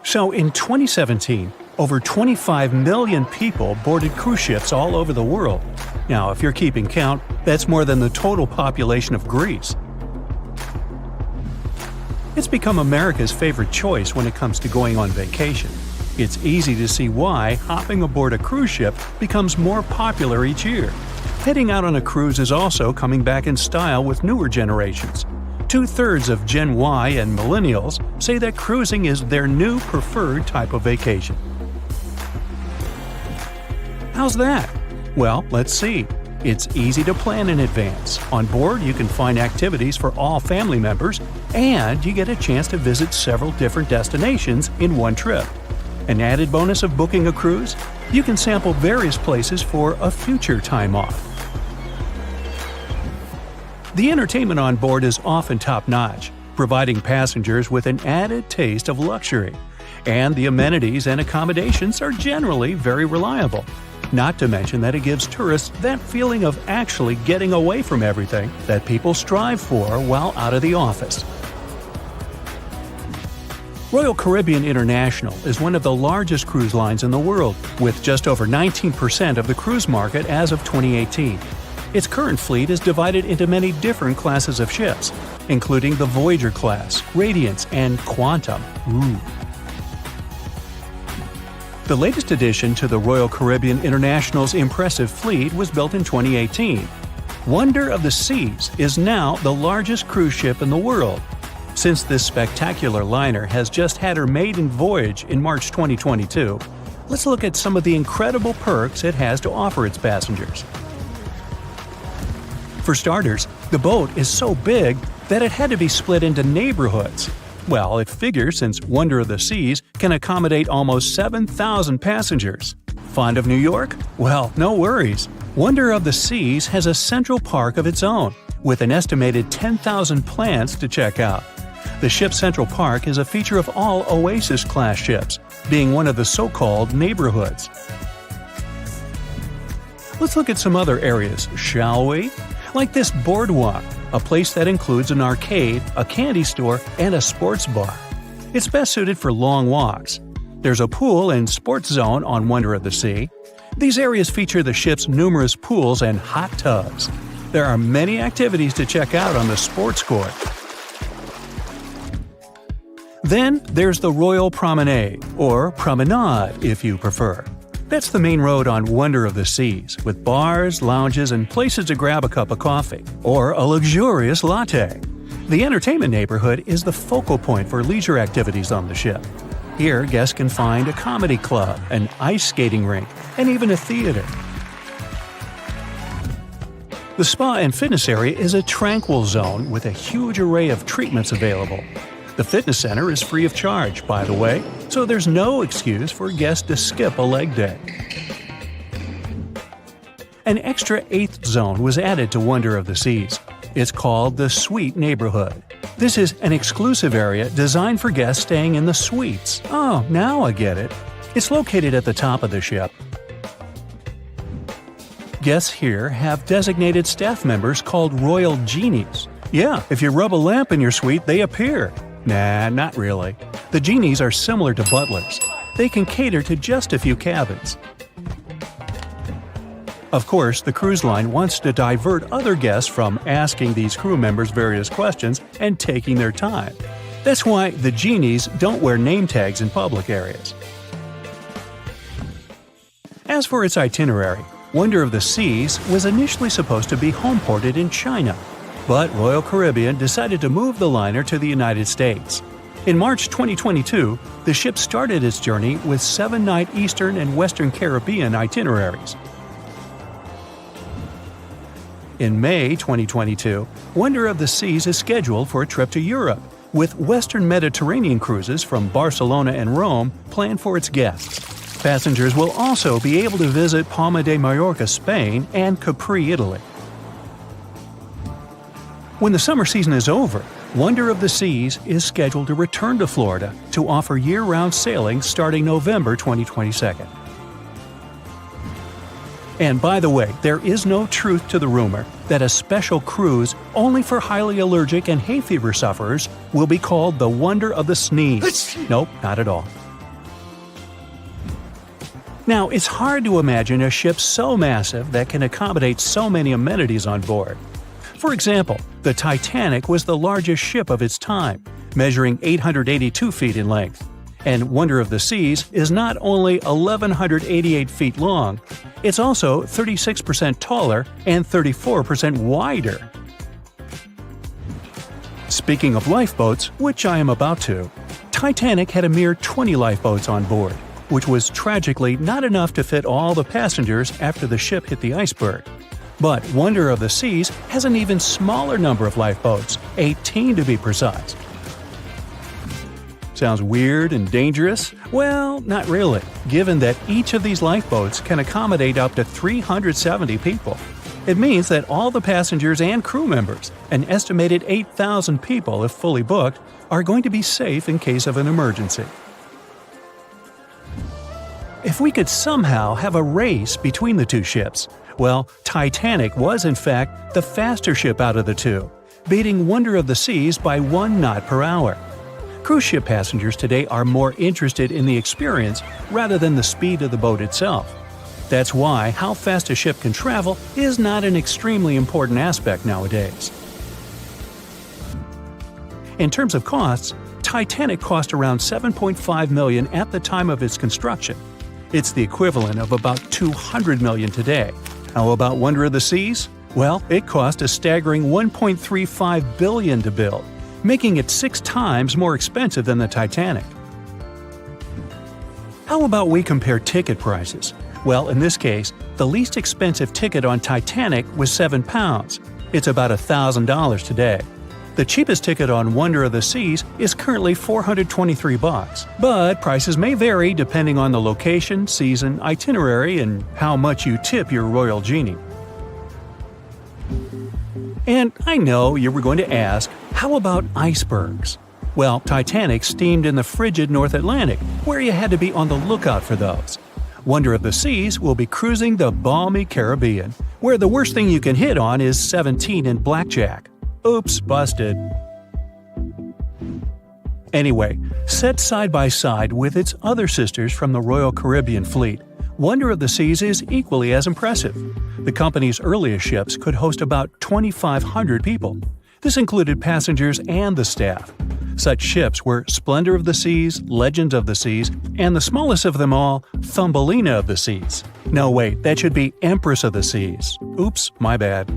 So in 2017, over 25 million people boarded cruise ships all over the world. Now, if you're keeping count, that's more than the total population of Greece. It's become America's favorite choice when it comes to going on vacation. It's easy to see why hopping aboard a cruise ship becomes more popular each year. Heading out on a cruise is also coming back in style with newer generations. 2/3 of Gen Y and millennials say that cruising is their new preferred type of vacation. How's that? Well, let's see. It's easy to plan in advance. On board, you can find activities for all family members, and you get a chance to visit several different destinations in one trip. An added bonus of booking a cruise? You can sample various places for a future time off. The entertainment on board is often top-notch, providing passengers with an added taste of luxury. And the amenities and accommodations are generally very reliable. Not to mention that it gives tourists that feeling of actually getting away from everything that people strive for while out of the office. Royal Caribbean International is one of the largest cruise lines in the world, with just over 19% of the cruise market as of 2018. Its current fleet is divided into many different classes of ships, including the Voyager class, Radiance, and Quantum. The latest addition to the Royal Caribbean International's impressive fleet was built in 2018. Wonder of the Seas is now the largest cruise ship in the world. Since this spectacular liner has just had her maiden voyage in March 2022, let's look at some of the incredible perks it has to offer its passengers. For starters, the boat is so big that it had to be split into neighborhoods. Well, it figures since Wonder of the Seas can accommodate almost 7,000 passengers. Fond of New York? Well, no worries. Wonder of the Seas has a central park of its own, with an estimated 10,000 plants to check out. The ship's Central Park is a feature of all Oasis-class ships, being one of the so-called neighborhoods. Let's look at some other areas, shall we? Like this boardwalk, a place that includes an arcade, a candy store, and a sports bar. It's best suited for long walks. There's a pool and sports zone on Wonder of the Sea. These areas feature the ship's numerous pools and hot tubs. There are many activities to check out on the sports court. Then there's the Royal Promenade, or Promenade if you prefer. That's the main road on Wonder of the Seas, with bars, lounges, and places to grab a cup of coffee, or a luxurious latte. The entertainment neighborhood is the focal point for leisure activities on the ship. Here, guests can find a comedy club, an ice skating rink, and even a theater. The spa and fitness area is a tranquil zone with a huge array of treatments available. The fitness center is free of charge, by the way, so there's no excuse for guests to skip a leg day. An extra 8th zone was added to Wonder of the Seas. It's called the Suite Neighborhood. This is an exclusive area designed for guests staying in the suites. Oh, now I get it. It's located at the top of the ship. Guests here have designated staff members called Royal Genies. Yeah, if you rub a lamp in your suite, they appear. Nah, not really. The genies are similar to butlers. They can cater to just a few cabins. Of course, the cruise line wants to divert other guests from asking these crew members various questions and taking their time. That's why the genies don't wear name tags in public areas. As for its itinerary, Wonder of the Seas was initially supposed to be homeported in China, but Royal Caribbean decided to move the liner to the United States. In March 2022, the ship started its journey with 7-night Eastern and Western Caribbean itineraries. In May 2022, Wonder of the Seas is scheduled for a trip to Europe, with Western Mediterranean cruises from Barcelona and Rome planned for its guests. Passengers will also be able to visit Palma de Mallorca, Spain, and Capri, Italy. When the summer season is over, Wonder of the Seas is scheduled to return to Florida to offer year-round sailing starting November 2022. And by the way, there is no truth to the rumor that a special cruise only for highly allergic and hay fever sufferers will be called the Wonder of the Sneeze. Nope, not at all. Now, it's hard to imagine a ship so massive that can accommodate so many amenities on board. For example, the Titanic was the largest ship of its time, measuring 882 feet in length. And Wonder of the Seas is not only 1,188 feet long, it's also 36% taller and 34% wider. Speaking of lifeboats, which I am about to, Titanic had a mere 20 lifeboats on board, which was tragically not enough to fit all the passengers after the ship hit the iceberg. But Wonder of the Seas has an even smaller number of lifeboats, 18 to be precise. Sounds weird and dangerous? Well, not really, given that each of these lifeboats can accommodate up to 370 people. It means that all the passengers and crew members, an estimated 8,000 people if fully booked, are going to be safe in case of an emergency. If we could somehow have a race between the two ships, well, Titanic was in fact the faster ship out of the two, beating Wonder of the Seas by 1 knot per hour. Cruise ship passengers today are more interested in the experience rather than the speed of the boat itself. That's why how fast a ship can travel is not an extremely important aspect nowadays. In terms of costs, Titanic cost around $7.5 million at the time of its construction. It's the equivalent of about $200 million today. How about Wonder of the Seas? Well, it cost a staggering $1.35 billion to build, making it 6 times more expensive than the Titanic. How about we compare ticket prices? Well, in this case, the least expensive ticket on Titanic was £7. It's about $1,000 today. The cheapest ticket on Wonder of the Seas is currently $423, but prices may vary depending on the location, season, itinerary, and how much you tip your royal genie. And I know you were going to ask, how about icebergs? Well, Titanic steamed in the frigid North Atlantic, where you had to be on the lookout for those. Wonder of the Seas will be cruising the balmy Caribbean, where the worst thing you can hit on is 17 and blackjack. Oops, busted. Anyway, set side by side with its other sisters from the Royal Caribbean Fleet, Wonder of the Seas is equally as impressive. The company's earliest ships could host about 2,500 people. This included passengers and the staff. Such ships were Splendor of the Seas, Legend of the Seas, and the smallest of them all, Thumbelina of the Seas. No, wait, that should be Empress of the Seas. Oops, my bad.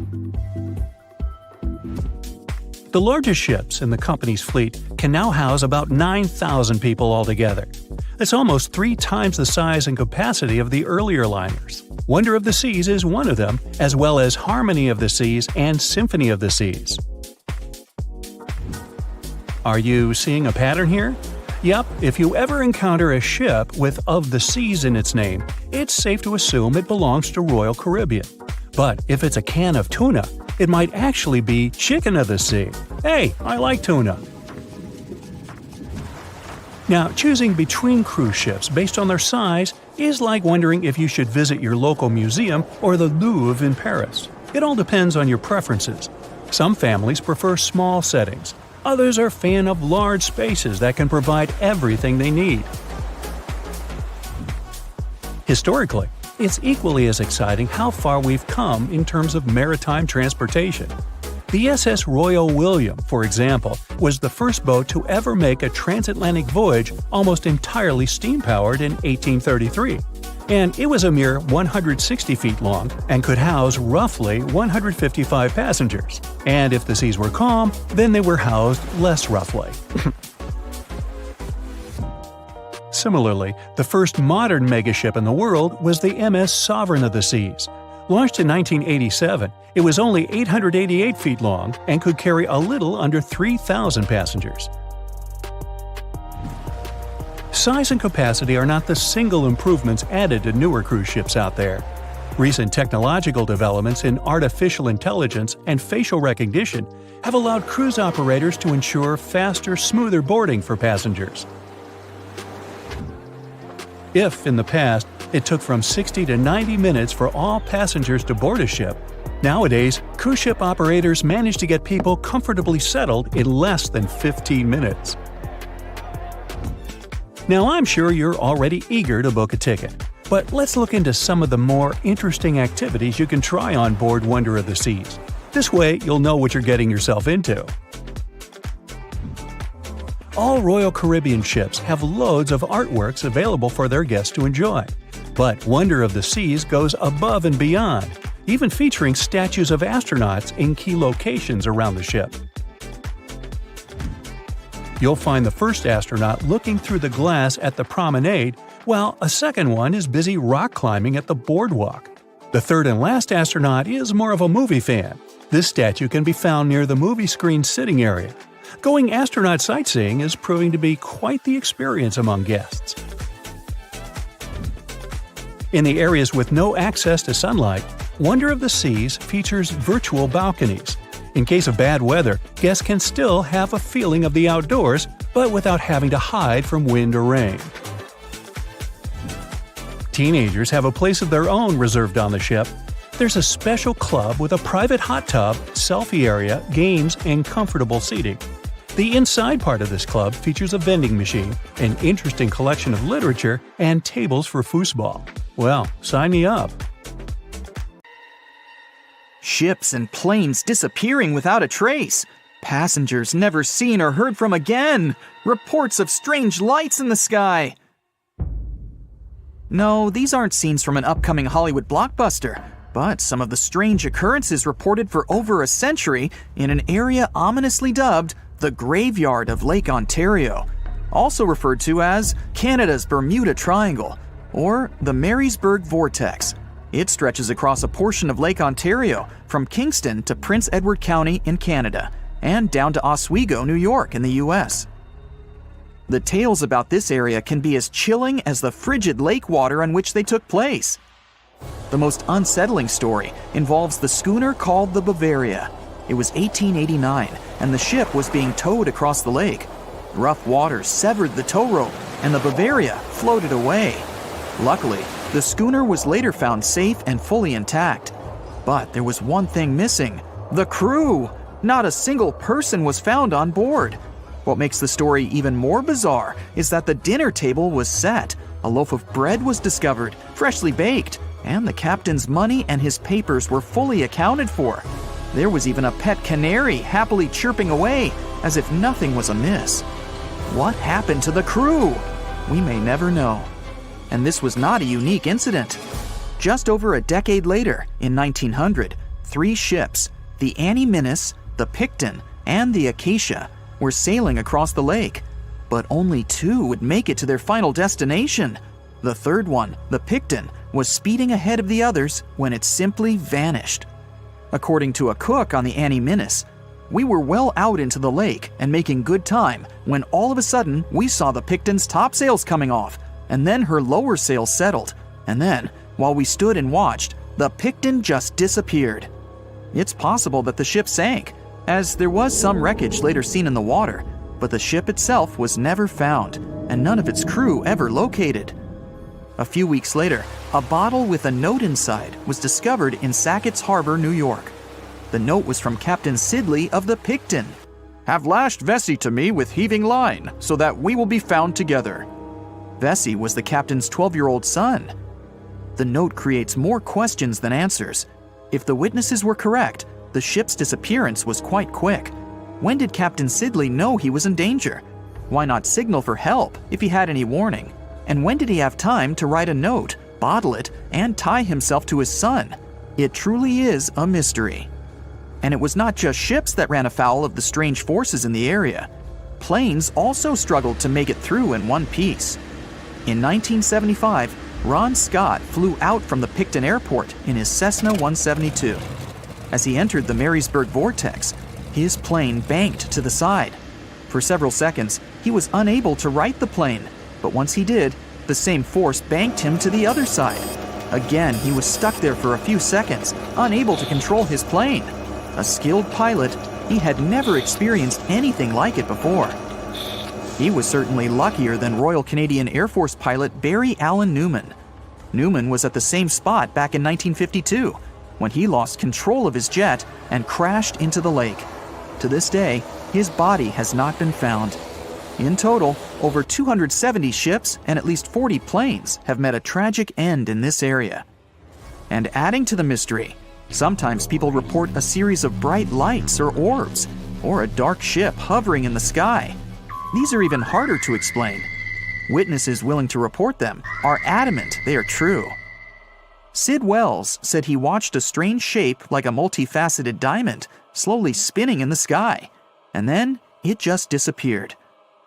The largest ships in the company's fleet can now house about 9,000 people altogether. That's almost 3 times the size and capacity of the earlier liners. Wonder of the Seas is one of them, as well as Harmony of the Seas and Symphony of the Seas. Are you seeing a pattern here? Yep, if you ever encounter a ship with Of the Seas in its name, it's safe to assume it belongs to Royal Caribbean. But if it's a can of tuna, it might actually be Chicken of the Sea. Hey, I like tuna. Now, choosing between cruise ships based on their size is like wondering if you should visit your local museum or the Louvre in Paris. It all depends on your preferences. Some families prefer small settings. Others are fan of large spaces that can provide everything they need. Historically, it's equally as exciting how far we've come in terms of maritime transportation. The SS Royal William, for example, was the first boat to ever make a transatlantic voyage almost entirely steam-powered in 1833. And it was a mere 160 feet long and could house roughly 155 passengers. And if the seas were calm, then they were housed less roughly. Similarly, the first modern megaship in the world was the MS Sovereign of the Seas. Launched in 1987, it was only 888 feet long and could carry a little under 3,000 passengers. Size and capacity are not the single improvements added to newer cruise ships out there. Recent technological developments in artificial intelligence and facial recognition have allowed cruise operators to ensure faster, smoother boarding for passengers. If, in the past, it took from 60 to 90 minutes for all passengers to board a ship. Nowadays, cruise ship operators manage to get people comfortably settled in less than 15 minutes. Now, I'm sure you're already eager to book a ticket, but let's look into some of the more interesting activities you can try on board Wonder of the Seas. This way, you'll know what you're getting yourself into. All Royal Caribbean ships have loads of artworks available for their guests to enjoy. But Wonder of the Seas goes above and beyond, even featuring statues of astronauts in key locations around the ship. You'll find the first astronaut looking through the glass at the promenade, while a second one is busy rock climbing at the boardwalk. The third and last astronaut is more of a movie fan. This statue can be found near the movie screen sitting area. Going astronaut sightseeing is proving to be quite the experience among guests. In the areas with no access to sunlight, Wonder of the Seas features virtual balconies. In case of bad weather, guests can still have a feeling of the outdoors, but without having to hide from wind or rain. Teenagers have a place of their own reserved on the ship. There's a special club with a private hot tub, selfie area, games, and comfortable seating. The inside part of this club features a vending machine, an interesting collection of literature, and tables for foosball. Well, sign me up. Ships and planes disappearing without a trace. Passengers never seen or heard from again. Reports of strange lights in the sky. No, these aren't scenes from an upcoming Hollywood blockbuster, but some of the strange occurrences reported for over a century in an area ominously dubbed the Graveyard of Lake Ontario, also referred to as Canada's Bermuda Triangle, or the Marysburg Vortex. It stretches across a portion of Lake Ontario from Kingston to Prince Edward County in Canada, and down to Oswego, New York in the US. The tales about this area can be as chilling as the frigid lake water on which they took place. The most unsettling story involves the schooner called the Bavaria. It was 1889, and the ship was being towed across the lake. Rough waters severed the tow rope, and the Bavaria floated away. Luckily, the schooner was later found safe and fully intact. But there was one thing missing: the crew! Not a single person was found on board. What makes the story even more bizarre is that the dinner table was set, a loaf of bread was discovered, freshly baked, and the captain's money and his papers were fully accounted for. There was even a pet canary happily chirping away as if nothing was amiss. What happened to the crew? We may never know. And this was not a unique incident. Just over a decade later, in 1900, 3 ships, the Annie Minnis, the Picton, and the Acacia, were sailing across the lake. But only 2 would make it to their final destination. The third one, the Picton, was speeding ahead of the others when it simply vanished. According to a cook on the Annie Minnis, "We were well out into the lake and making good time when all of a sudden we saw the Picton's topsails coming off, and then her lower sails settled, and then, while we stood and watched, the Picton just disappeared." It's possible that the ship sank, as there was some wreckage later seen in the water, but the ship itself was never found, and none of its crew ever located. A few weeks later, a bottle with a note inside was discovered in Sackett's Harbor, New York. The note was from Captain Sidley of the Picton. "Have lashed Vesey to me with heaving line, so that we will be found together." Vesey was the captain's 12-year-old son. The note creates more questions than answers. If the witnesses were correct, the ship's disappearance was quite quick. When did Captain Sidley know he was in danger? Why not signal for help if he had any warning? And when did he have time to write a note, bottle it, and tie himself to his son? It truly is a mystery. And it was not just ships that ran afoul of the strange forces in the area. Planes also struggled to make it through in one piece. In 1975, Ron Scott flew out from the Picton Airport in his Cessna 172. As he entered the Marysburg Vortex, his plane banked to the side. For several seconds, he was unable to right the plane, but once he did, the same force banked him to the other side. Again, he was stuck there for a few seconds, unable to control his plane. A skilled pilot, he had never experienced anything like it before. He was certainly luckier than Royal Canadian Air Force pilot Barry Allen Newman. Newman was at the same spot back in 1952 when he lost control of his jet and crashed into the lake. To this day, his body has not been found. In total, over 270 ships and at least 40 planes have met a tragic end in this area. And adding to the mystery, sometimes people report a series of bright lights or orbs, or a dark ship hovering in the sky. These are even harder to explain. Witnesses willing to report them are adamant they are true. Sid Wells said he watched a strange shape like a multifaceted diamond slowly spinning in the sky, and then it just disappeared.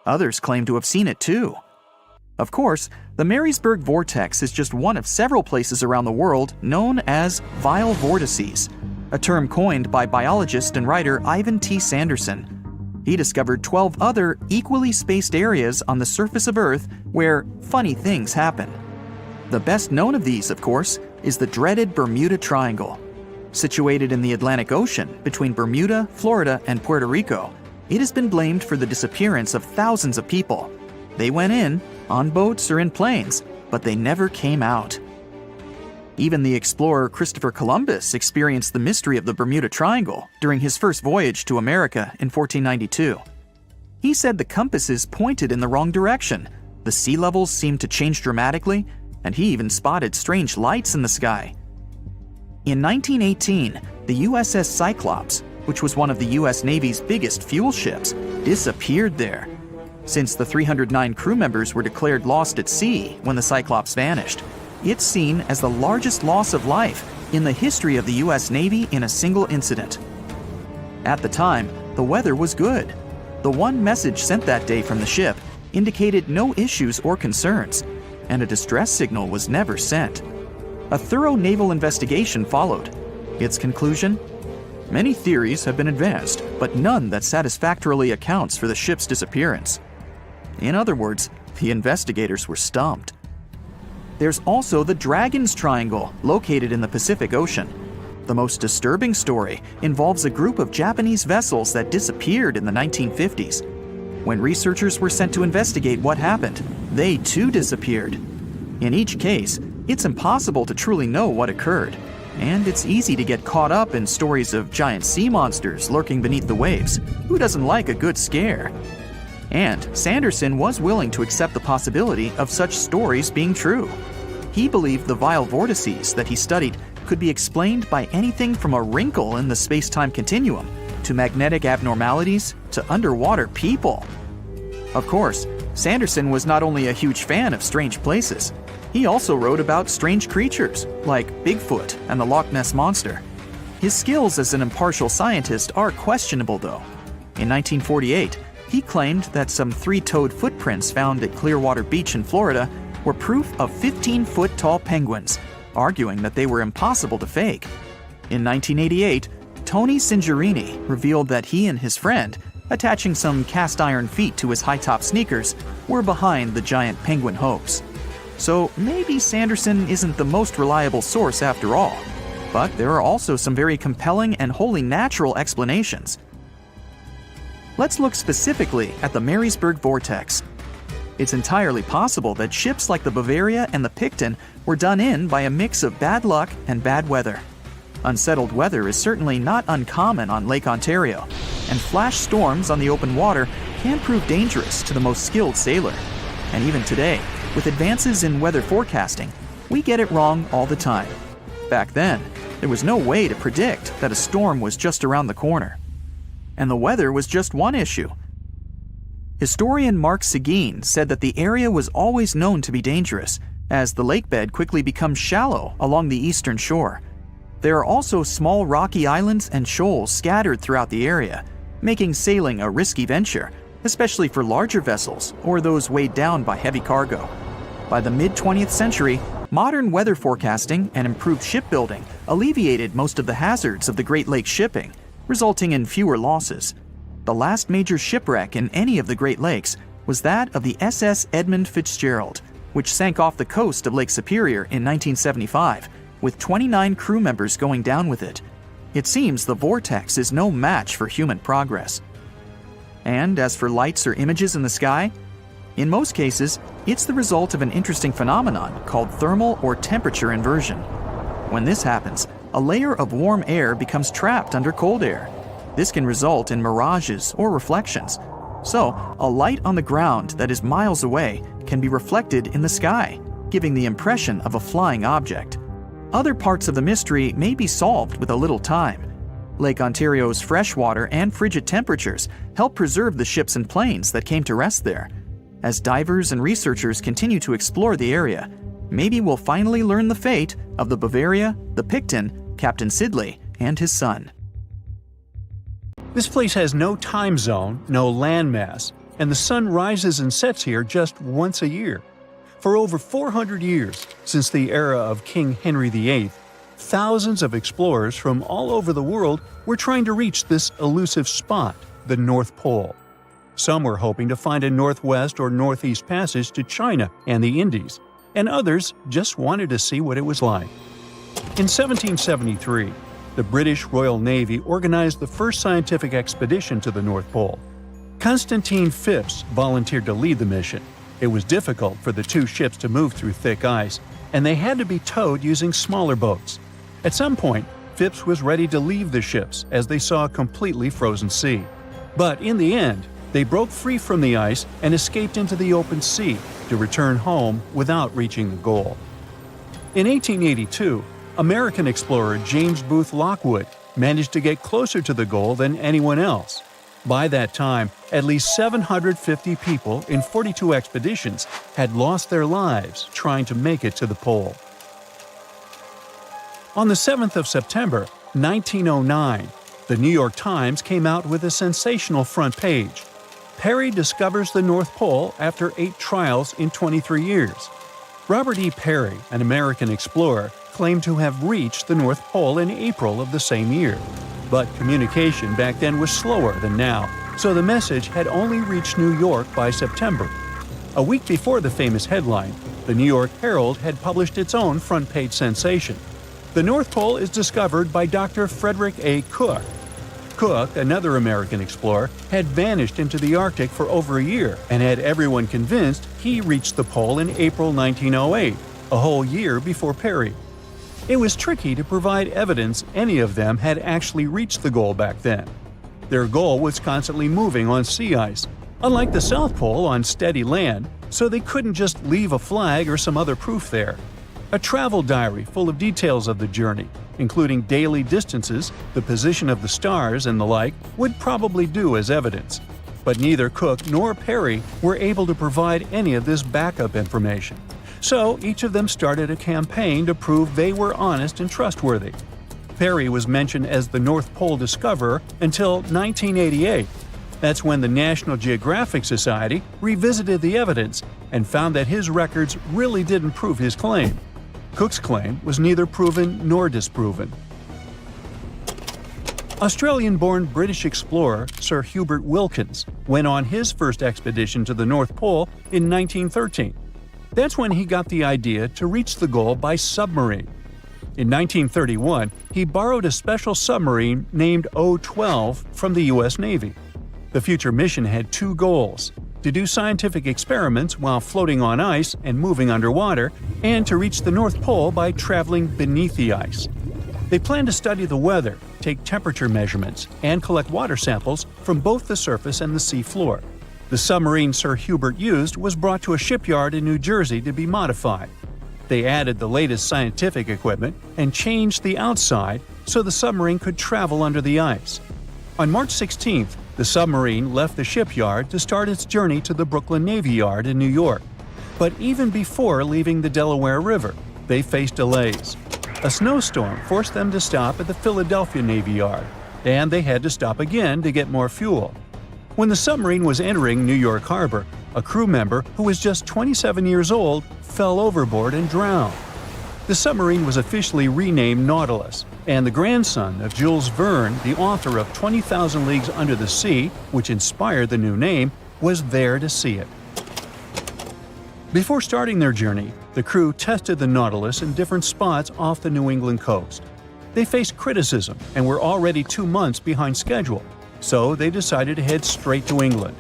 Others claim to have seen it too. Of course, the Marysburg Vortex is just one of several places around the world known as vile vortices, a term coined by biologist and writer Ivan T. Sanderson. He discovered 12 other equally spaced areas on the surface of Earth where funny things happen. The best known of these, of course, is the dreaded Bermuda Triangle. Situated in the Atlantic Ocean between Bermuda, Florida, and Puerto Rico, it has been blamed for the disappearance of thousands of people. They went in, on boats or in planes, but they never came out. Even the explorer Christopher Columbus experienced the mystery of the Bermuda Triangle during his first voyage to America in 1492. He said the compasses pointed in the wrong direction, the sea levels seemed to change dramatically, and he even spotted strange lights in the sky. In 1918, the USS Cyclops, which was one of the US Navy's biggest fuel ships, disappeared there. Since the 309 crew members were declared lost at sea when the Cyclops vanished, it's seen as the largest loss of life in the history of the US Navy in a single incident. At the time, the weather was good. The one message sent that day from the ship indicated no issues or concerns, and a distress signal was never sent. A thorough naval investigation followed. Its conclusion? Many theories have been advanced, but none that satisfactorily accounts for the ship's disappearance. In other words, the investigators were stumped. There's also the Dragon's Triangle, located in the Pacific Ocean. The most disturbing story involves a group of Japanese vessels that disappeared in the 1950s. When researchers were sent to investigate what happened, they too disappeared. In each case, it's impossible to truly know what occurred, and it's easy to get caught up in stories of giant sea monsters lurking beneath the waves. Who doesn't like a good scare? And Sanderson was willing to accept the possibility of such stories being true. He believed the vile vortices that he studied could be explained by anything from a wrinkle in the space-time continuum to magnetic abnormalities to underwater people. Of course, Sanderson was not only a huge fan of strange places, he also wrote about strange creatures like Bigfoot and the Loch Ness Monster. His skills as an impartial scientist are questionable, though. In 1948, he claimed that some 3-toed footprints found at Clearwater Beach in Florida were proof of 15-foot-tall penguins, arguing that they were impossible to fake. In 1988, Tony Singerini revealed that he and his friend, attaching some cast-iron feet to his high-top sneakers, were behind the giant penguin hoax. So maybe Sanderson isn't the most reliable source after all, but there are also some very compelling and wholly natural explanations. Let's look specifically at the Marysburg Vortex. It's entirely possible that ships like the Bavaria and the Picton were done in by a mix of bad luck and bad weather. Unsettled weather is certainly not uncommon on Lake Ontario, and flash storms on the open water can prove dangerous to the most skilled sailor. And even today, with advances in weather forecasting, we get it wrong all the time. Back then, there was no way to predict that a storm was just around the corner. And the weather was just one issue. Historian Mark Seguin said that the area was always known to be dangerous, as the lakebed quickly becomes shallow along the eastern shore. There are also small rocky islands and shoals scattered throughout the area, making sailing a risky venture, especially for larger vessels or those weighed down by heavy cargo. By the mid-20th century, modern weather forecasting and improved shipbuilding alleviated most of the hazards of the Great Lakes shipping, resulting in fewer losses. The last major shipwreck in any of the Great Lakes was that of the SS Edmund Fitzgerald, which sank off the coast of Lake Superior in 1975, with 29 crew members going down with it. It seems the vortex is no match for human progress. And as for lights or images in the sky, in most cases, It's the result of an interesting phenomenon called thermal or temperature inversion. When this happens, a layer of warm air becomes trapped under cold air. This can result in mirages or reflections. So, a light on the ground that is miles away can be reflected in the sky, giving the impression of a flying object. Other parts of the mystery may be solved with a little time. Lake Ontario's freshwater and frigid temperatures help preserve the ships and planes that came to rest there. As divers and researchers continue to explore the area, maybe we'll finally learn the fate of the Bavaria, the Picton, Captain Sidley, and his son. This place has no time zone, no landmass, and the sun rises and sets here just once a year. For over 400 years, since the era of King Henry VIII, thousands of explorers from all over the world were trying to reach this elusive spot, the North Pole. Some were hoping to find a northwest or northeast passage to China and the Indies, and others just wanted to see what it was like. In 1773, the British Royal Navy organized the first scientific expedition to the North Pole. Constantine Phipps volunteered to lead the mission. It was difficult for the two ships to move through thick ice, and they had to be towed using smaller boats. At some point, Phipps was ready to leave the ships as they saw a completely frozen sea. But in the end, they broke free from the ice and escaped into the open sea to return home without reaching the goal. In 1882, American explorer James Booth Lockwood managed to get closer to the goal than anyone else. By that time, at least 750 people in 42 expeditions had lost their lives trying to make it to the pole. On the 7th of September, 1909, the New York Times came out with a sensational front page. Peary discovers the North Pole after 8 trials in 23 years. Robert E. Peary, an American explorer, claimed to have reached the North Pole in April of the same year. But communication back then was slower than now, so the message had only reached New York by September. A week before the famous headline, the New York Herald had published its own front-page sensation. The North Pole is discovered by Dr. Frederick A. Cook. Cook, another American explorer, had vanished into the Arctic for over a year and had everyone convinced he reached the pole in April 1908, a whole year before Peary. It was tricky to provide evidence any of them had actually reached the goal back then. Their goal was constantly moving on sea ice, unlike the South Pole on steady land, so they couldn't just leave a flag or some other proof there. A travel diary full of details of the journey, including daily distances, the position of the stars, and the like, would probably do as evidence. But neither Cook nor Peary were able to provide any of this backup information. So each of them started a campaign to prove they were honest and trustworthy. Peary was mentioned as the North Pole discoverer until 1988. That's when the National Geographic Society revisited the evidence and found that his records really didn't prove his claim. Cook's claim was neither proven nor disproven. Australian-born British explorer Sir Hubert Wilkins went on his first expedition to the North Pole in 1913. That's when he got the idea to reach the goal by submarine. In 1931, he borrowed a special submarine named O-12 from the U.S. Navy. The future mission had 2 goals: to do scientific experiments while floating on ice and moving underwater, and to reach the North Pole by traveling beneath the ice. They planned to study the weather, take temperature measurements, and collect water samples from both the surface and the sea floor. The submarine Sir Hubert used was brought to a shipyard in New Jersey to be modified. They added the latest scientific equipment and changed the outside so the submarine could travel under the ice. On March 16th, the submarine left the shipyard to start its journey to the Brooklyn Navy Yard in New York. But even before leaving the Delaware River, they faced delays. A snowstorm forced them to stop at the Philadelphia Navy Yard, and they had to stop again to get more fuel. When the submarine was entering New York Harbor, a crew member who was just 27 years old fell overboard and drowned. The submarine was officially renamed Nautilus, and the grandson of Jules Verne, the author of 20,000 Leagues Under the Sea, which inspired the new name, was there to see it. Before starting their journey, the crew tested the Nautilus in different spots off the New England coast. They faced criticism and were already 2 months behind schedule, so they decided to head straight to England.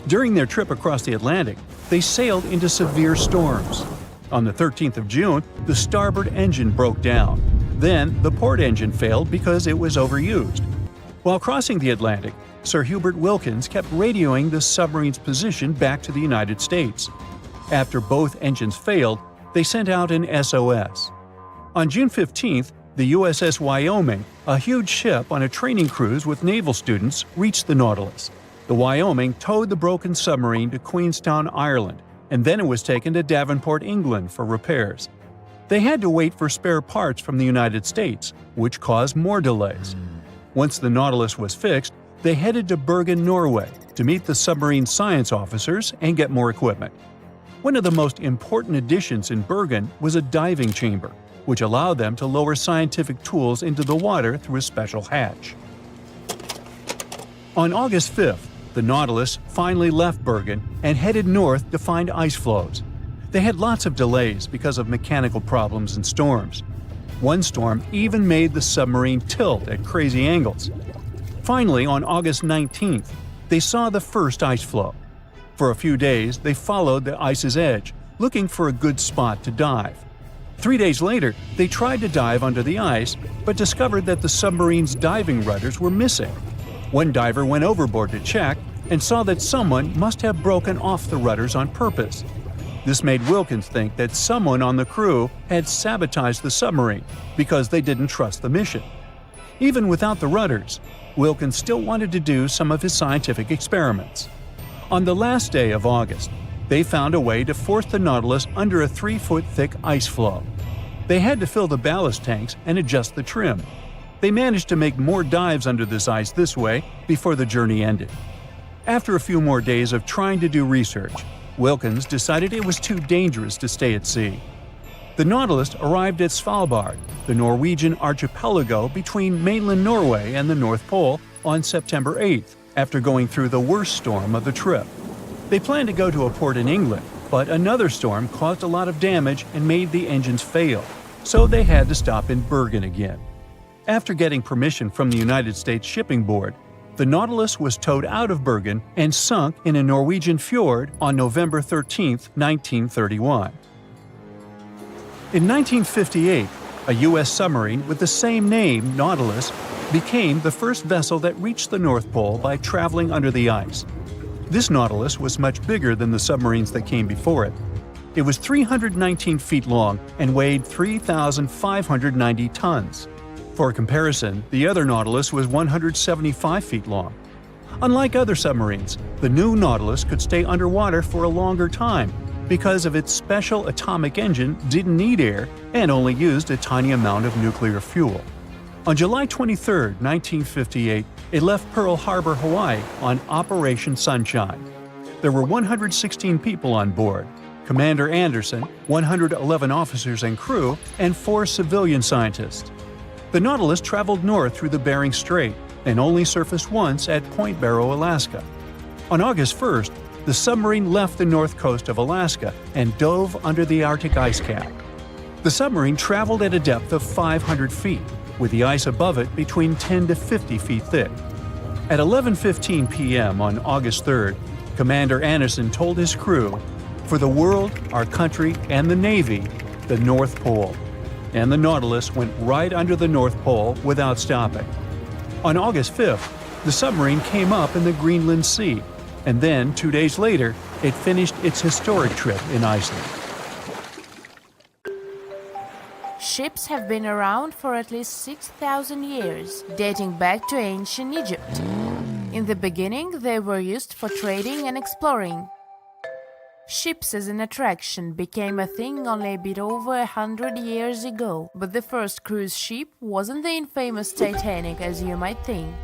During their trip across the Atlantic, they sailed into severe storms. On the 13th of June, the starboard engine broke down. Then, the port engine failed because it was overused. While crossing the Atlantic, Sir Hubert Wilkins kept radioing the submarine's position back to the United States. After both engines failed, they sent out an SOS. On June 15th, the USS Wyoming, a huge ship on a training cruise with naval students, reached the Nautilus. The Wyoming towed the broken submarine to Queenstown, Ireland, and then it was taken to Devonport, England for repairs. They had to wait for spare parts from the United States, which caused more delays. Once the Nautilus was fixed, they headed to Bergen, Norway, to meet the submarine science officers and get more equipment. One of the most important additions in Bergen was a diving chamber, which allowed them to lower scientific tools into the water through a special hatch. On August 5th, the Nautilus finally left Bergen and headed north to find ice floes. They had lots of delays because of mechanical problems and storms. One storm even made the submarine tilt at crazy angles. Finally, on August 19th, they saw the first ice floe. For a few days, they followed the ice's edge, looking for a good spot to dive. 3 days later, they tried to dive under the ice, but discovered that the submarine's diving rudders were missing. One diver went overboard to check and saw that someone must have broken off the rudders on purpose. This made Wilkins think that someone on the crew had sabotaged the submarine because they didn't trust the mission. Even without the rudders, Wilkins still wanted to do some of his scientific experiments. On the last day of August, they found a way to force the Nautilus under a 3-foot-thick ice floe. They had to fill the ballast tanks and adjust the trim. They managed to make more dives under this ice this way before the journey ended. After a few more days of trying to do research, Wilkins decided it was too dangerous to stay at sea. The Nautilus arrived at Svalbard, the Norwegian archipelago between mainland Norway and the North Pole, on September 8th, after going through the worst storm of the trip. They planned to go to a port in England, but another storm caused a lot of damage and made the engines fail, so they had to stop in Bergen again. After getting permission from the United States Shipping Board, the Nautilus was towed out of Bergen and sunk in a Norwegian fjord on November 13, 1931. In 1958, a U.S. submarine with the same name, Nautilus, became the first vessel that reached the North Pole by traveling under the ice. This Nautilus was much bigger than the submarines that came before it. It was 319 feet long and weighed 3,590 tons. For comparison, the other Nautilus was 175 feet long. Unlike other submarines, the new Nautilus could stay underwater for a longer time because of its special atomic engine didn't need air and only used a tiny amount of nuclear fuel. On July 23, 1958, it left Pearl Harbor, Hawaii on Operation Sunshine. There were 116 people on board: Commander Anderson, 111 officers and crew, and 4 civilian scientists. The Nautilus traveled north through the Bering Strait and only surfaced once at Point Barrow, Alaska. On August 1st, the submarine left the north coast of Alaska and dove under the Arctic ice cap. The submarine traveled at a depth of 500 feet, with the ice above it between 10 to 50 feet thick. At 11:15 p.m. on August 3rd, Commander Anderson told his crew, "For the world, our country, and the Navy, the North Pole." And the Nautilus went right under the North Pole without stopping. On August 5th, the submarine came up in the Greenland Sea, and then 2 days later, it finished its historic trip in Iceland. Ships have been around for at least 6,000 years, dating back to ancient Egypt. In the beginning, they were used for trading and exploring. Ships as an attraction became a thing only a bit over 100 years ago, but the first cruise ship wasn't the infamous Titanic as you might think.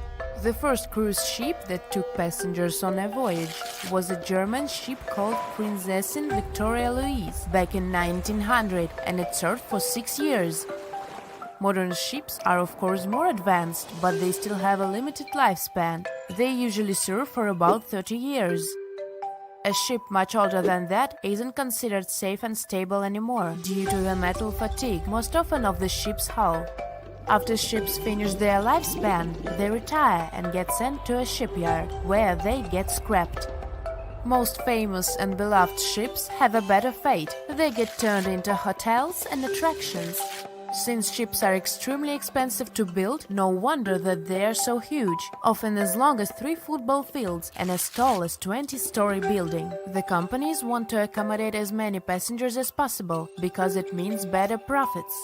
The first cruise ship that took passengers on a voyage was a German ship called Prinzessin Victoria Louise back in 1900, and it served for 6 years. Modern ships are of course more advanced, but they still have a limited lifespan. They usually serve for about 30 years. A ship much older than that isn't considered safe and stable anymore due to the metal fatigue, most often of the ship's hull. After ships finish their lifespan, they retire and get sent to a shipyard, where they get scrapped. Most famous and beloved ships have a better fate. They get turned into hotels and attractions. Since ships are extremely expensive to build, no wonder that they are so huge, often as long as 3 football fields and as tall as 20-story building. The companies want to accommodate as many passengers as possible, because it means better profits.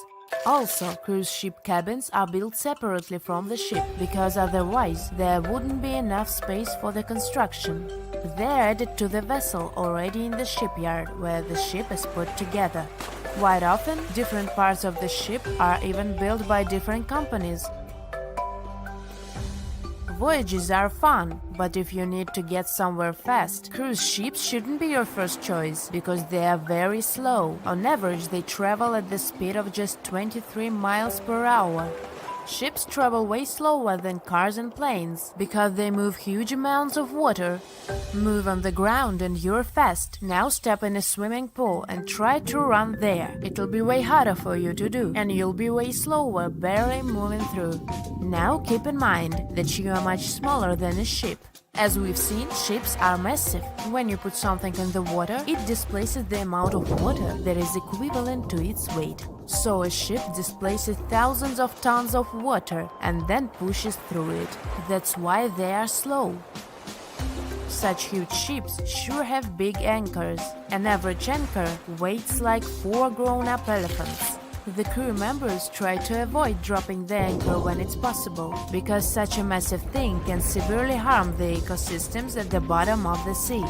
Also, cruise ship cabins are built separately from the ship, because otherwise there wouldn't be enough space for the construction. They're added to the vessel already in the shipyard, where the ship is put together. Quite often, different parts of the ship are even built by different companies. Voyages are fun, but if you need to get somewhere fast, cruise ships shouldn't be your first choice, because they are very slow. On average, they travel at the speed of just 23 miles per hour. Ships travel way slower than cars and planes, because they move huge amounts of water. Move on the ground and you're fast. Now step in a swimming pool and try to run there. It'll be way harder for you to do, and you'll be way slower, barely moving through. Now keep in mind that you are much smaller than a ship. As we've seen, ships are massive. When you put something in the water, it displaces the amount of water that is equivalent to its weight. So a ship displaces thousands of tons of water and then pushes through it. That's why they are slow. Such huge ships sure have big anchors. An average anchor weighs like 4 grown-up elephants. The crew members try to avoid dropping the anchor when it's possible, because such a massive thing can severely harm the ecosystems at the bottom of the sea.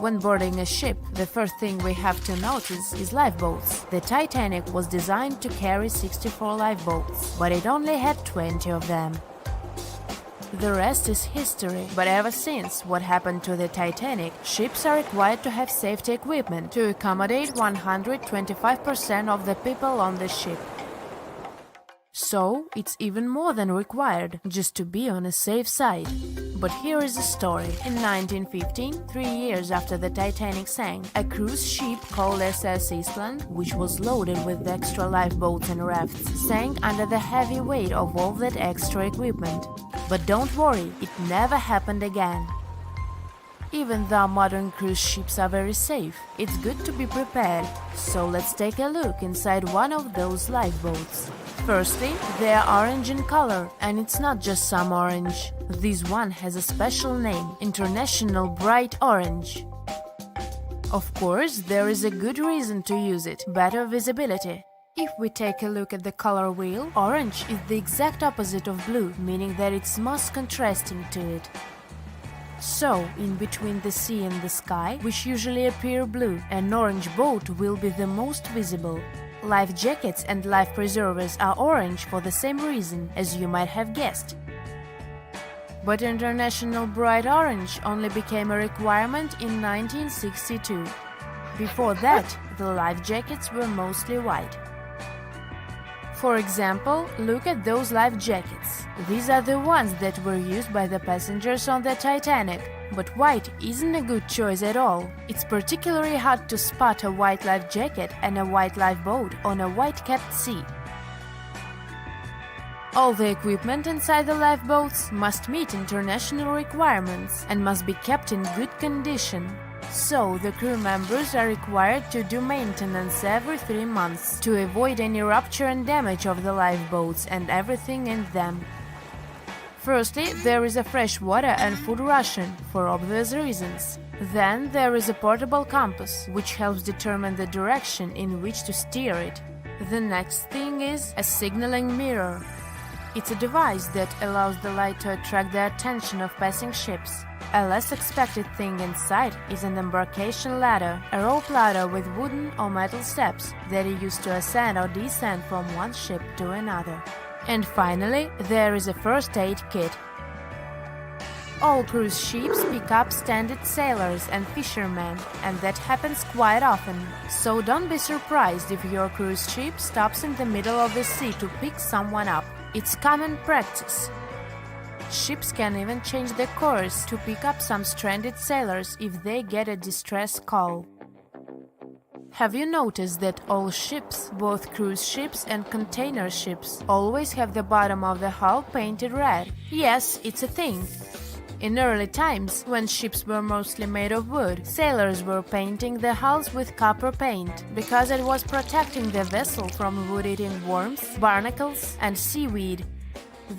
When boarding a ship, the first thing we have to notice is lifeboats. The Titanic was designed to carry 64 lifeboats, but it only had 20 of them. The rest is history, but ever since what happened to the Titanic, ships are required to have safety equipment to accommodate 125% of the people on the ship. So, it's even more than required, just to be on a safe side. But here is the story. In 1915, 3 years after the Titanic sank, a cruise ship called SS Eastland, which was loaded with extra lifeboats and rafts, sank under the heavy weight of all that extra equipment. But don't worry, it never happened again. Even though modern cruise ships are very safe, it's good to be prepared. So let's take a look inside one of those lifeboats. Firstly, they are orange in color, and it's not just some orange. This one has a special name, International Bright Orange. Of course, there is a good reason to use it, better visibility. If we take a look at the color wheel, orange is the exact opposite of blue, meaning that it's most contrasting to it. So, in between the sea and the sky, which usually appear blue, an orange boat will be the most visible. Life jackets and life preservers are orange for the same reason, as you might have guessed. But International Bright Orange only became a requirement in 1962. Before that, the life jackets were mostly white. For example, look at those life jackets. These are the ones that were used by the passengers on the Titanic. But white isn't a good choice at all. It's particularly hard to spot a white life jacket and a white lifeboat on a white-capped sea. All the equipment inside the lifeboats must meet international requirements and must be kept in good condition. So, the crew members are required to do maintenance every 3 months to avoid any rupture and damage of the lifeboats and everything in them. Firstly, there is a fresh water and food ration, for obvious reasons. Then there is a portable compass, which helps determine the direction in which to steer it. The next thing is a signaling mirror. It's a device that allows the light to attract the attention of passing ships. A less expected thing inside is an embarkation ladder, a rope ladder with wooden or metal steps that are used to ascend or descend from one ship to another. And finally, there is a first aid kit. All cruise ships pick up stranded sailors and fishermen, and that happens quite often. So don't be surprised if your cruise ship stops in the middle of the sea to pick someone up. It's common practice. Ships can even change their course to pick up some stranded sailors if they get a distress call. Have you noticed that all ships, both cruise ships and container ships, always have the bottom of the hull painted red? Yes, it's a thing. In early times, when ships were mostly made of wood, sailors were painting the hulls with copper paint because it was protecting the vessel from wood-eating worms, barnacles, and seaweed.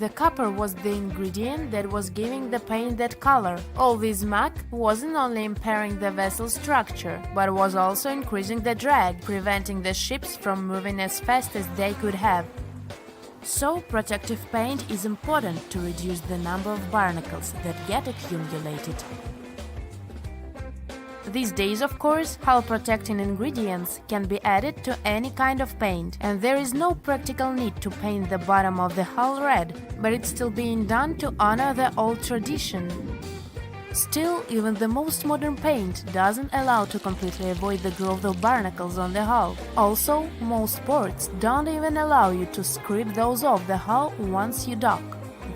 The copper was the ingredient that was giving the paint that color. All this muck wasn't only impairing the vessel's structure, but was also increasing the drag, preventing the ships from moving as fast as they could have. So, protective paint is important to reduce the number of barnacles that get accumulated. These days, of course, hull protecting ingredients can be added to any kind of paint, and there is no practical need to paint the bottom of the hull red, but it's still being done to honor the old tradition. Still, even the most modern paint doesn't allow to completely avoid the growth of barnacles on the hull. Also, most ports don't even allow you to scrape those off the hull once you dock.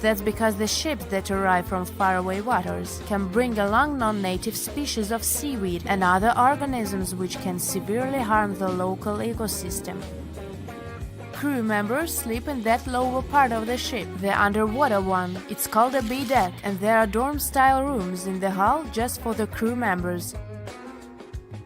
That's because the ships that arrive from faraway waters can bring along non-native species of seaweed and other organisms which can severely harm the local ecosystem. Crew members sleep in that lower part of the ship, the underwater one. It's called a B-deck, and there are dorm-style rooms in the hull just for the crew members.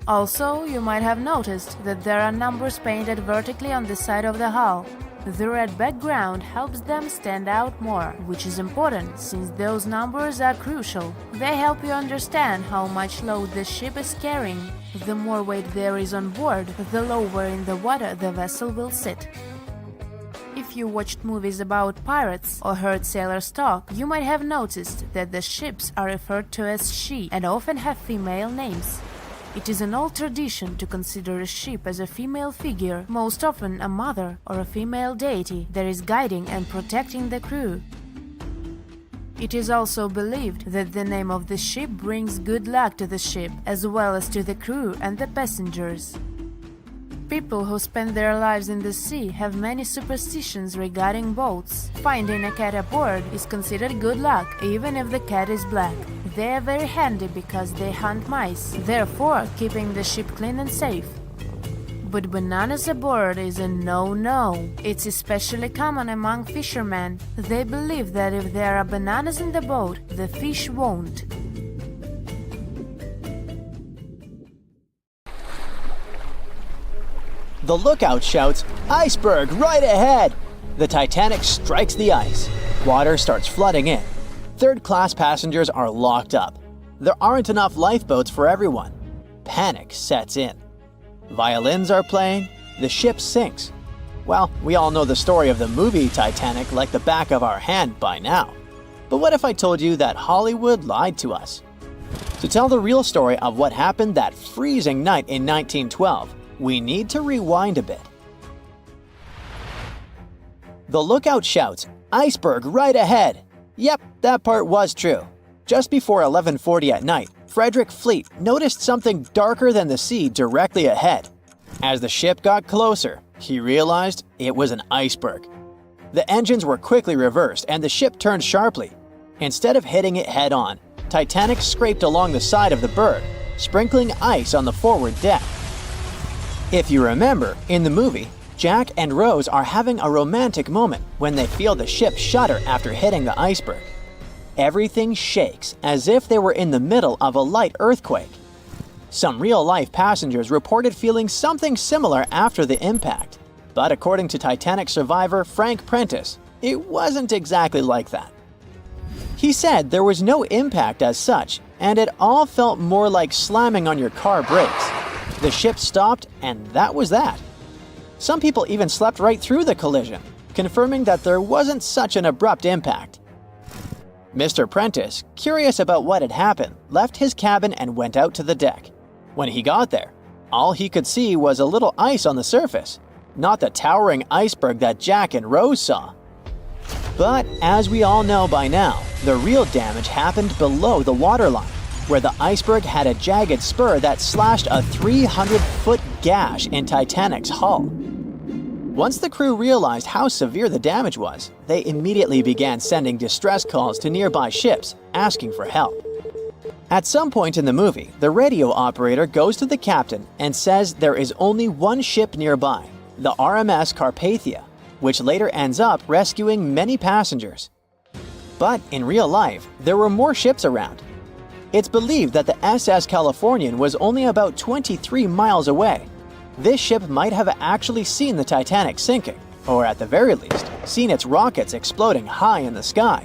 Also, you might have noticed that there are numbers painted vertically on the side of the hull. The red background helps them stand out more, which is important since those numbers are crucial. They help you understand how much load the ship is carrying. The more weight there is on board, the lower in the water the vessel will sit. If you watched movies about pirates or heard sailors talk, you might have noticed that the ships are referred to as she and often have female names. It is an old tradition to consider a ship as a female figure, most often a mother or a female deity that is guiding and protecting the crew. It is also believed that the name of the ship brings good luck to the ship, as well as to the crew and the passengers. People who spend their lives in the sea have many superstitions regarding boats. Finding a cat aboard is considered good luck, even if the cat is black. They are very handy because they hunt mice, therefore keeping the ship clean and safe. But bananas aboard is a no-no. It's especially common among fishermen. They believe that if there are bananas in the boat, the fish won't. The lookout shouts, "Iceberg right ahead!" The Titanic strikes the ice. Water starts flooding in. Third-class passengers are locked up. There aren't enough lifeboats for everyone. Panic sets in. Violins are playing. The ship sinks. Well, we all know the story of the movie Titanic like the back of our hand by now. But what if I told you that Hollywood lied to us? To tell the real story of what happened that freezing night in 1912, we need to rewind a bit. The lookout shouts, "Iceberg right ahead!" Yep, that part was true. Just before 11:40 at night, Frederick Fleet noticed something darker than the sea directly ahead. As the ship got closer, he realized it was an iceberg. The engines were quickly reversed and the ship turned sharply. Instead of hitting it head-on, Titanic scraped along the side of the berg, sprinkling ice on the forward deck. If you remember, in the movie, Jack and Rose are having a romantic moment when they feel the ship shudder after hitting the iceberg. Everything shakes as if they were in the middle of a light earthquake. Some real-life passengers reported feeling something similar after the impact. But according to Titanic survivor Frank Prentice, it wasn't exactly like that. He said there was no impact as such, and it all felt more like slamming on your car brakes. The ship stopped, and that was that. Some people even slept right through the collision, confirming that there wasn't such an abrupt impact. Mr. Prentice, curious about what had happened, left his cabin and went out to the deck. When he got there, all he could see was a little ice on the surface, not the towering iceberg that Jack and Rose saw. But as we all know by now, the real damage happened below the waterline, where the iceberg had a jagged spur that slashed a 300-foot gash in Titanic's hull. Once the crew realized how severe the damage was, they immediately began sending distress calls to nearby ships, asking for help. At some point in the movie, the radio operator goes to the captain and says there is only one ship nearby, the RMS Carpathia, which later ends up rescuing many passengers. But in real life, there were more ships around. It's believed that the SS Californian was only about 23 miles away. This ship might have actually seen the Titanic sinking, or at the very least, seen its rockets exploding high in the sky.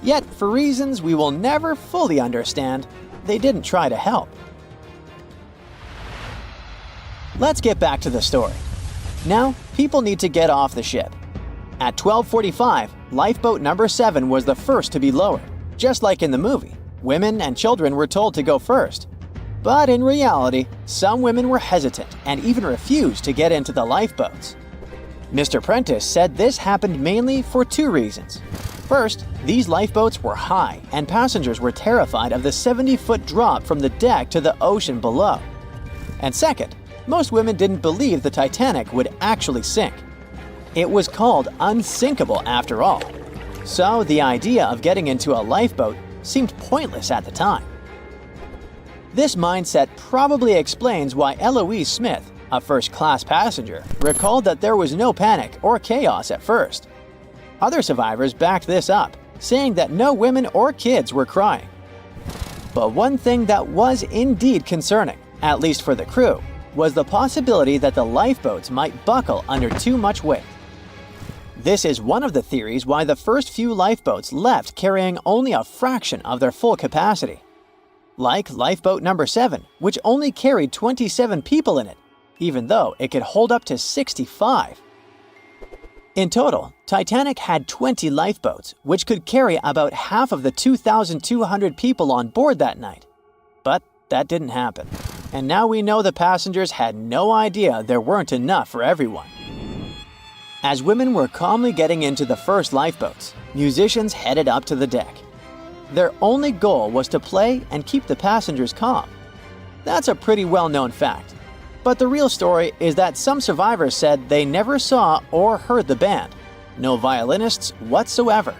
Yet, for reasons we will never fully understand, they didn't try to help. Let's get back to the story. Now, people need to get off the ship. At 12:45, lifeboat number 7 was the first to be lowered. Just like in the movie, women and children were told to go first. But in reality, some women were hesitant and even refused to get into the lifeboats. Mr. Prentice said this happened mainly for 2 reasons. First, these lifeboats were high and passengers were terrified of the 70-foot drop from the deck to the ocean below. And second, most women didn't believe the Titanic would actually sink. It was called unsinkable after all. So the idea of getting into a lifeboat seemed pointless at the time. This mindset probably explains why Eloise Smith, a first-class passenger, recalled that there was no panic or chaos at first. Other survivors backed this up, saying that no women or kids were crying. But one thing that was indeed concerning, at least for the crew, was the possibility that the lifeboats might buckle under too much weight. This is one of the theories why the first few lifeboats left carrying only a fraction of their full capacity. Like lifeboat number 7, which only carried 27 people in it, even though it could hold up to 65. In total, Titanic had 20 lifeboats, which could carry about half of the 2,200 people on board that night. But that didn't happen. And now we know the passengers had no idea there weren't enough for everyone. As women were calmly getting into the first lifeboats, musicians headed up to the deck. Their only goal was to play and keep the passengers calm. That's a pretty well-known fact. But the real story is that some survivors said they never saw or heard the band. No violinists whatsoever.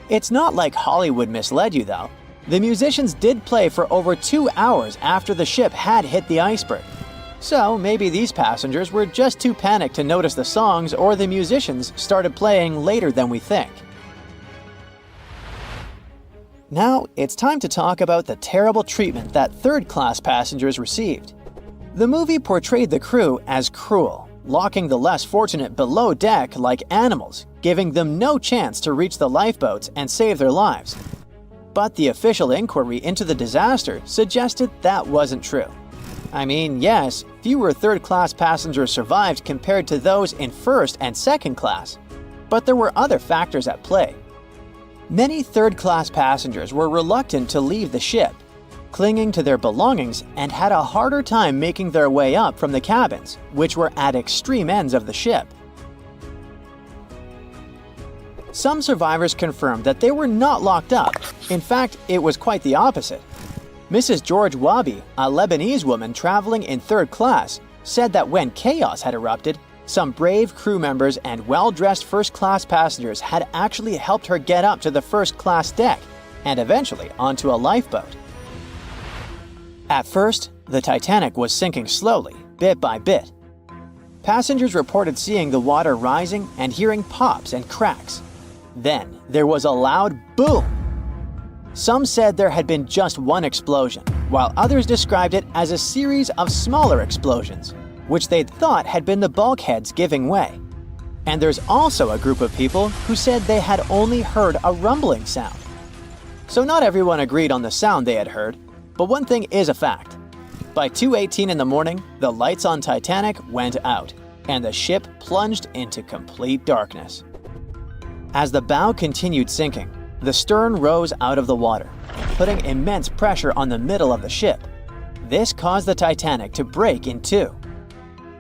It's not like Hollywood misled you though. The musicians did play for over 2 hours after the ship had hit the iceberg. So maybe these passengers were just too panicked to notice the songs, or the musicians started playing later than we think. Now, it's time to talk about the terrible treatment that third-class passengers received. The movie portrayed the crew as cruel, locking the less fortunate below deck like animals, giving them no chance to reach the lifeboats and save their lives. But the official inquiry into the disaster suggested that wasn't true. I mean, yes, fewer third-class passengers survived compared to those in first and second class, but there were other factors at play. Many third-class passengers were reluctant to leave the ship, clinging to their belongings, and had a harder time making their way up from the cabins, which were at extreme ends of the ship. Some survivors confirmed that they were not locked up. In fact, it was quite the opposite. Mrs. George Wabi, a Lebanese woman traveling in third class, said that when chaos had erupted, some brave crew members and well-dressed first-class passengers had actually helped her get up to the first-class deck and eventually onto a lifeboat. At first, the Titanic was sinking slowly, bit by bit. Passengers reported seeing the water rising and hearing pops and cracks. Then, there was a loud boom. Some said there had been just one explosion, while others described it as a series of smaller explosions, which they'd thought had been the bulkheads giving way. And there's also a group of people who said they had only heard a rumbling sound. So not everyone agreed on the sound they had heard, but one thing is a fact. By 2:18 in the morning, the lights on Titanic went out, and the ship plunged into complete darkness. As the bow continued sinking, the stern rose out of the water, putting immense pressure on the middle of the ship. This caused the Titanic to break in two.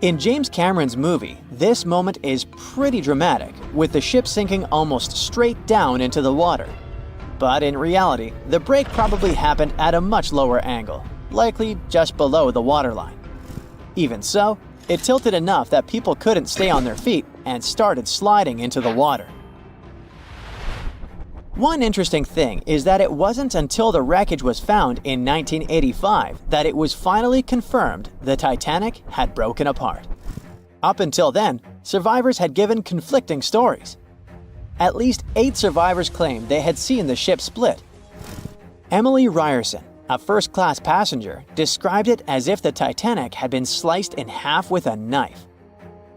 In James Cameron's movie, this moment is pretty dramatic, with the ship sinking almost straight down into the water. But in reality, the break probably happened at a much lower angle, likely just below the waterline. Even so, it tilted enough that people couldn't stay on their feet and started sliding into the water. One interesting thing is that it wasn't until the wreckage was found in 1985 that it was finally confirmed the Titanic had broken apart. Up until then, survivors had given conflicting stories. At least 8 survivors claimed they had seen the ship split. Emily Ryerson, a first-class passenger, described it as if the Titanic had been sliced in half with a knife.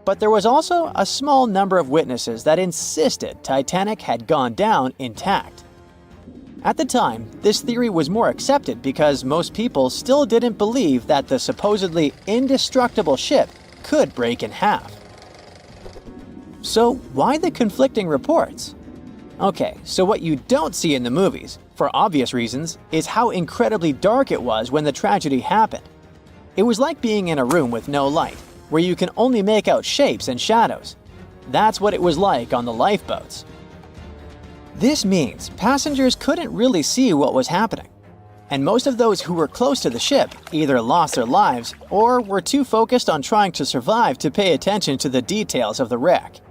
But there was also a small number of witnesses that insisted Titanic had gone down intact. At the time, this theory was more accepted because most people still didn't believe that the supposedly indestructible ship could break in half. So why the conflicting reports? Okay, so what you don't see in the movies, for obvious reasons, is how incredibly dark it was when the tragedy happened. It was like being in a room with no light, where you can only make out shapes and shadows. That's what it was like on the lifeboats. This means passengers couldn't really see what was happening, and most of those who were close to the ship either lost their lives or were too focused on trying to survive to pay attention to the details of the wreck.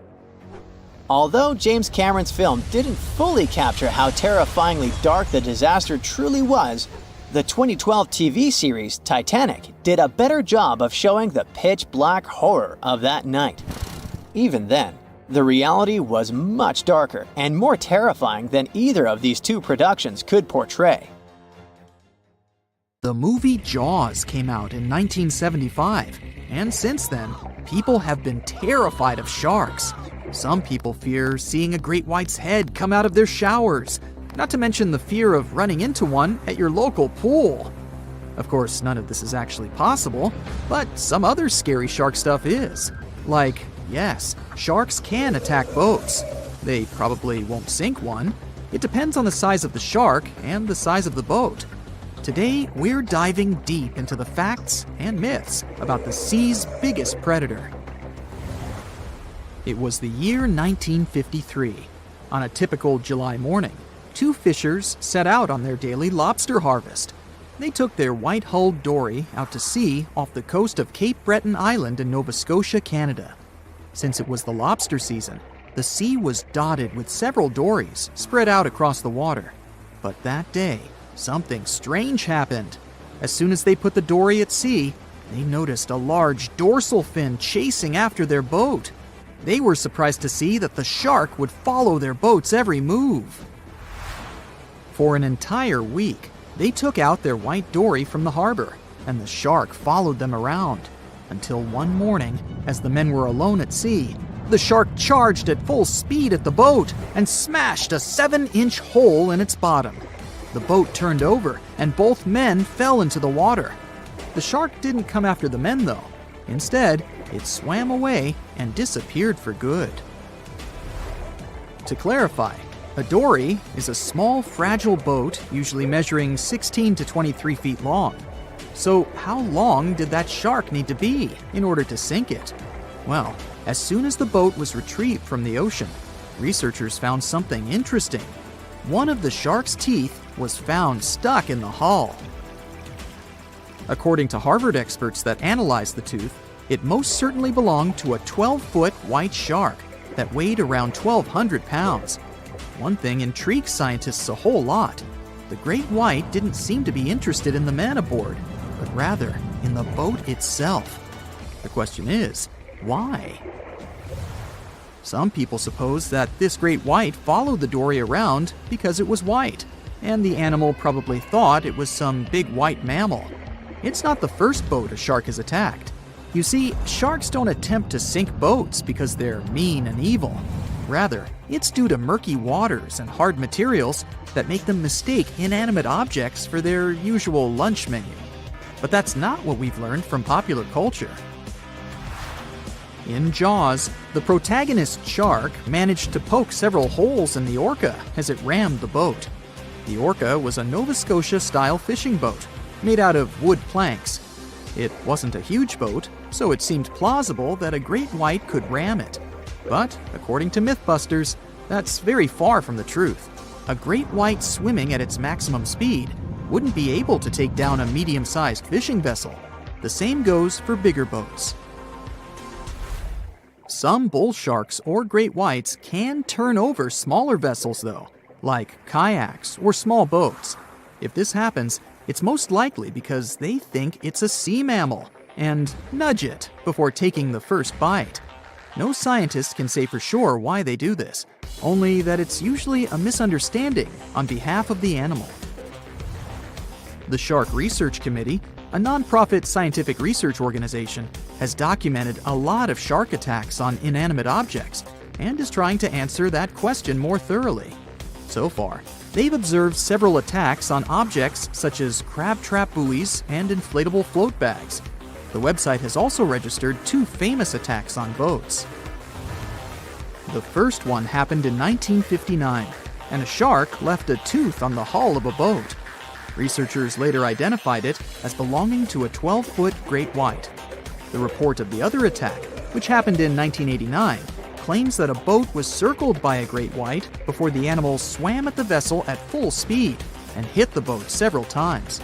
Although James Cameron's film didn't fully capture how terrifyingly dark the disaster truly was, the 2012 TV series Titanic did a better job of showing the pitch-black horror of that night. Even then, the reality was much darker and more terrifying than either of these two productions could portray. The movie Jaws came out in 1975, and since then, people have been terrified of sharks. Some people fear seeing a great white's head come out of their showers, not to mention the fear of running into one at your local pool. Of course, none of this is actually possible, but some other scary shark stuff is. Like, yes, sharks can attack boats. They probably won't sink one. It depends on the size of the shark and the size of the boat. Today, we're diving deep into the facts and myths about the sea's biggest predator. It was the year 1953. On a typical July morning, 2 fishers set out on their daily lobster harvest. They took their white-hulled dory out to sea off the coast of Cape Breton Island in Nova Scotia, Canada. Since it was the lobster season, the sea was dotted with several dories spread out across the water. But that day, something strange happened. As soon as they put the dory at sea, they noticed a large dorsal fin chasing after their boat. They were surprised to see that the shark would follow their boat's every move. For an entire week, they took out their white dory from the harbor, and the shark followed them around. Until one morning, as the men were alone at sea, the shark charged at full speed at the boat and smashed a 7-inch hole in its bottom. The boat turned over, and both men fell into the water. The shark didn't come after the men, though. Instead, it swam away and disappeared for good. To clarify, a dory is a small, fragile boat usually measuring 16 to 23 feet long. So how long did that shark need to be in order to sink it? Well, as soon as the boat was retrieved from the ocean, researchers found something interesting. One of the shark's teeth was found stuck in the hull. According to Harvard experts that analyzed the tooth, it most certainly belonged to a 12-foot white shark that weighed around 1,200 pounds. One thing intrigues scientists a whole lot. The great white didn't seem to be interested in the man aboard, but rather in the boat itself. The question is, why? Some people suppose that this great white followed the dory around because it was white, and the animal probably thought it was some big white mammal. It's not the first boat a shark has attacked. You see, sharks don't attempt to sink boats because they're mean and evil. Rather, it's due to murky waters and hard materials that make them mistake inanimate objects for their usual lunch menu. But that's not what we've learned from popular culture. In Jaws, the protagonist shark managed to poke several holes in the orca as it rammed the boat. The orca was a Nova Scotia-style fishing boat made out of wood planks. It wasn't a huge boat, so it seemed plausible that a great white could ram it. But, according to Mythbusters, that's very far from the truth. A great white swimming at its maximum speed wouldn't be able to take down a medium-sized fishing vessel. The same goes for bigger boats. Some bull sharks or great whites can turn over smaller vessels, though, like kayaks or small boats. If this happens, it's most likely because they think it's a sea mammal and nudge it before taking the first bite. No scientist can say for sure why they do this. only that it's usually a misunderstanding on behalf of the animal. The Shark Research Committee, a nonprofit scientific research organization, has documented a lot of shark attacks on inanimate objects and is trying to answer that question more thoroughly. So far, they've observed several attacks on objects such as crab trap buoys and inflatable float bags. The website has also registered 2 famous attacks on boats. The first one happened in 1959, and a shark left a tooth on the hull of a boat. Researchers later identified it as belonging to a 12-foot great white. The report of the other attack, which happened in 1989, claims that a boat was circled by a great white before the animal swam at the vessel at full speed and hit the boat several times.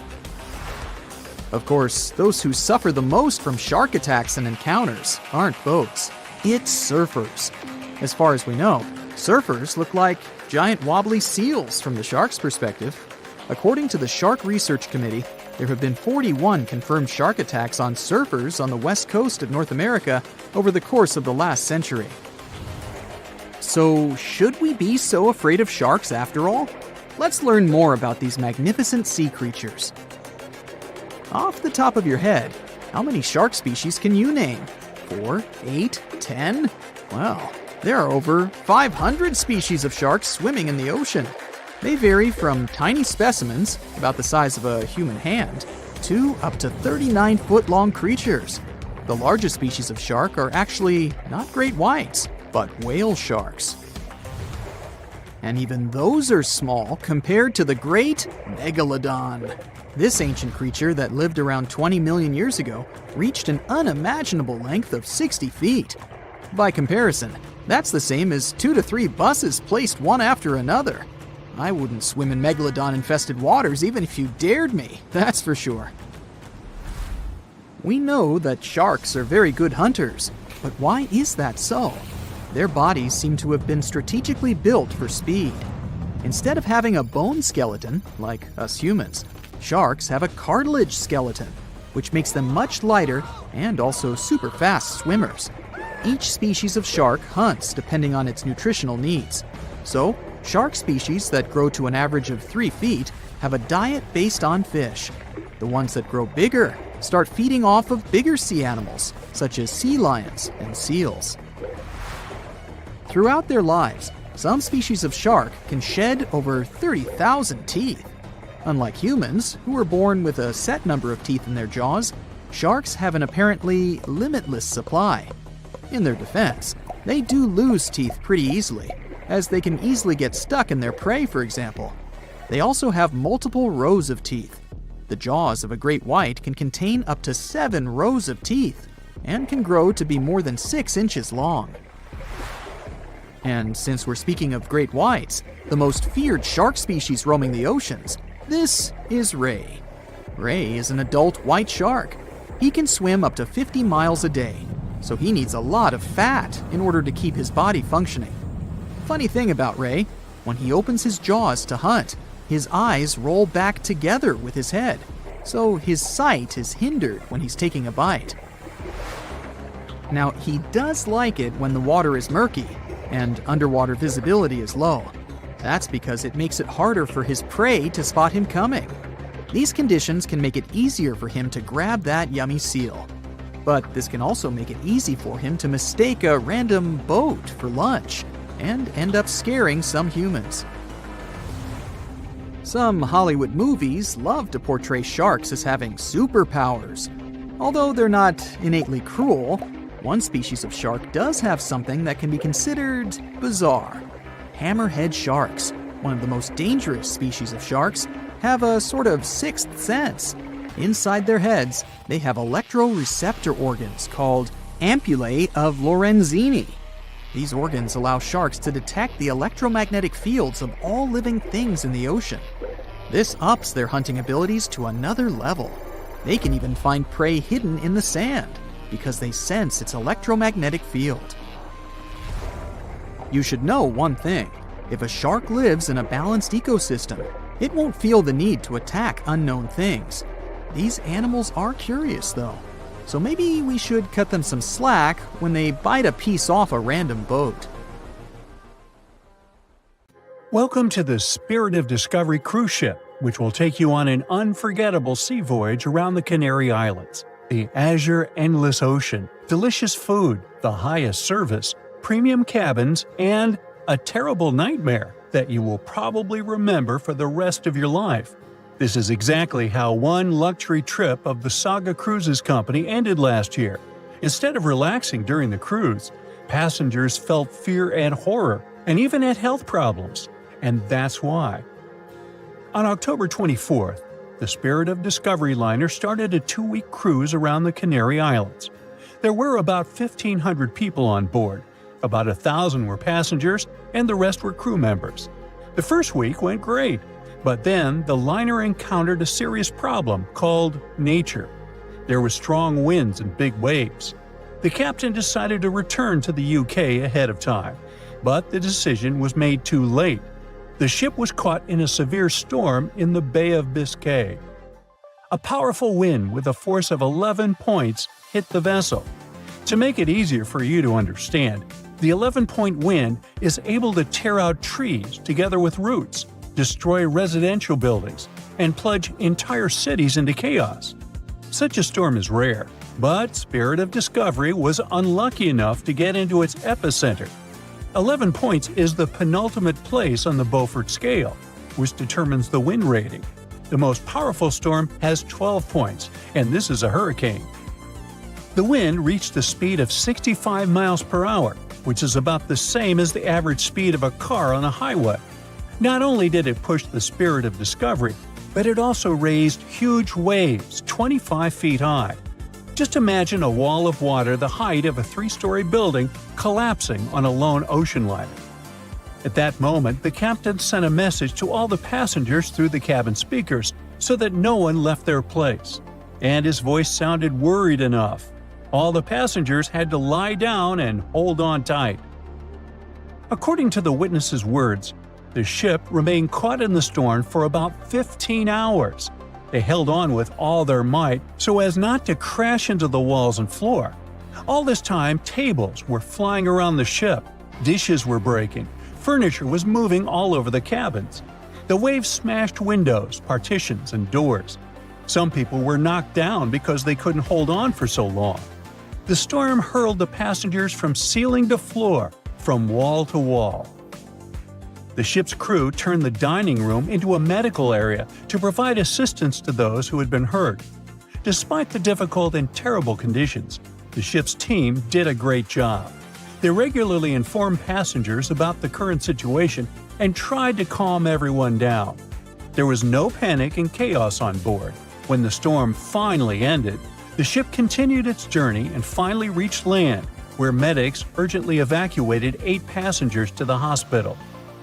Of course, those who suffer the most from shark attacks and encounters aren't boats, it's surfers. As far as we know, surfers look like giant wobbly seals from the shark's perspective. According to the Shark Research Committee, there have been 41 confirmed shark attacks on surfers on the west coast of North America over the course of the last century. So, should we be so afraid of sharks after all? Let's learn more about these magnificent sea creatures. Off the top of your head, how many shark species can you name? 4, 8, 10? Well, there are over 500 species of sharks swimming in the ocean. They vary from tiny specimens, about the size of a human hand, to up to 39-foot-long creatures. The largest species of shark are actually not great whites, but whale sharks. And even those are small compared to the great megalodon. This ancient creature that lived around 20 million years ago reached an unimaginable length of 60 feet. By comparison, that's the same as 2 to 3 buses placed one after another. I wouldn't swim in megalodon-infested waters even if you dared me, that's for sure. We know that sharks are very good hunters, but why is that so? Their bodies seem to have been strategically built for speed. Instead of having a bone skeleton, like us humans, sharks have a cartilage skeleton, which makes them much lighter and also super fast swimmers. Each species of shark hunts depending on its nutritional needs. So, shark species that grow to an average of 3 feet have a diet based on fish. The ones that grow bigger start feeding off of bigger sea animals, such as sea lions and seals. Throughout their lives, some species of shark can shed over 30,000 teeth. Unlike humans, who are born with a set number of teeth in their jaws, sharks have an apparently limitless supply. In their defense, they do lose teeth pretty easily, as they can easily get stuck in their prey, for example. They also have multiple rows of teeth. The jaws of a great white can contain up to 7 rows of teeth, and can grow to be more than 6 inches long. And since we're speaking of great whites, the most feared shark species roaming the oceans, this is ray. Ray is an adult white shark. He can swim up to 50 miles a day, so he needs a lot of fat in order to keep his body functioning. Funny thing about Ray, when he opens his jaws to hunt, his eyes roll back together with his head, so his sight is hindered when he's taking a bite. Now, he does like it when the water is murky and underwater visibility is low. That's because it makes it harder for his prey to spot him coming. These conditions can make it easier for him to grab that yummy seal. But this can also make it easy for him to mistake a random boat for lunch and end up scaring some humans. Some Hollywood movies love to portray sharks as having superpowers. Although they're not innately cruel, one species of shark does have something that can be considered bizarre. Hammerhead sharks, one of the most dangerous species of sharks, have a sort of sixth sense. Inside their heads, they have electroreceptor organs called ampullae of Lorenzini. These organs allow sharks to detect the electromagnetic fields of all living things in the ocean. This ups their hunting abilities to another level. They can even find prey hidden in the sand because they sense its electromagnetic field. You should know one thing. If a shark lives in a balanced ecosystem, it won't feel the need to attack unknown things. These animals are curious, though, so maybe we should cut them some slack when they bite a piece off a random boat. Welcome to the Spirit of Discovery cruise ship, which will take you on an unforgettable sea voyage around the Canary Islands. The azure endless ocean, delicious food, the highest service, premium cabins, and a terrible nightmare that you will probably remember for the rest of your life. This is exactly how one luxury trip of the Saga Cruises Company ended last year. Instead of relaxing during the cruise, passengers felt fear and horror, and even had health problems. And that's why. On October 24th, the Spirit of Discovery liner started a 2-week cruise around the Canary Islands. There were about 1,500 people on board. About 1,000 were passengers, and the rest were crew members. The first week went great, but then the liner encountered a serious problem called nature. There were strong winds and big waves. The captain decided to return to the UK ahead of time, but the decision was made too late. The ship was caught in a severe storm in the Bay of Biscay. A powerful wind with a force of 11 points hit the vessel. To make it easier for you to understand, the 11-point wind is able to tear out trees together with roots, destroy residential buildings, and plunge entire cities into chaos. Such a storm is rare, but Spirit of Discovery was unlucky enough to get into its epicenter. 11 points is the penultimate place on the Beaufort scale, which determines the wind rating. The most powerful storm has 12 points, and this is a hurricane. The wind reached a speed of 65 miles per hour, which is about the same as the average speed of a car on a highway. Not only did it push the Spirit of Discovery, but it also raised huge waves 25 feet high. Just imagine a wall of water the height of a 3-story building collapsing on a lone ocean liner. At that moment, the captain sent a message to all the passengers through the cabin speakers so that no one left their place. And his voice sounded worried enough. All the passengers had to lie down and hold on tight. According to the witnesses' words, the ship remained caught in the storm for about 15 hours. They held on with all their might so as not to crash into the walls and floor. All this time, tables were flying around the ship, dishes were breaking, furniture was moving all over the cabins. The waves smashed windows, partitions, and doors. Some people were knocked down because they couldn't hold on for so long. The storm hurled the passengers from ceiling to floor, from wall to wall. The ship's crew turned the dining room into a medical area to provide assistance to those who had been hurt. Despite the difficult and terrible conditions, the ship's team did a great job. They regularly informed passengers about the current situation and tried to calm everyone down. There was no panic and chaos on board. When the storm finally ended, the ship continued its journey and finally reached land, where medics urgently evacuated 8 passengers to the hospital.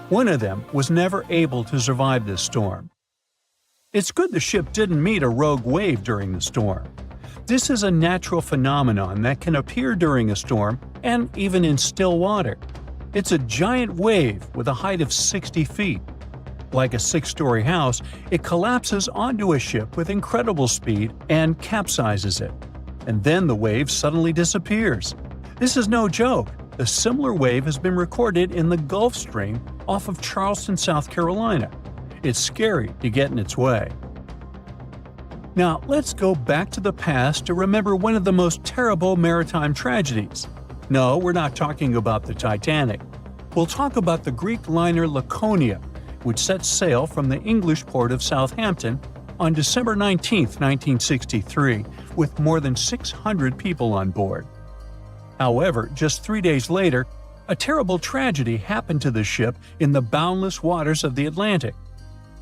One of them was never able to survive this storm. It's good the ship didn't meet a rogue wave during the storm. This is a natural phenomenon that can appear during a storm and even in still water. It's a giant wave with a height of 60 feet. Like a 6-story house, it collapses onto a ship with incredible speed and capsizes it. And then the wave suddenly disappears. This is no joke. A similar wave has been recorded in the Gulf Stream off of Charleston, South Carolina. It's scary to get in its way. Now, let's go back to the past to remember one of the most terrible maritime tragedies. No, we're not talking about the Titanic. We'll talk about the Greek liner Laconia, which set sail from the English port of Southampton on December 19, 1963, with more than 600 people on board. However, just 3 days later, a terrible tragedy happened to the ship in the boundless waters of the Atlantic.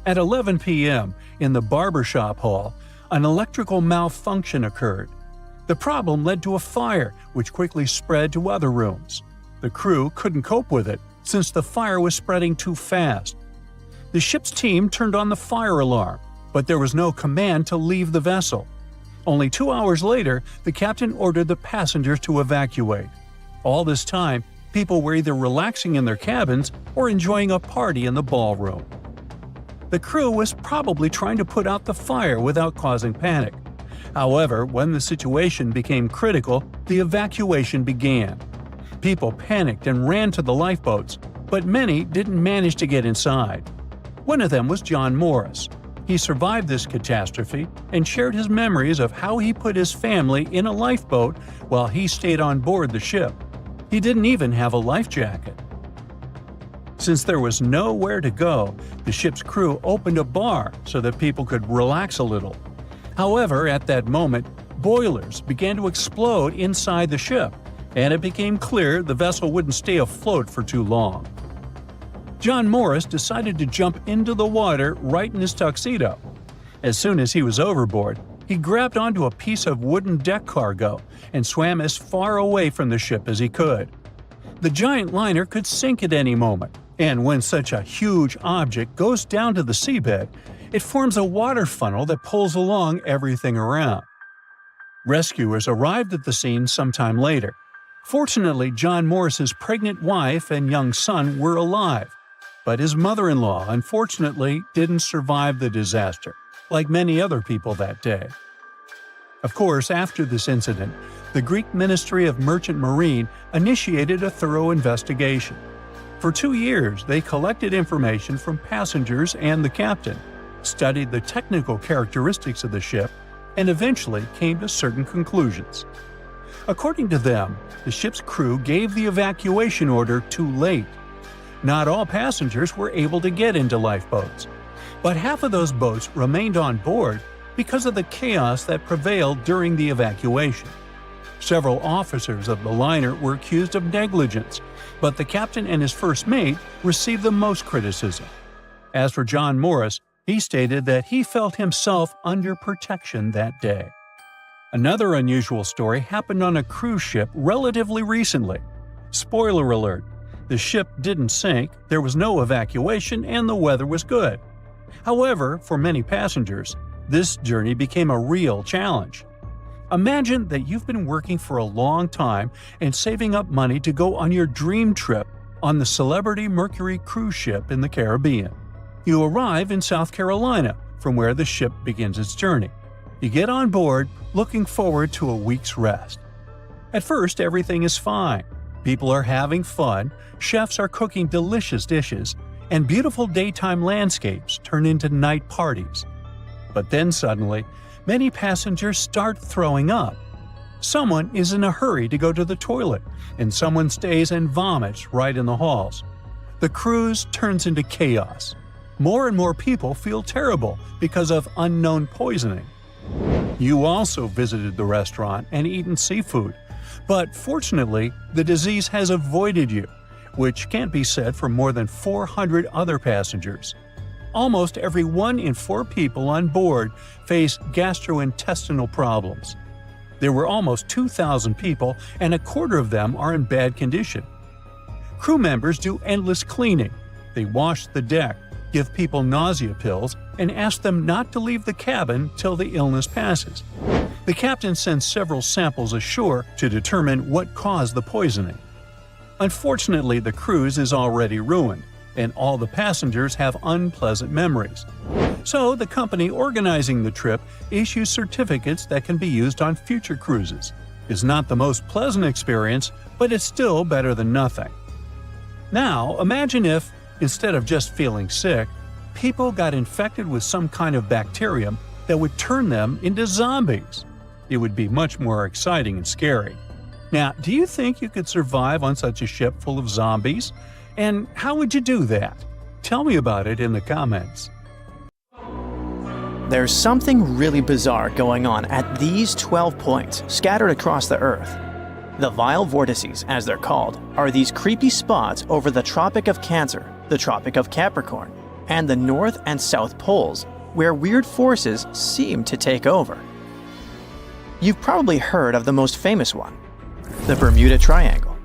At 11 p.m., in the barbershop hall, an electrical malfunction occurred. The problem led to a fire, which quickly spread to other rooms. The crew couldn't cope with it, since the fire was spreading too fast. The ship's team turned on the fire alarm, but there was no command to leave the vessel. Only 2 hours later, the captain ordered the passengers to evacuate. All this time, people were either relaxing in their cabins or enjoying a party in the ballroom. The crew was probably trying to put out the fire without causing panic. However, when the situation became critical, the evacuation began. People panicked and ran to the lifeboats, but many didn't manage to get inside. One of them was John Morris. He survived this catastrophe and shared his memories of how he put his family in a lifeboat while he stayed on board the ship. He didn't even have a life jacket. Since there was nowhere to go, the ship's crew opened a bar so that people could relax a little. However, at that moment, boilers began to explode inside the ship, and it became clear the vessel wouldn't stay afloat for too long. John Morris decided to jump into the water right in his tuxedo. As soon as he was overboard, he grabbed onto a piece of wooden deck cargo and swam as far away from the ship as he could. The giant liner could sink at any moment, and when such a huge object goes down to the seabed, it forms a water funnel that pulls along everything around. Rescuers arrived at the scene sometime later. Fortunately, John Morris's pregnant wife and young son were alive, but his mother-in-law unfortunately didn't survive the disaster, like many other people that day. Of course, after this incident, the Greek Ministry of Merchant Marine initiated a thorough investigation. For 2 years, they collected information from passengers and the captain, studied the technical characteristics of the ship, and eventually came to certain conclusions. According to them, the ship's crew gave the evacuation order too late. Not all passengers were able to get into lifeboats, but half of those boats remained on board because of the chaos that prevailed during the evacuation. Several officers of the liner were accused of negligence, but the captain and his first mate received the most criticism. As for John Morris, he stated that he felt himself under protection that day. Another unusual story happened on a cruise ship relatively recently. Spoiler alert, the ship didn't sink, there was no evacuation, and the weather was good. However, for many passengers, this journey became a real challenge. Imagine that you've been working for a long time and saving up money to go on your dream trip on the Celebrity Mercury cruise ship in the Caribbean. You arrive in South Carolina, from where the ship begins its journey. You get on board, looking forward to a week's rest. At first, everything is fine. People are having fun, chefs are cooking delicious dishes, and beautiful daytime landscapes turn into night parties. But then suddenly, many passengers start throwing up. Someone is in a hurry to go to the toilet, and someone stays and vomits right in the halls. The cruise turns into chaos. More and more people feel terrible because of unknown poisoning. You also visited the restaurant and eaten seafood, but fortunately, the disease has avoided you, which can't be said for more than 400 other passengers. Almost every 1 in 4 people on board face gastrointestinal problems. There were almost 2,000 people, and a quarter of them are in bad condition. Crew members do endless cleaning. They wash the deck, give people nausea pills, and ask them not to leave the cabin till the illness passes. The captain sends several samples ashore to determine what caused the poisoning. Unfortunately, the cruise is already ruined, and all the passengers have unpleasant memories. So the company organizing the trip issues certificates that can be used on future cruises. It's not the most pleasant experience, but it's still better than nothing. Now, imagine if, instead of just feeling sick, people got infected with some kind of bacterium that would turn them into zombies. It would be much more exciting and scary. Now, do you think you could survive on such a ship full of zombies? And how would you do that? Tell me about it in the comments. There's something really bizarre going on at these 12 points scattered across the Earth. The vile vortices, as they're called, are these creepy spots over the Tropic of Cancer, the Tropic of Capricorn, and the North and South Poles, where weird forces seem to take over. You've probably heard of the most famous one, the Bermuda Triangle.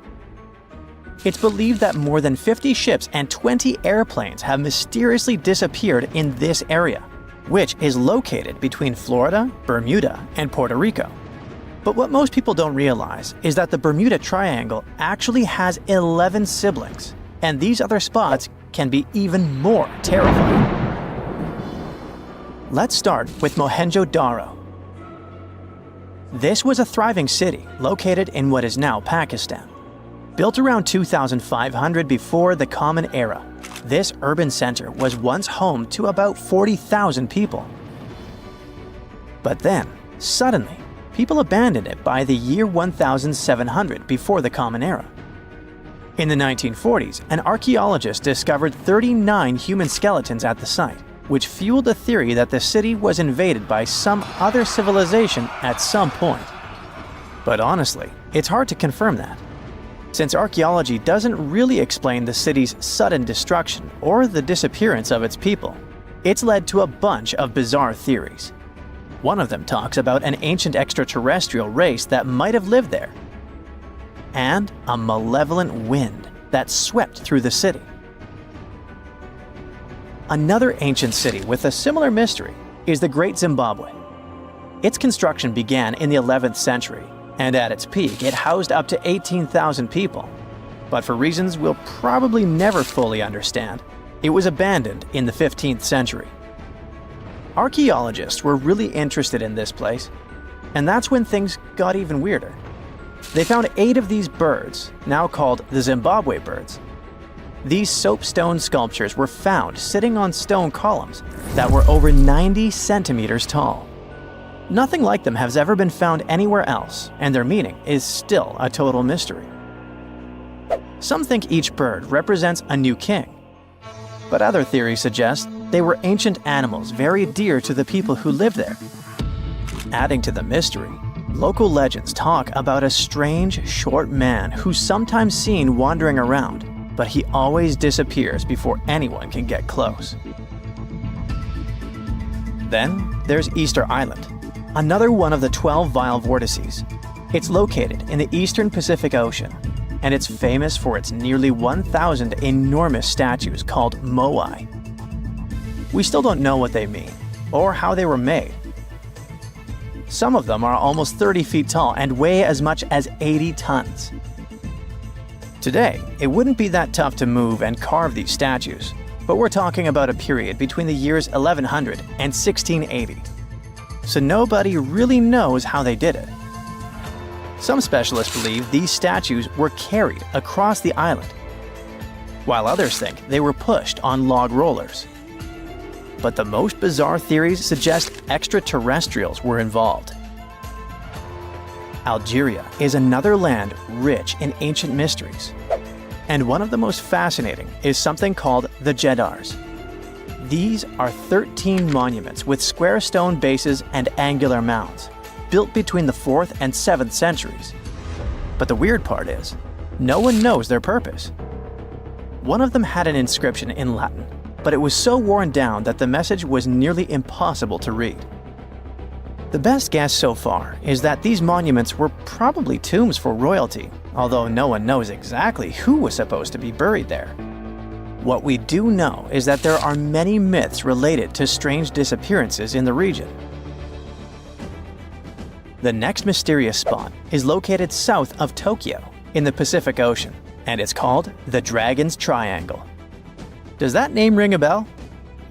It's believed that more than 50 ships and 20 airplanes have mysteriously disappeared in this area, which is located between Florida, Bermuda, and Puerto Rico. But what most people don't realize is that the Bermuda Triangle actually has 11 siblings, and these other spots can be even more terrifying. Let's start with Mohenjo-Daro. This was a thriving city located in what is now Pakistan. Built around 2500 before the Common Era, this urban center was once home to about 40,000 people. But then, suddenly, people abandoned it by the year 1700 before the Common Era. In the 1940s, an archaeologist discovered 39 human skeletons at the site, which fueled the theory that the city was invaded by some other civilization at some point. But honestly, it's hard to confirm that, since archaeology doesn't really explain the city's sudden destruction or the disappearance of its people. It's led to a bunch of bizarre theories. One of them talks about an ancient extraterrestrial race that might have lived there, and a malevolent wind that swept through the city. Another ancient city with a similar mystery is the Great Zimbabwe. Its construction began in the 11th century, and at its peak it housed up to 18,000 people. But for reasons we'll probably never fully understand, it was abandoned in the 15th century. Archaeologists were really interested in this place, and that's when things got even weirder. They found 8 of these birds, now called the Zimbabwe birds. These soapstone sculptures were found sitting on stone columns that were over 90 centimeters tall. Nothing like them has ever been found anywhere else, and their meaning is still a total mystery. Some think each bird represents a new king, but other theories suggest they were ancient animals very dear to the people who lived there. Adding to the mystery, local legends talk about a strange, short man who's sometimes seen wandering around, but he always disappears before anyone can get close. Then there's Easter Island, another one of the 12 Vile vortices. It's located in the eastern Pacific Ocean, and it's famous for its nearly 1,000 enormous statues called moai. We still don't know what they mean, or how they were made. Some of them are almost 30 feet tall and weigh as much as 80 tons. Today, it wouldn't be that tough to move and carve these statues, but we're talking about a period between the years 1100 and 1680. So nobody really knows how they did it. Some specialists believe these statues were carried across the island, while others think they were pushed on log rollers. But the most bizarre theories suggest extraterrestrials were involved. Algeria is another land rich in ancient mysteries, and one of the most fascinating is something called the Jeddars. These are 13 monuments with square stone bases and angular mounds, built between the 4th and 7th centuries. But the weird part is, no one knows their purpose. One of them had an inscription in Latin, but it was so worn down that the message was nearly impossible to read. The best guess so far is that these monuments were probably tombs for royalty, although no one knows exactly who was supposed to be buried there. What we do know is that there are many myths related to strange disappearances in the region. The next mysterious spot is located south of Tokyo in the Pacific Ocean, and it's called the Dragon's Triangle. Does that name ring a bell?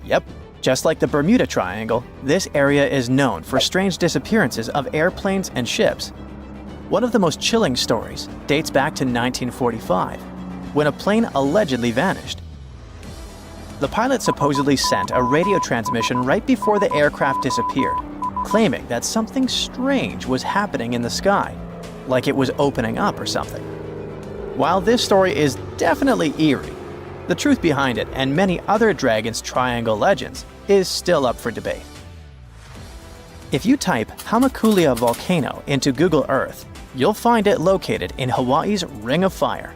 Yep. Just like the Bermuda Triangle, this area is known for strange disappearances of airplanes and ships. One of the most chilling stories dates back to 1945, when a plane allegedly vanished. The pilot supposedly sent a radio transmission right before the aircraft disappeared, claiming that something strange was happening in the sky, like it was opening up or something. While this story is definitely eerie, the truth behind it and many other Dragon's Triangle legends is still up for debate. If you type Hamakulia volcano into Google Earth, you'll find it located in Hawaii's Ring of Fire.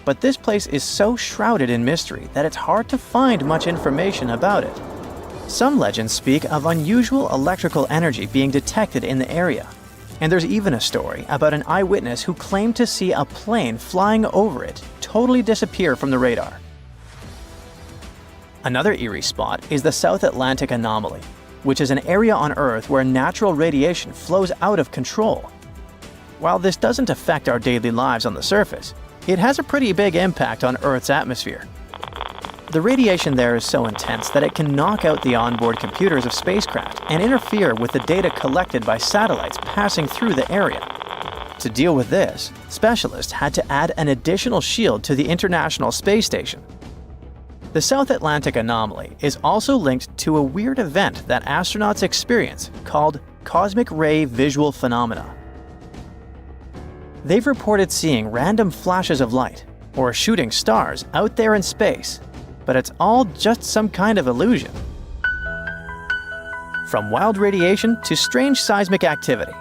But this place is so shrouded in mystery that it's hard to find much information about it. Some legends speak of unusual electrical energy being detected in the area, and there's even a story about an eyewitness who claimed to see a plane flying over it totally disappear from the radar. Another eerie spot is the South Atlantic Anomaly, which is an area on Earth where natural radiation flows out of control. While this doesn't affect our daily lives on the surface, it has a pretty big impact on Earth's atmosphere. The radiation there is so intense that it can knock out the onboard computers of spacecraft and interfere with the data collected by satellites passing through the area. To deal with this, specialists had to add an additional shield to the International Space Station. The South Atlantic anomaly is also linked to a weird event that astronauts experience called cosmic ray visual phenomena. They've reported seeing random flashes of light or shooting stars out there in space, but it's all just some kind of illusion. From wild radiation to strange seismic activity.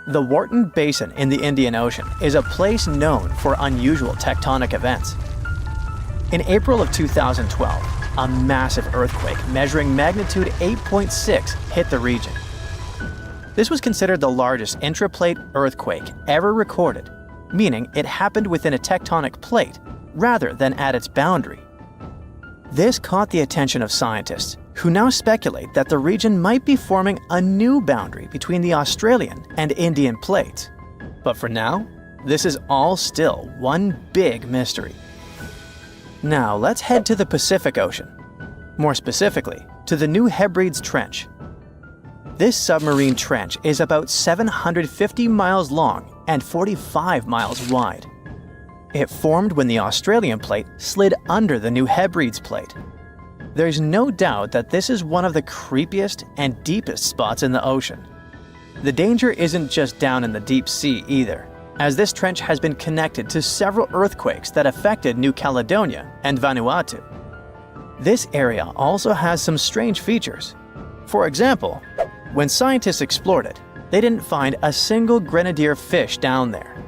The Wharton Basin in the Indian Ocean is a place known for unusual tectonic events. In April of 2012, a massive earthquake measuring magnitude 8.6 hit the region. This was considered the largest intraplate earthquake ever recorded, meaning it happened within a tectonic plate rather than at its boundary. This caught the attention of scientists, who now speculate that the region might be forming a new boundary between the Australian and Indian plates. But for now, this is all still one big mystery. Now let's head to the Pacific Ocean. More specifically, to the New Hebrides Trench. This submarine trench is about 750 miles long and 45 miles wide. It formed when the Australian plate slid under the New Hebrides plate. There's no doubt that this is one of the creepiest and deepest spots in the ocean. The danger isn't just down in the deep sea either, as this trench has been connected to several earthquakes that affected New Caledonia and Vanuatu. This area also has some strange features. For example, when scientists explored it, they didn't find a single grenadier fish down there.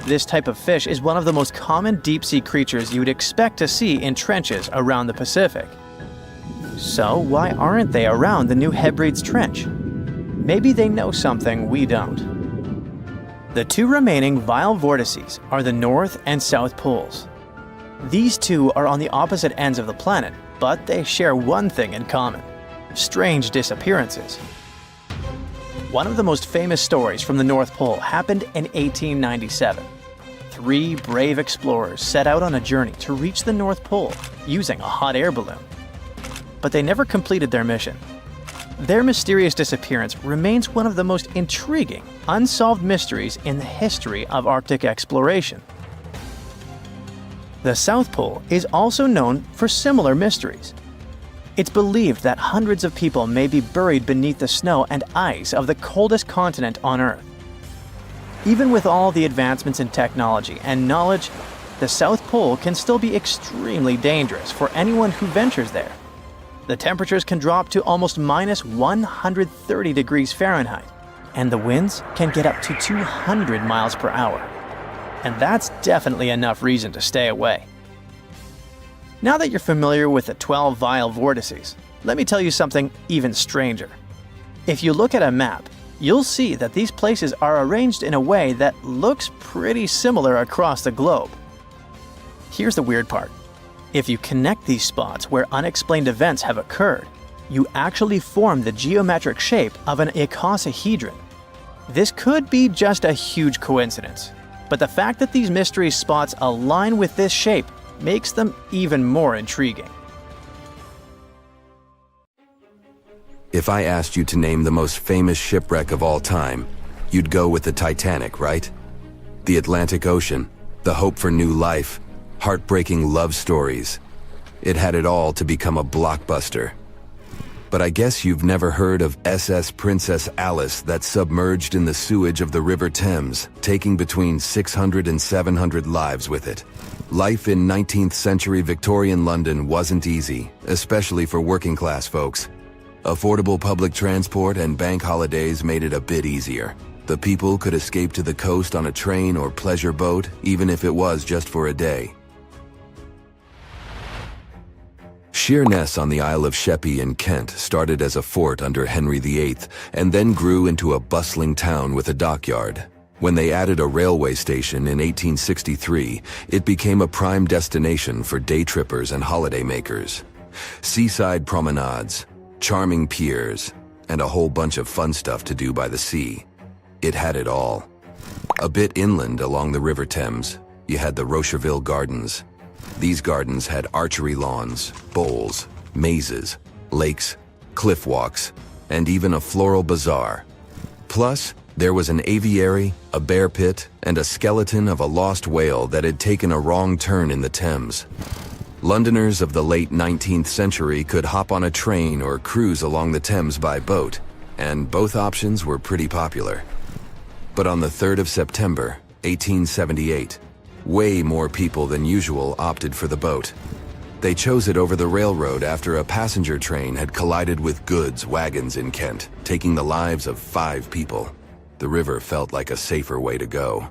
This type of fish is one of the most common deep-sea creatures you would expect to see in trenches around the Pacific. So why aren't they around the New Hebrides Trench? Maybe they know something we don't. The two remaining vile vortices are the North and South Poles. These two are on the opposite ends of the planet, but they share one thing in common: strange disappearances. One of the most famous stories from the North Pole happened in 1897. 3 brave explorers set out on a journey to reach the North Pole using a hot air balloon. But they never completed their mission. Their mysterious disappearance remains one of the most intriguing, unsolved mysteries in the history of Arctic exploration. The South Pole is also known for similar mysteries. It's believed that hundreds of people may be buried beneath the snow and ice of the coldest continent on Earth. Even with all the advancements in technology and knowledge, the South Pole can still be extremely dangerous for anyone who ventures there. The temperatures can drop to almost minus 130 degrees Fahrenheit, and the winds can get up to 200 miles per hour. And that's definitely enough reason to stay away. Now that you're familiar with the 12 vile vortices, let me tell you something even stranger. If you look at a map, you'll see that these places are arranged in a way that looks pretty similar across the globe. Here's the weird part. If you connect these spots where unexplained events have occurred, you actually form the geometric shape of an icosahedron. This could be just a huge coincidence, but the fact that these mystery spots align with this shape makes them even more intriguing. If I asked you to name the most famous shipwreck of all time, you'd go with the Titanic, right? The Atlantic Ocean, the hope for new life, heartbreaking love stories. It had it all to become a blockbuster. But I guess you've never heard of SS Princess Alice that submerged in the sewage of the River Thames, taking between 600 and 700 lives with it. Life in 19th century Victorian London wasn't easy, especially for working class folks. Affordable public transport and bank holidays made it a bit easier. The people could escape to the coast on a train or pleasure boat, even if it was just for a day. Sheerness on the Isle of Sheppey in Kent started as a fort under Henry VIII and then grew into a bustling town with a dockyard. When they added a railway station in 1863, it became a prime destination for day trippers and holidaymakers. Seaside promenades, charming piers, and a whole bunch of fun stuff to do by the sea. It had it all. A bit inland along the River Thames, you had the Rocherville Gardens. These gardens had archery lawns, bowls, mazes, lakes, cliff walks, and even a floral bazaar. Plus, There was an aviary, a bear pit, and a skeleton of a lost whale that had taken a wrong turn in the Thames. Londoners of the late 19th century could hop on a train or cruise along the Thames by boat, and both options were pretty popular. But on the 3rd of September, 1878, way more people than usual opted for the boat. They chose it over the railroad after a passenger train had collided with goods wagons in Kent, taking the lives of 5 people. The river felt like a safer way to go.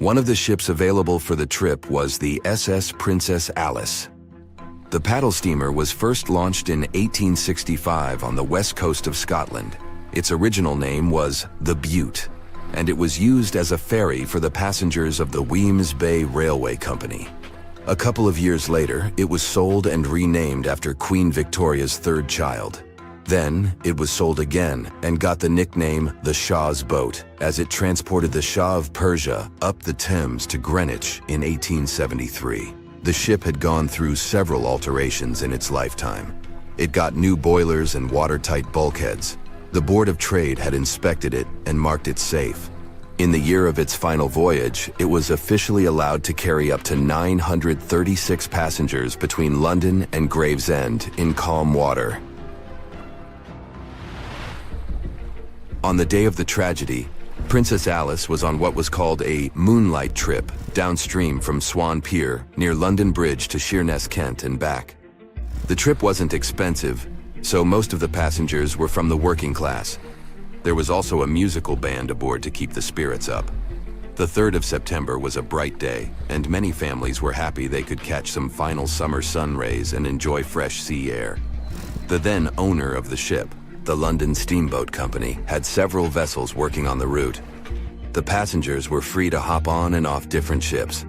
One of the ships available for the trip was the SS Princess Alice. The paddle steamer was first launched in 1865 on the west coast of Scotland. Its original name was the Bute, and it was used as a ferry for the passengers of the Wemyss Bay Railway Company. A couple of years later, it was sold and renamed after Queen Victoria's 3rd child. Then, it was sold again and got the nickname the Shah's Boat, as it transported the Shah of Persia up the Thames to Greenwich in 1873. The ship had gone through several alterations in its lifetime. It got new boilers and watertight bulkheads. The Board of Trade had inspected it and marked it safe. In the year of its final voyage, it was officially allowed to carry up to 936 passengers between London and Gravesend in calm water. On the day of the tragedy, Princess Alice was on what was called a moonlight trip downstream from Swan Pier near London Bridge to Sheerness, Kent and back. The trip wasn't expensive, so most of the passengers were from the working class. There was also a musical band aboard to keep the spirits up. The 3rd of September was a bright day, and many families were happy they could catch some final summer sun rays and enjoy fresh sea air. The then owner of the ship, the London Steamboat Company, had several vessels working on the route. The passengers were free to hop on and off different ships.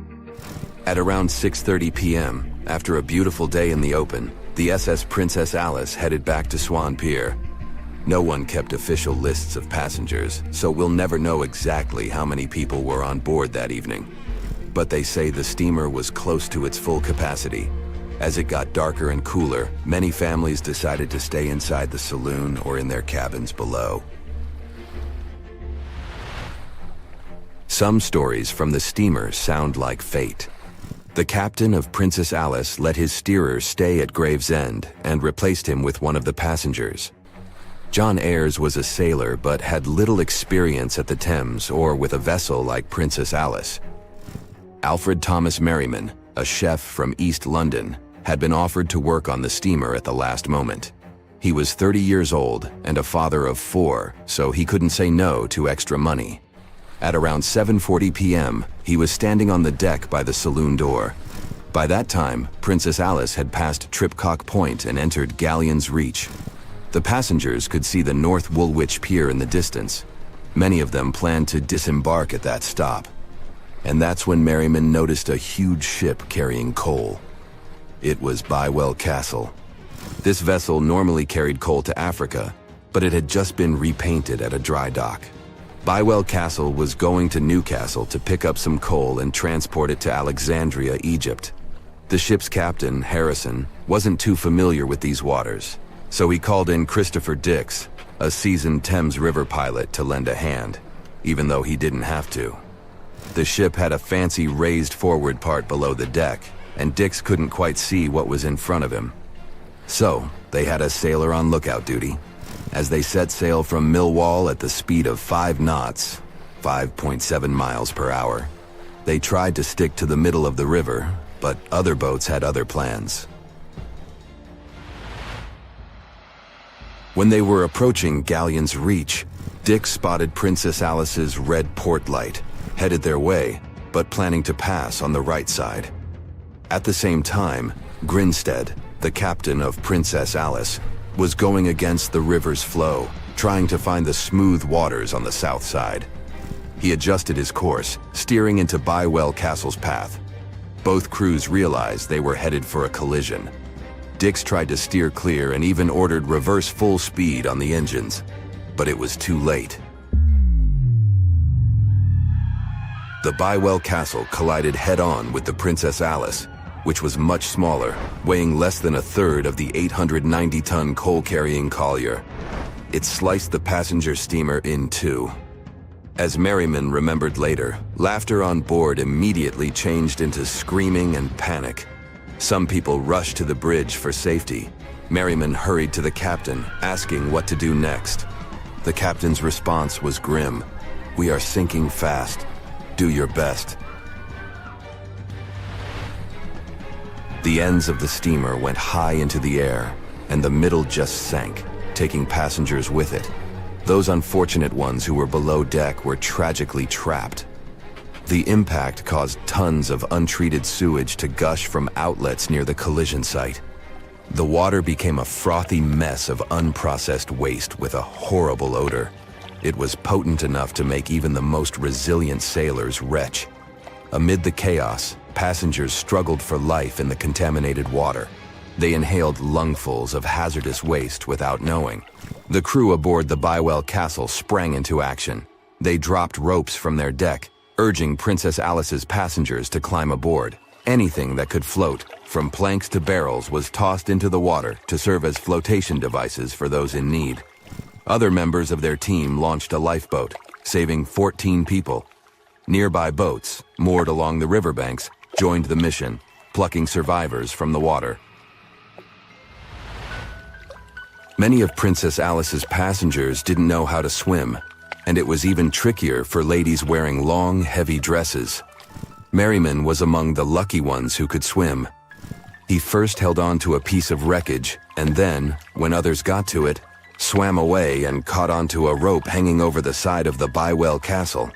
At around 6:30 p.m., after a beautiful day in the open, the SS Princess Alice headed back to Swan Pier. No one kept official lists of passengers, so we'll never know exactly how many people were on board that evening. But they say the steamer was close to its full capacity. As it got darker and cooler, many families decided to stay inside the saloon or in their cabins below. Some stories from the steamer sound like fate. The captain of Princess Alice let his steerer stay at Gravesend and replaced him with one of the passengers. John Ayres was a sailor but had little experience at the Thames or with a vessel like Princess Alice. Alfred Thomas Merriman, a chef from East London, had been offered to work on the steamer at the last moment. He was 30 years old and a father of 4, so he couldn't say no to extra money. At around 7:40 p.m., he was standing on the deck by the saloon door. By that time, Princess Alice had passed Tripcock Point and entered Galleon's Reach. The passengers could see the North Woolwich Pier in the distance. Many of them planned to disembark at that stop. And that's when Merriman noticed a huge ship carrying coal. It was Bywell Castle. This vessel normally carried coal to Africa, but it had just been repainted at a dry dock. Bywell Castle was going to Newcastle to pick up some coal and transport it to Alexandria, Egypt. The ship's captain, Harrison, wasn't too familiar with these waters, so he called in Christopher Dix, a seasoned Thames River pilot, to lend a hand, even though he didn't have to. The ship had a fancy raised forward part below the deck, and Dix couldn't quite see what was in front of him. So, they had a sailor on lookout duty. As they set sail from Millwall at the speed of 5 knots, 5.7 miles per hour, they tried to stick to the middle of the river, but other boats had other plans. When they were approaching Galleon's Reach, Dix spotted Princess Alice's red port light, headed their way, but planning to pass on the right side. At the same time, Grinstead, the captain of Princess Alice, was going against the river's flow, trying to find the smooth waters on the south side. He adjusted his course, steering into Bywell Castle's path. Both crews realized they were headed for a collision. Dix tried to steer clear and even ordered reverse full speed on the engines, but it was too late. The Bywell Castle collided head-on with the Princess Alice, which was much smaller, weighing less than a third of the 890-ton coal-carrying collier. It sliced the passenger steamer in two. As Merriman remembered later, laughter on board immediately changed into screaming and panic. Some people rushed to the bridge for safety. Merriman hurried to the captain, asking what to do next. The captain's response was grim. "We are sinking fast. Do your best." The ends of the steamer went high into the air, and the middle just sank, taking passengers with it. Those unfortunate ones who were below deck were tragically trapped. The impact caused tons of untreated sewage to gush from outlets near the collision site. The water became a frothy mess of unprocessed waste with a horrible odor. It was potent enough to make even the most resilient sailors retch. Amid the chaos, passengers struggled for life in the contaminated water. They inhaled lungfuls of hazardous waste without knowing. The crew aboard the Bywell Castle sprang into action. They dropped ropes from their deck, urging Princess Alice's passengers to climb aboard. Anything that could float, from planks to barrels, was tossed into the water to serve as flotation devices for those in need. Other members of their team launched a lifeboat, saving 14 people. Nearby boats, moored along the riverbanks, joined the mission, plucking survivors from the water. Many of Princess Alice's passengers didn't know how to swim, and it was even trickier for ladies wearing long, heavy dresses. Merriman was among the lucky ones who could swim. He first held on to a piece of wreckage, and then, when others got to it, swam away and caught onto a rope hanging over the side of the Bywell Castle.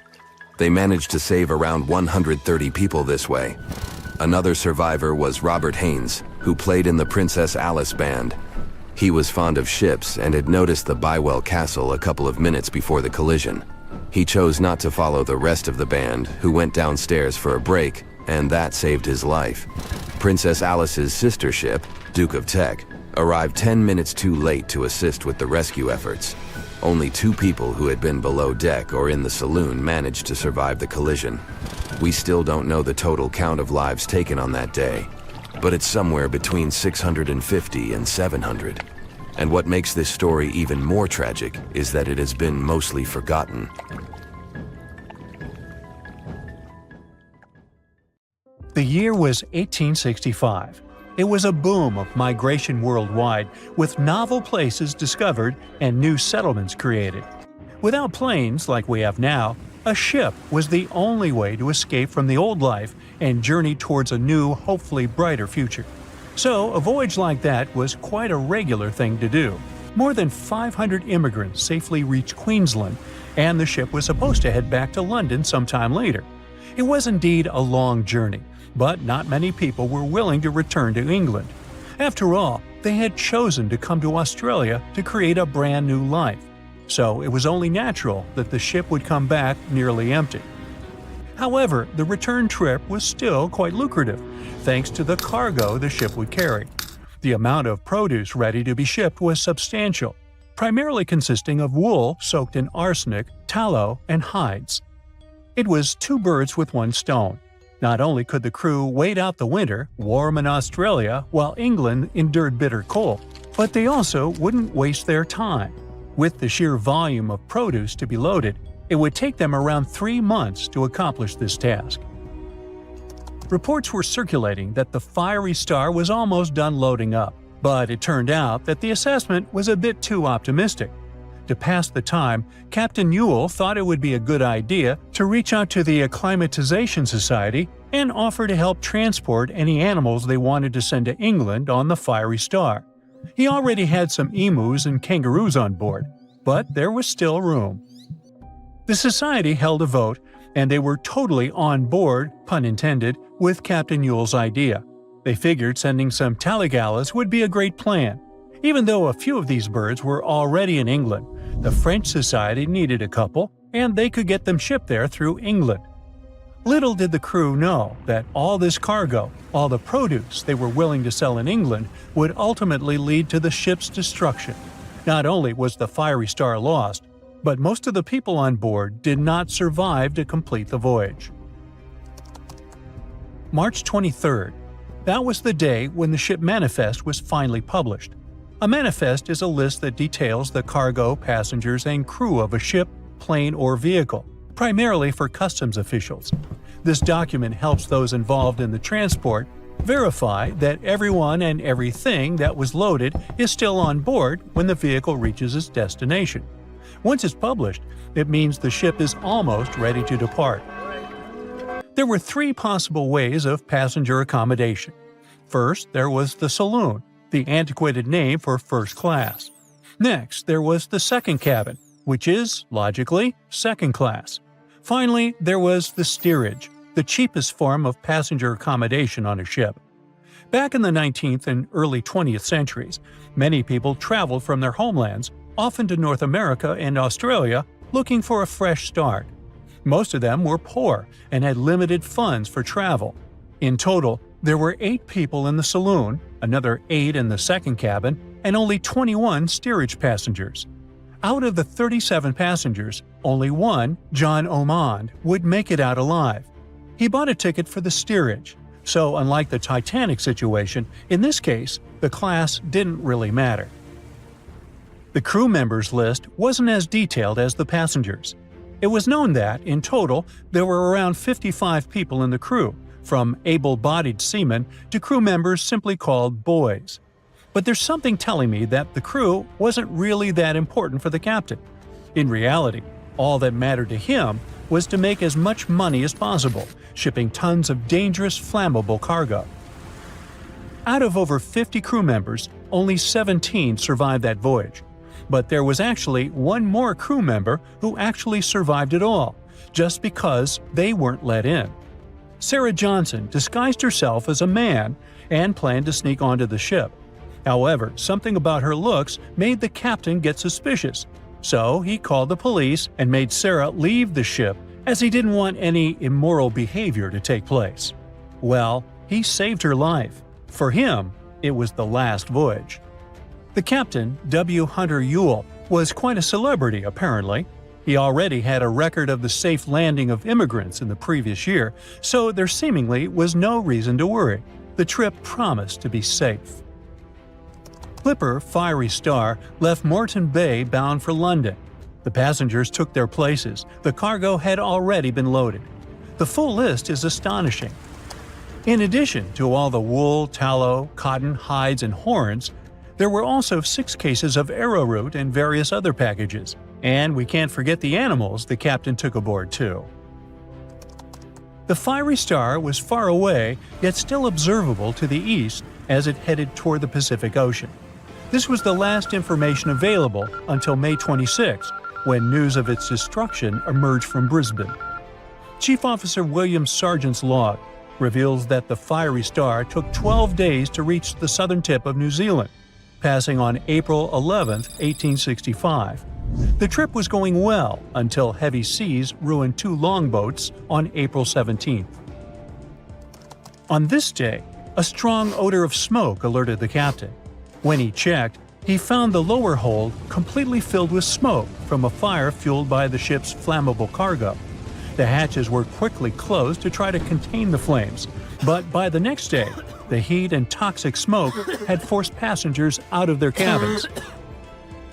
They managed to save around 130 people this way. Another survivor was Robert Haynes, who played in the Princess Alice band. He was fond of ships and had noticed the Bywell Castle a couple of minutes before the collision. He chose not to follow the rest of the band, who went downstairs for a break, and that saved his life. Princess Alice's sister ship, Duke of Teck, arrived 10 minutes too late to assist with the rescue efforts. Only 2 people who had been below deck or in the saloon managed to survive the collision. We still don't know the total count of lives taken on that day, but it's somewhere between 650 and 700. And what makes this story even more tragic is that it has been mostly forgotten. The year was 1865. It was a boom of migration worldwide, with novel places discovered and new settlements created. Without planes like we have now, a ship was the only way to escape from the old life and journey towards a new, hopefully brighter future. So, a voyage like that was quite a regular thing to do. More than 500 immigrants safely reached Queensland, and the ship was supposed to head back to London sometime later. It was indeed a long journey, but not many people were willing to return to England. After all, they had chosen to come to Australia to create a brand new life, so it was only natural that the ship would come back nearly empty. However, the return trip was still quite lucrative, thanks to the cargo the ship would carry. The amount of produce ready to be shipped was substantial, primarily consisting of wool soaked in arsenic, tallow, and hides. It was 2 birds with 1 stone. Not only could the crew wait out the winter, warm in Australia, while England endured bitter cold, but they also wouldn't waste their time. With the sheer volume of produce to be loaded, it would take them around 3 months to accomplish this task. Reports were circulating that the Fiery Star was almost done loading up, but it turned out that the assessment was a bit too optimistic. To pass the time, Captain Ewell thought it would be a good idea to reach out to the Acclimatization Society and offer to help transport any animals they wanted to send to England on the Fiery Star. He already had some emus and kangaroos on board, but there was still room. The society held a vote, and they were totally on board, pun intended, with Captain Ewell's idea. They figured sending some Taligalas would be a great plan. Even though a few of these birds were already in England, the French Society needed a couple, and they could get them shipped there through England. Little did the crew know that all this cargo, all the produce they were willing to sell in England, would ultimately lead to the ship's destruction. Not only was the Fiery Star lost, but most of the people on board did not survive to complete the voyage. March 23rd. That was the day when the ship manifest was finally published. A manifest is a list that details the cargo, passengers, and crew of a ship, plane, or vehicle, primarily for customs officials. This document helps those involved in the transport verify that everyone and everything that was loaded is still on board when the vehicle reaches its destination. Once it's published, it means the ship is almost ready to depart. There were 3 possible ways of passenger accommodation. First, there was the saloon, the antiquated name for first class. Next, there was the second cabin, which is, logically, second class. Finally, there was the steerage, the cheapest form of passenger accommodation on a ship. Back in the 19th and early 20th centuries, many people traveled from their homelands, often to North America and Australia, looking for a fresh start. Most of them were poor and had limited funds for travel. In total, there were 8 people in the saloon, another 8 in the second cabin, and only 21 steerage passengers. Out of the 37 passengers, only one, John Ormond, would make it out alive. He bought a ticket for the steerage, so unlike the Titanic situation, in this case, the class didn't really matter. The crew members list wasn't as detailed as the passengers. It was known that, in total, there were around 55 people in the crew, from able-bodied seamen to crew members simply called boys. But there's something telling me that the crew wasn't really that important for the captain. In reality, all that mattered to him was to make as much money as possible, shipping tons of dangerous, flammable cargo. Out of over 50 crew members, only 17 survived that voyage. But there was actually one more crew member who actually survived it all, just because they weren't let in. Sarah Johnson disguised herself as a man and planned to sneak onto the ship. However, something about her looks made the captain get suspicious, so he called the police and made Sarah leave the ship as he didn't want any immoral behavior to take place. Well, he saved her life. For him, it was the last voyage. The captain, W. Hunter Ewell, was quite a celebrity apparently. He already had a record of the safe landing of immigrants in the previous year, so there seemingly was no reason to worry. The trip promised to be safe. Clipper Fiery Star left Moreton Bay bound for London. The passengers took their places. The cargo had already been loaded. The full list is astonishing. In addition to all the wool, tallow, cotton, hides, and horns, there were also 6 cases of arrowroot and various other packages. And we can't forget the animals the captain took aboard too. The Fiery Star was far away, yet still observable to the east as it headed toward the Pacific Ocean. This was the last information available until May 26, when news of its destruction emerged from Brisbane. Chief Officer William Sargent's log reveals that the Fiery Star took 12 days to reach the southern tip of New Zealand, passing on April 11, 1865. The trip was going well until heavy seas ruined 2 longboats on April 17. On this day, a strong odor of smoke alerted the captain. When he checked, he found the lower hold completely filled with smoke from a fire fueled by the ship's flammable cargo. The hatches were quickly closed to try to contain the flames, but by the next day, the heat and toxic smoke had forced passengers out of their cabins.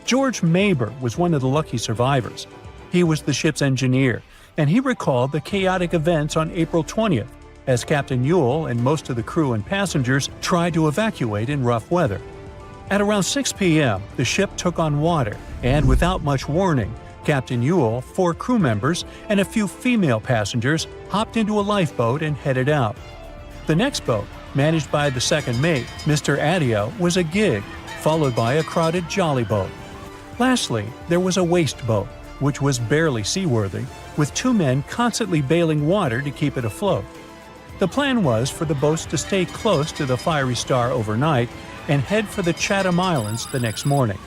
George Maber was one of the lucky survivors. He was the ship's engineer, and he recalled the chaotic events on April 20th, as Captain Ewell and most of the crew and passengers tried to evacuate in rough weather. At around 6 p.m., the ship took on water, and without much warning, Captain Ewell, 4 crew members, and a few female passengers hopped into a lifeboat and headed out. The next boat, managed by the second mate, Mr. Adio, was a gig, followed by a crowded jolly boat. Lastly, there was a waste boat, which was barely seaworthy, with 2 men constantly bailing water to keep it afloat. The plan was for the boats to stay close to the Fiery Star overnight and head for the Chatham Islands the next morning.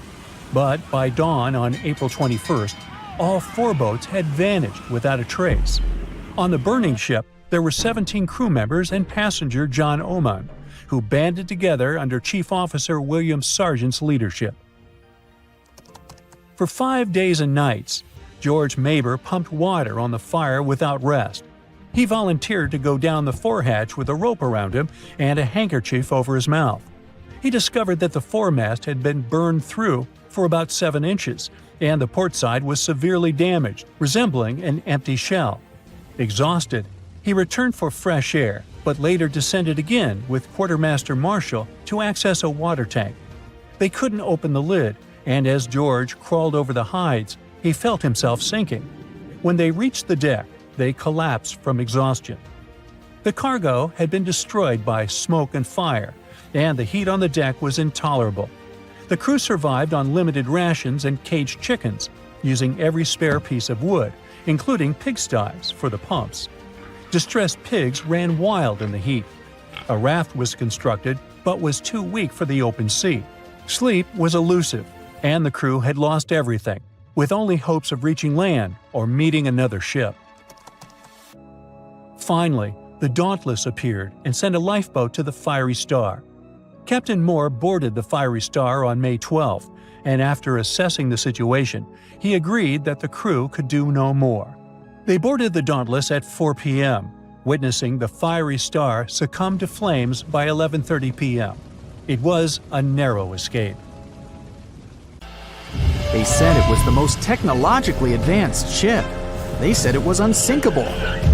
But by dawn on April 21st, all 4 boats had vanished without a trace. On the burning ship, there were 17 crew members and passenger John Ormond, who banded together under Chief Officer William Sargent's leadership. For 5 days and nights, George Maber pumped water on the fire without rest. He volunteered to go down the forehatch with a rope around him and a handkerchief over his mouth. he discovered that the foremast had been burned through for about 7 inches, and the port side was severely damaged, resembling an empty shell. Exhausted, he returned for fresh air, but later descended again with Quartermaster Marshall to access a water tank. They couldn't open the lid, and as George crawled over the hides, he felt himself sinking. When they reached the deck, they collapsed from exhaustion. The cargo had been destroyed by smoke and fire, and the heat on the deck was intolerable. The crew survived on limited rations and caged chickens, using every spare piece of wood, including pigsties for the pumps. Distressed pigs ran wild in the heat. A raft was constructed, but was too weak for the open sea. Sleep was elusive, and the crew had lost everything, with only hopes of reaching land or meeting another ship. Finally, the Dauntless appeared and sent a lifeboat to the Fiery Star. Captain Moore boarded the Fiery Star on May 12th, and after assessing the situation, he agreed that the crew could do no more. They boarded the Dauntless at 4 p.m., witnessing the Fiery Star succumb to flames by 11:30 p.m. It was a narrow escape. They said it was the most technologically advanced ship. They said it was unsinkable.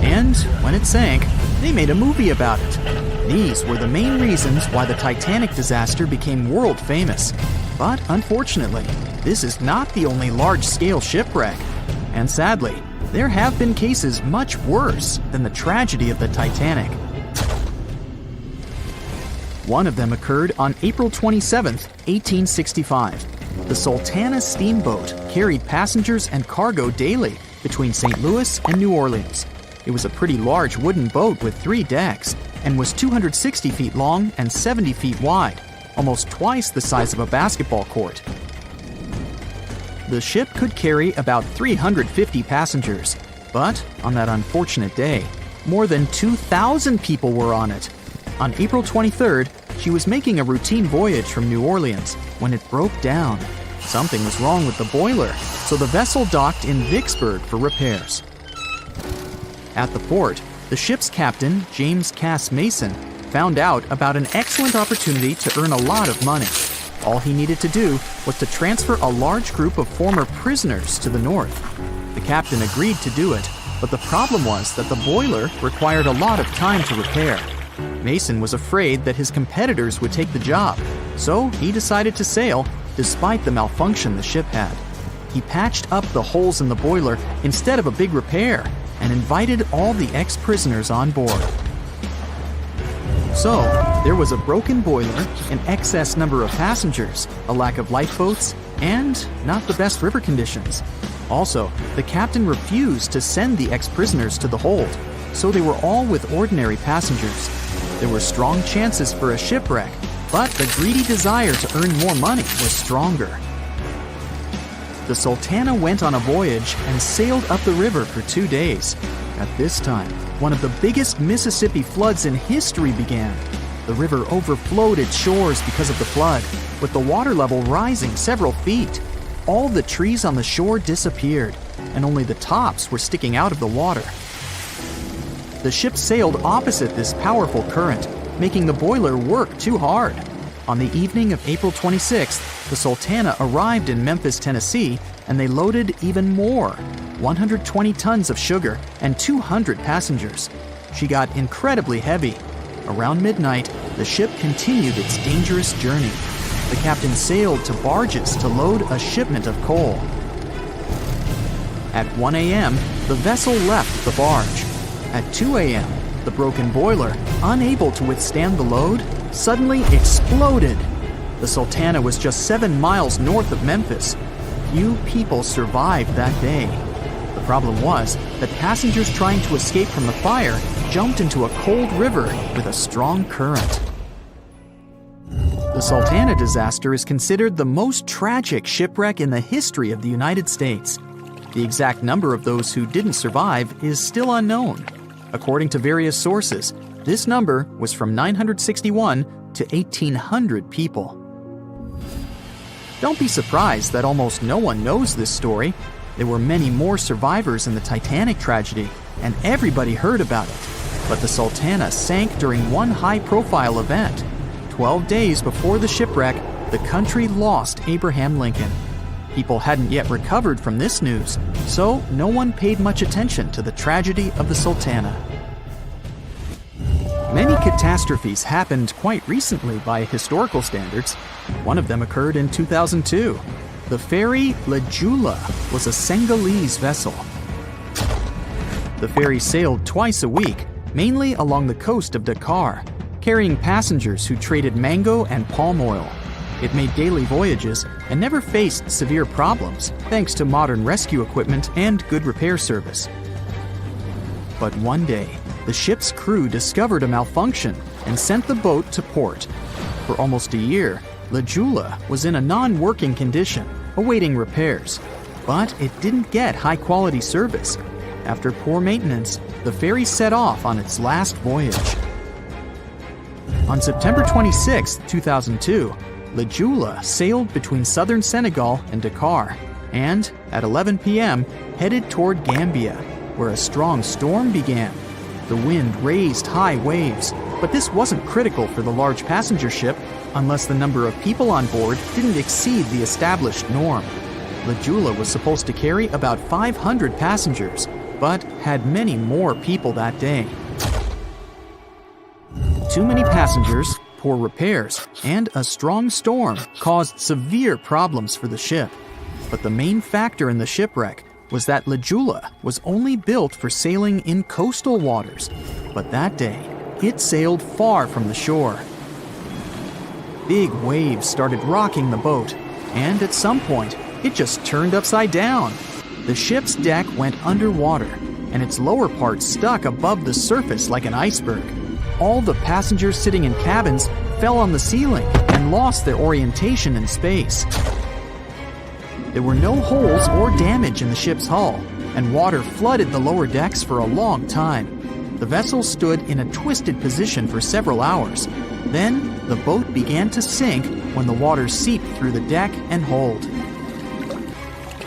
And when it sank, they made a movie about it. These were the main reasons why the Titanic disaster became world famous. But unfortunately, this is not the only large-scale shipwreck. And sadly, there have been cases much worse than the tragedy of the Titanic. One of them occurred on April 27, 1865. The Sultana steamboat carried passengers and cargo daily between St. Louis and New Orleans. It was a pretty large wooden boat with 3 decks and was 260 feet long and 70 feet wide, almost twice the size of a basketball court. The ship could carry about 350 passengers, but on that unfortunate day, more than 2,000 people were on it. On April 23rd, she was making a routine voyage from New Orleans when it broke down. Something was wrong with the boiler, so the vessel docked in Vicksburg for repairs. At the port, the ship's captain, James Cass Mason, found out about an excellent opportunity to earn a lot of money. All he needed to do was to transfer a large group of former prisoners to the north. The captain agreed to do it, but the problem was that the boiler required a lot of time to repair. Mason was afraid that his competitors would take the job, so he decided to sail despite the malfunction the ship had. He patched up the holes in the boiler instead of a big repair and invited all the ex-prisoners on board. So, there was a broken boiler, an excess number of passengers, a lack of lifeboats, and not the best river conditions. Also, the captain refused to send the ex-prisoners to the hold, so they were all with ordinary passengers. There were strong chances for a shipwreck, but the greedy desire to earn more money was stronger. The Sultana went on a voyage and sailed up the river for 2 days. At this time, one of the biggest Mississippi floods in history began. The river overflowed its shores because of the flood, with the water level rising several feet. All the trees on the shore disappeared, and only the tops were sticking out of the water. The ship sailed opposite this powerful current, making the boiler work too hard. On the evening of April 26th, the Sultana arrived in Memphis, Tennessee, and they loaded even more, 120 tons of sugar and 200 passengers. She got incredibly heavy. Around midnight, the ship continued its dangerous journey. The captain sailed to barges to load a shipment of coal. At 1 a.m., the vessel left the barge. At 2 a.m., the broken boiler, unable to withstand the load, suddenly exploded. The Sultana was just 7 miles north of Memphis. Few people survived that day. The problem was that passengers trying to escape from the fire jumped into a cold river with a strong current. The Sultana disaster is considered the most tragic shipwreck in the history of the United States. The exact number of those who didn't survive is still unknown. According to various sources, this number was from 961 to 1,800 people. Don't be surprised that almost no one knows this story. There were many more survivors in the Titanic tragedy, and everybody heard about it. But the Sultana sank during one high-profile event. 12 days before the shipwreck, the country lost Abraham Lincoln. People hadn't yet recovered from this news, so no one paid much attention to the tragedy of the Sultana. Many catastrophes happened quite recently by historical standards. One of them occurred in 2002. The ferry La Jula was a Senegalese vessel. The ferry sailed twice a week, mainly along the coast of Dakar, carrying passengers who traded mango and palm oil. It made daily voyages and never faced severe problems thanks to modern rescue equipment and good repair service. But one day, the ship's crew discovered a malfunction and sent the boat to port. For almost a year, La Jula was in a non-working condition, awaiting repairs. But it didn't get high-quality service. After poor maintenance, the ferry set off on its last voyage. On September 26, 2002, La Jula sailed between southern Senegal and Dakar, and at 11 p.m. headed toward Gambia, where a strong storm began. The wind raised high waves, but this wasn't critical for the large passenger ship unless the number of people on board didn't exceed the established norm. La Jula was supposed to carry about 500 passengers, but had many more people that day. Too many passengers, poor repairs, and a strong storm caused severe problems for the ship. But the main factor in the shipwreck was that La Jula was only built for sailing in coastal waters, but that day it sailed far from the shore. Big waves started rocking the boat, and at some point it just turned upside down. The ship's deck went underwater, and its lower part stuck above the surface like an iceberg. All the passengers sitting in cabins fell on the ceiling and lost their orientation in space. There were no holes or damage in the ship's hull, and water flooded the lower decks for a long time. The vessel stood in a twisted position for several hours. Then, the boat began to sink when the water seeped through the deck and hold.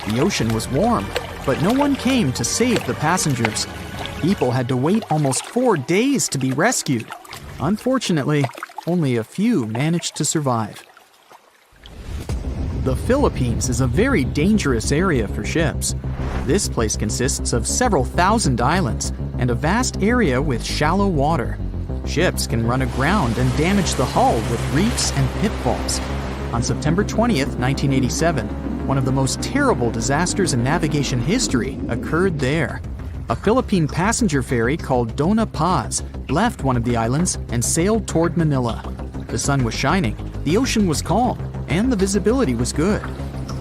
The ocean was warm, but no one came to save the passengers. People had to wait almost 4 days to be rescued. Unfortunately, only a few managed to survive. The Philippines is a very dangerous area for ships. This place consists of several thousand islands and a vast area with shallow water. Ships can run aground and damage the hull with reefs and pitfalls. On September 20th, 1987, one of the most terrible disasters in navigation history occurred there. A Philippine passenger ferry called Dona Paz left one of the islands and sailed toward Manila. The sun was shining, the ocean was calm, and the visibility was good.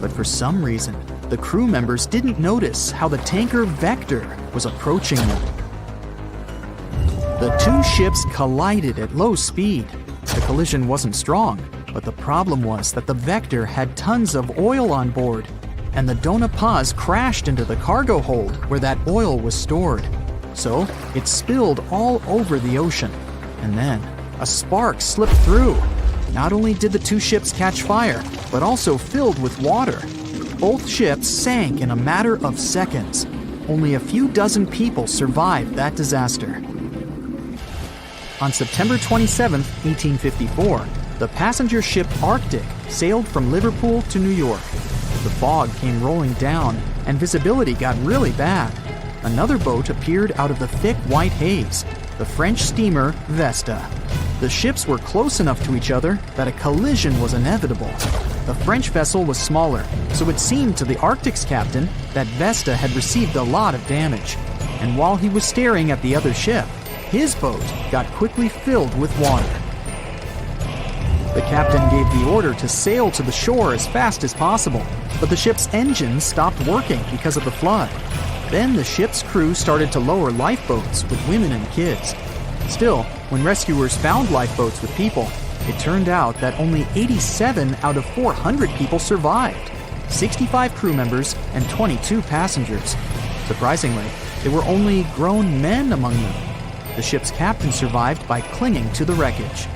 But for some reason, the crew members didn't notice how the tanker Vector was approaching them. The two ships collided at low speed. The collision wasn't strong, but the problem was that the Vector had tons of oil on board, and the Dona Paz crashed into the cargo hold where that oil was stored. So it spilled all over the ocean, and then a spark slipped through. Not only did the two ships catch fire, but also filled with water. Both ships sank in a matter of seconds. Only a few dozen people survived that disaster. On September 27, 1854, the passenger ship Arctic sailed from Liverpool to New York. The fog came rolling down, and visibility got really bad. Another boat appeared out of the thick white haze, the French steamer Vesta. The ships were close enough to each other that a collision was inevitable. The French vessel was smaller, so it seemed to the Arctic's captain that Vesta had received a lot of damage. And while he was staring at the other ship, his boat got quickly filled with water. The captain gave the order to sail to the shore as fast as possible, but the ship's engines stopped working because of the flood. Then the ship's crew started to lower lifeboats with women and kids. Still, when rescuers found lifeboats with people, it turned out that only 87 out of 400 people survived, 65 crew members and 22 passengers. Surprisingly, there were only grown men among them. The ship's captain survived by clinging to the wreckage.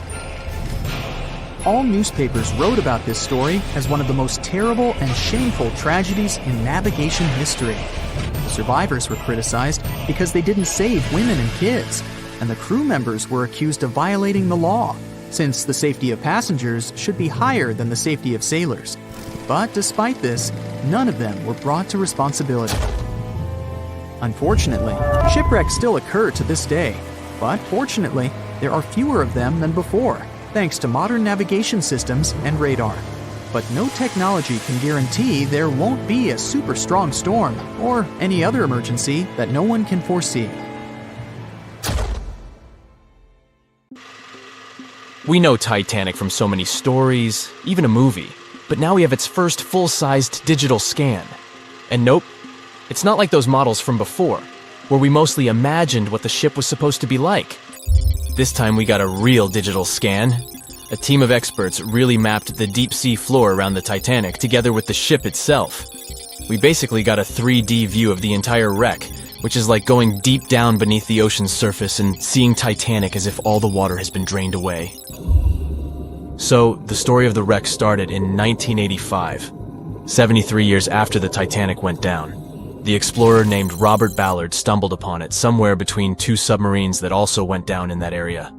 All newspapers wrote about this story as one of the most terrible and shameful tragedies in navigation history. The survivors were criticized because they didn't save women and kids, and the crew members were accused of violating the law since the safety of passengers should be higher than the safety of sailors. But despite this, none of them were brought to responsibility. Unfortunately, shipwrecks still occur to this day, but fortunately, there are fewer of them than before, thanks to modern navigation systems and radar. But no technology can guarantee there won't be a super strong storm or any other emergency that no one can foresee. We know Titanic from so many stories, even a movie, but now we have its first full-sized digital scan. And nope, it's not like those models from before, where we mostly imagined what the ship was supposed to be like. This time we got a real digital scan. A team of experts really mapped the deep-sea floor around the Titanic together with the ship itself. We basically got a 3D view of the entire wreck, which is like going deep down beneath the ocean's surface and seeing Titanic as if all the water has been drained away. So, the story of the wreck started in 1985, 73 years after the Titanic went down. The explorer named Robert Ballard stumbled upon it somewhere between two submarines that also went down in that area.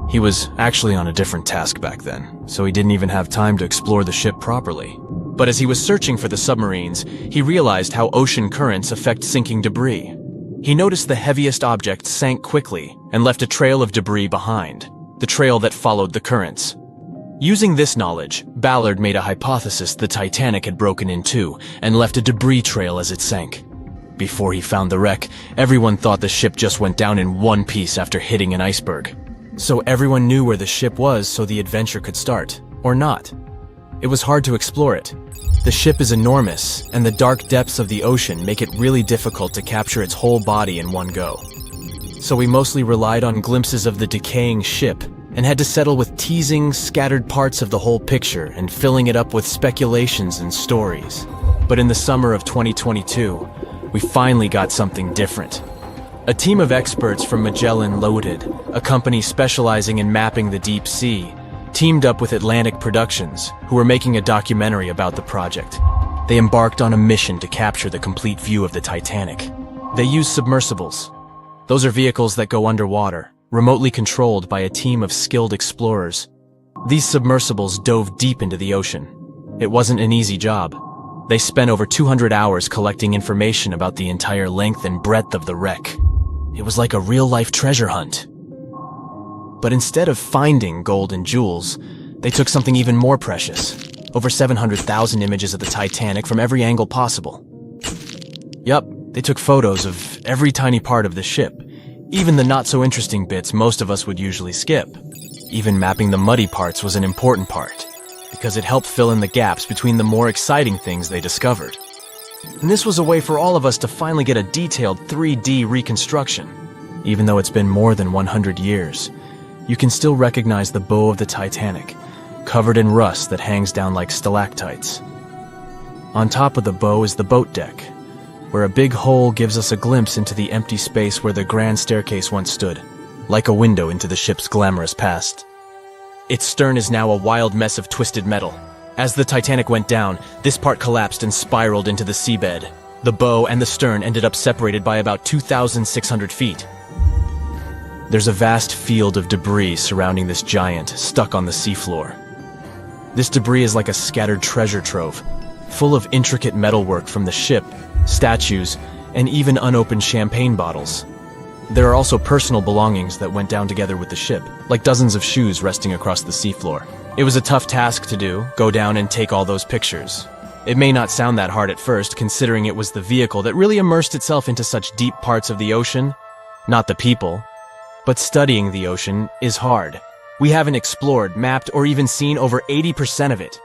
He was actually on a different task back then, so he didn't even have time to explore the ship properly. But as he was searching for the submarines, he realized how ocean currents affect sinking debris. He noticed the heaviest object sank quickly and left a trail of debris behind, the trail that followed the currents. Using this knowledge, Ballard made a hypothesis the Titanic had broken in two and left a debris trail as it sank. Before he found the wreck, everyone thought the ship just went down in one piece after hitting an iceberg. So everyone knew where the ship was so the adventure could start, or not. It was hard to explore it. The ship is enormous, and the dark depths of the ocean make it really difficult to capture its whole body in one go. So we mostly relied on glimpses of the decaying ship, and had to settle with teasing scattered parts of the whole picture and filling it up with speculations and stories. But in the summer of 2022, we finally got something different. A team of experts from Magellan Loaded, a company specializing in mapping the deep sea, teamed up with Atlantic Productions, who were making a documentary about the project. They embarked on a mission to capture the complete view of the Titanic. They used submersibles. Those are vehicles that go underwater, remotely controlled by a team of skilled explorers. These submersibles dove deep into the ocean. It wasn't an easy job. They spent over 200 hours collecting information about the entire length and breadth of the wreck. It was like a real-life treasure hunt. But instead of finding gold and jewels, they took something even more precious. Over 700,000 images of the Titanic from every angle possible. Yup, they took photos of every tiny part of the ship, even the not-so-interesting bits most of us would usually skip. Even mapping the muddy parts was an important part, because it helped fill in the gaps between the more exciting things they discovered. And this was a way for all of us to finally get a detailed 3D reconstruction. Even though it's been more than 100 years, you can still recognize the bow of the Titanic, covered in rust that hangs down like stalactites. On top of the bow is the boat deck, where a big hole gives us a glimpse into the empty space where the grand staircase once stood, like a window into the ship's glamorous past. Its stern is now a wild mess of twisted metal. As the Titanic went down, this part collapsed and spiraled into the seabed. The bow and the stern ended up separated by about 2,600 feet. There's a vast field of debris surrounding this giant, stuck on the seafloor. This debris is like a scattered treasure trove, full of intricate metalwork from the ship, statues, and even unopened champagne bottles. There are also personal belongings that went down together with the ship, like dozens of shoes resting across the seafloor. It was a tough task to do, go down and take all those pictures. It may not sound that hard at first, considering it was the vehicle that really immersed itself into such deep parts of the ocean, not the people. But studying the ocean is hard. We haven't explored, mapped, or even seen over 80% of it.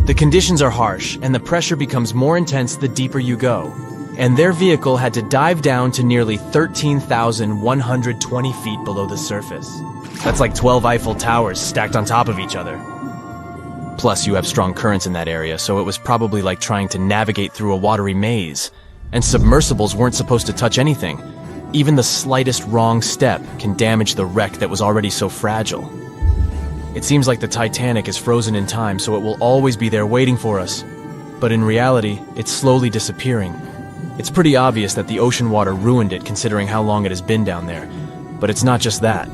The conditions are harsh, and the pressure becomes more intense the deeper you go. And their vehicle had to dive down to nearly 13,120 feet below the surface. That's like 12 Eiffel Towers stacked on top of each other. Plus, you have strong currents in that area, so it was probably like trying to navigate through a watery maze. And submersibles weren't supposed to touch anything. Even the slightest wrong step can damage the wreck that was already so fragile. It seems like the Titanic is frozen in time, so it will always be there waiting for us. But in reality, it's slowly disappearing. It's pretty obvious that the ocean water ruined it considering how long it has been down there. But it's not just that.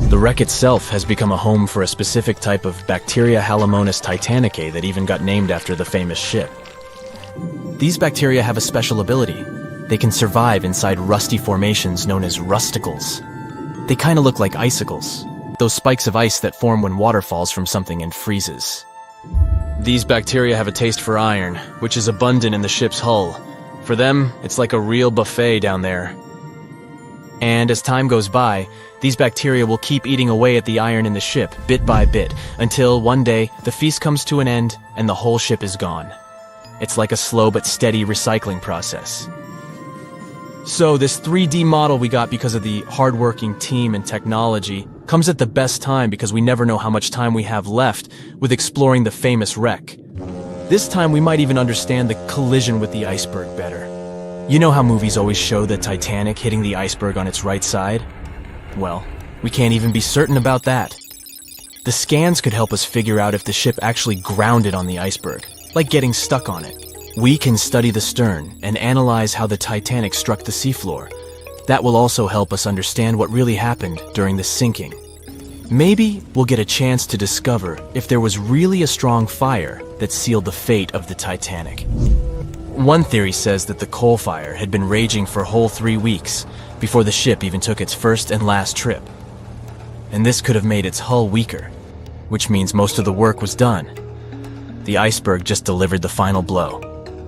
The wreck itself has become a home for a specific type of bacteria Halomonas titanicae that even got named after the famous ship. These bacteria have a special ability. They can survive inside rusty formations known as rusticles. They kind of look like icicles, those spikes of ice that form when water falls from something and freezes. These bacteria have a taste for iron, which is abundant in the ship's hull. For them, it's like a real buffet down there. And as time goes by, these bacteria will keep eating away at the iron in the ship, bit by bit, until one day the feast comes to an end and the whole ship is gone. It's like a slow but steady recycling process. So this 3D model we got because of the hardworking team and technology comes at the best time because we never know how much time we have left with exploring the famous wreck. This time we might even understand the collision with the iceberg better. You know how movies always show the Titanic hitting the iceberg on its right side? Well, we can't even be certain about that. The scans could help us figure out if the ship actually grounded on the iceberg, like getting stuck on it. We can study the stern and analyze how the Titanic struck the seafloor. That will also help us understand what really happened during the sinking. Maybe we'll get a chance to discover if there was really a strong fire that sealed the fate of the Titanic. One theory says that the coal fire had been raging for a whole 3 weeks before the ship even took its first and last trip. And this could have made its hull weaker, which means most of the work was done. The iceberg just delivered the final blow.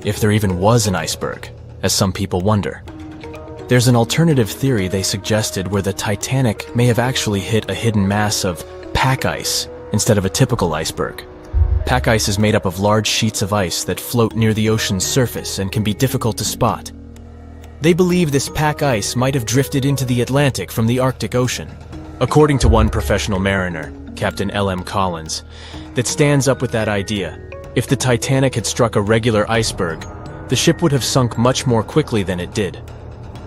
If there even was an iceberg, as some people wonder. There's an alternative theory they suggested where the Titanic may have actually hit a hidden mass of pack ice instead of a typical iceberg. Pack ice is made up of large sheets of ice that float near the ocean's surface and can be difficult to spot. They believe this pack ice might have drifted into the Atlantic from the Arctic Ocean. According to one professional mariner, Captain L.M. Collins, that stands up with that idea. If the Titanic had struck a regular iceberg, the ship would have sunk much more quickly than it did.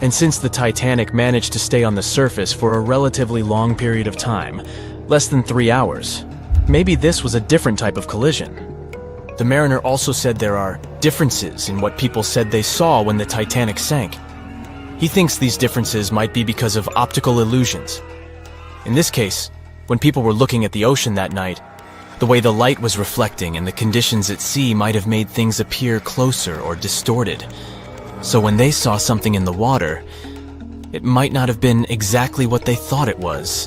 And since the Titanic managed to stay on the surface for a relatively long period of time, less than 3 hours, maybe this was a different type of collision. The mariner also said there are differences in what people said they saw when the Titanic sank. He thinks these differences might be because of optical illusions. In this case, when people were looking at the ocean that night, the way the light was reflecting and the conditions at sea might have made things appear closer or distorted. So when they saw something in the water, it might not have been exactly what they thought it was.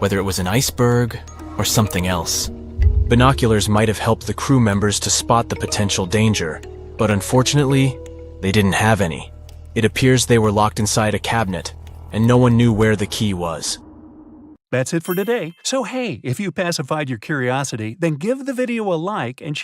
Whether it was an iceberg or something else. Binoculars might have helped the crew members to spot the potential danger, but unfortunately, they didn't have any. It appears they were locked inside a cabinet, and no one knew where the key was. That's it for today. So hey, if you pacified your curiosity, then give the video a like and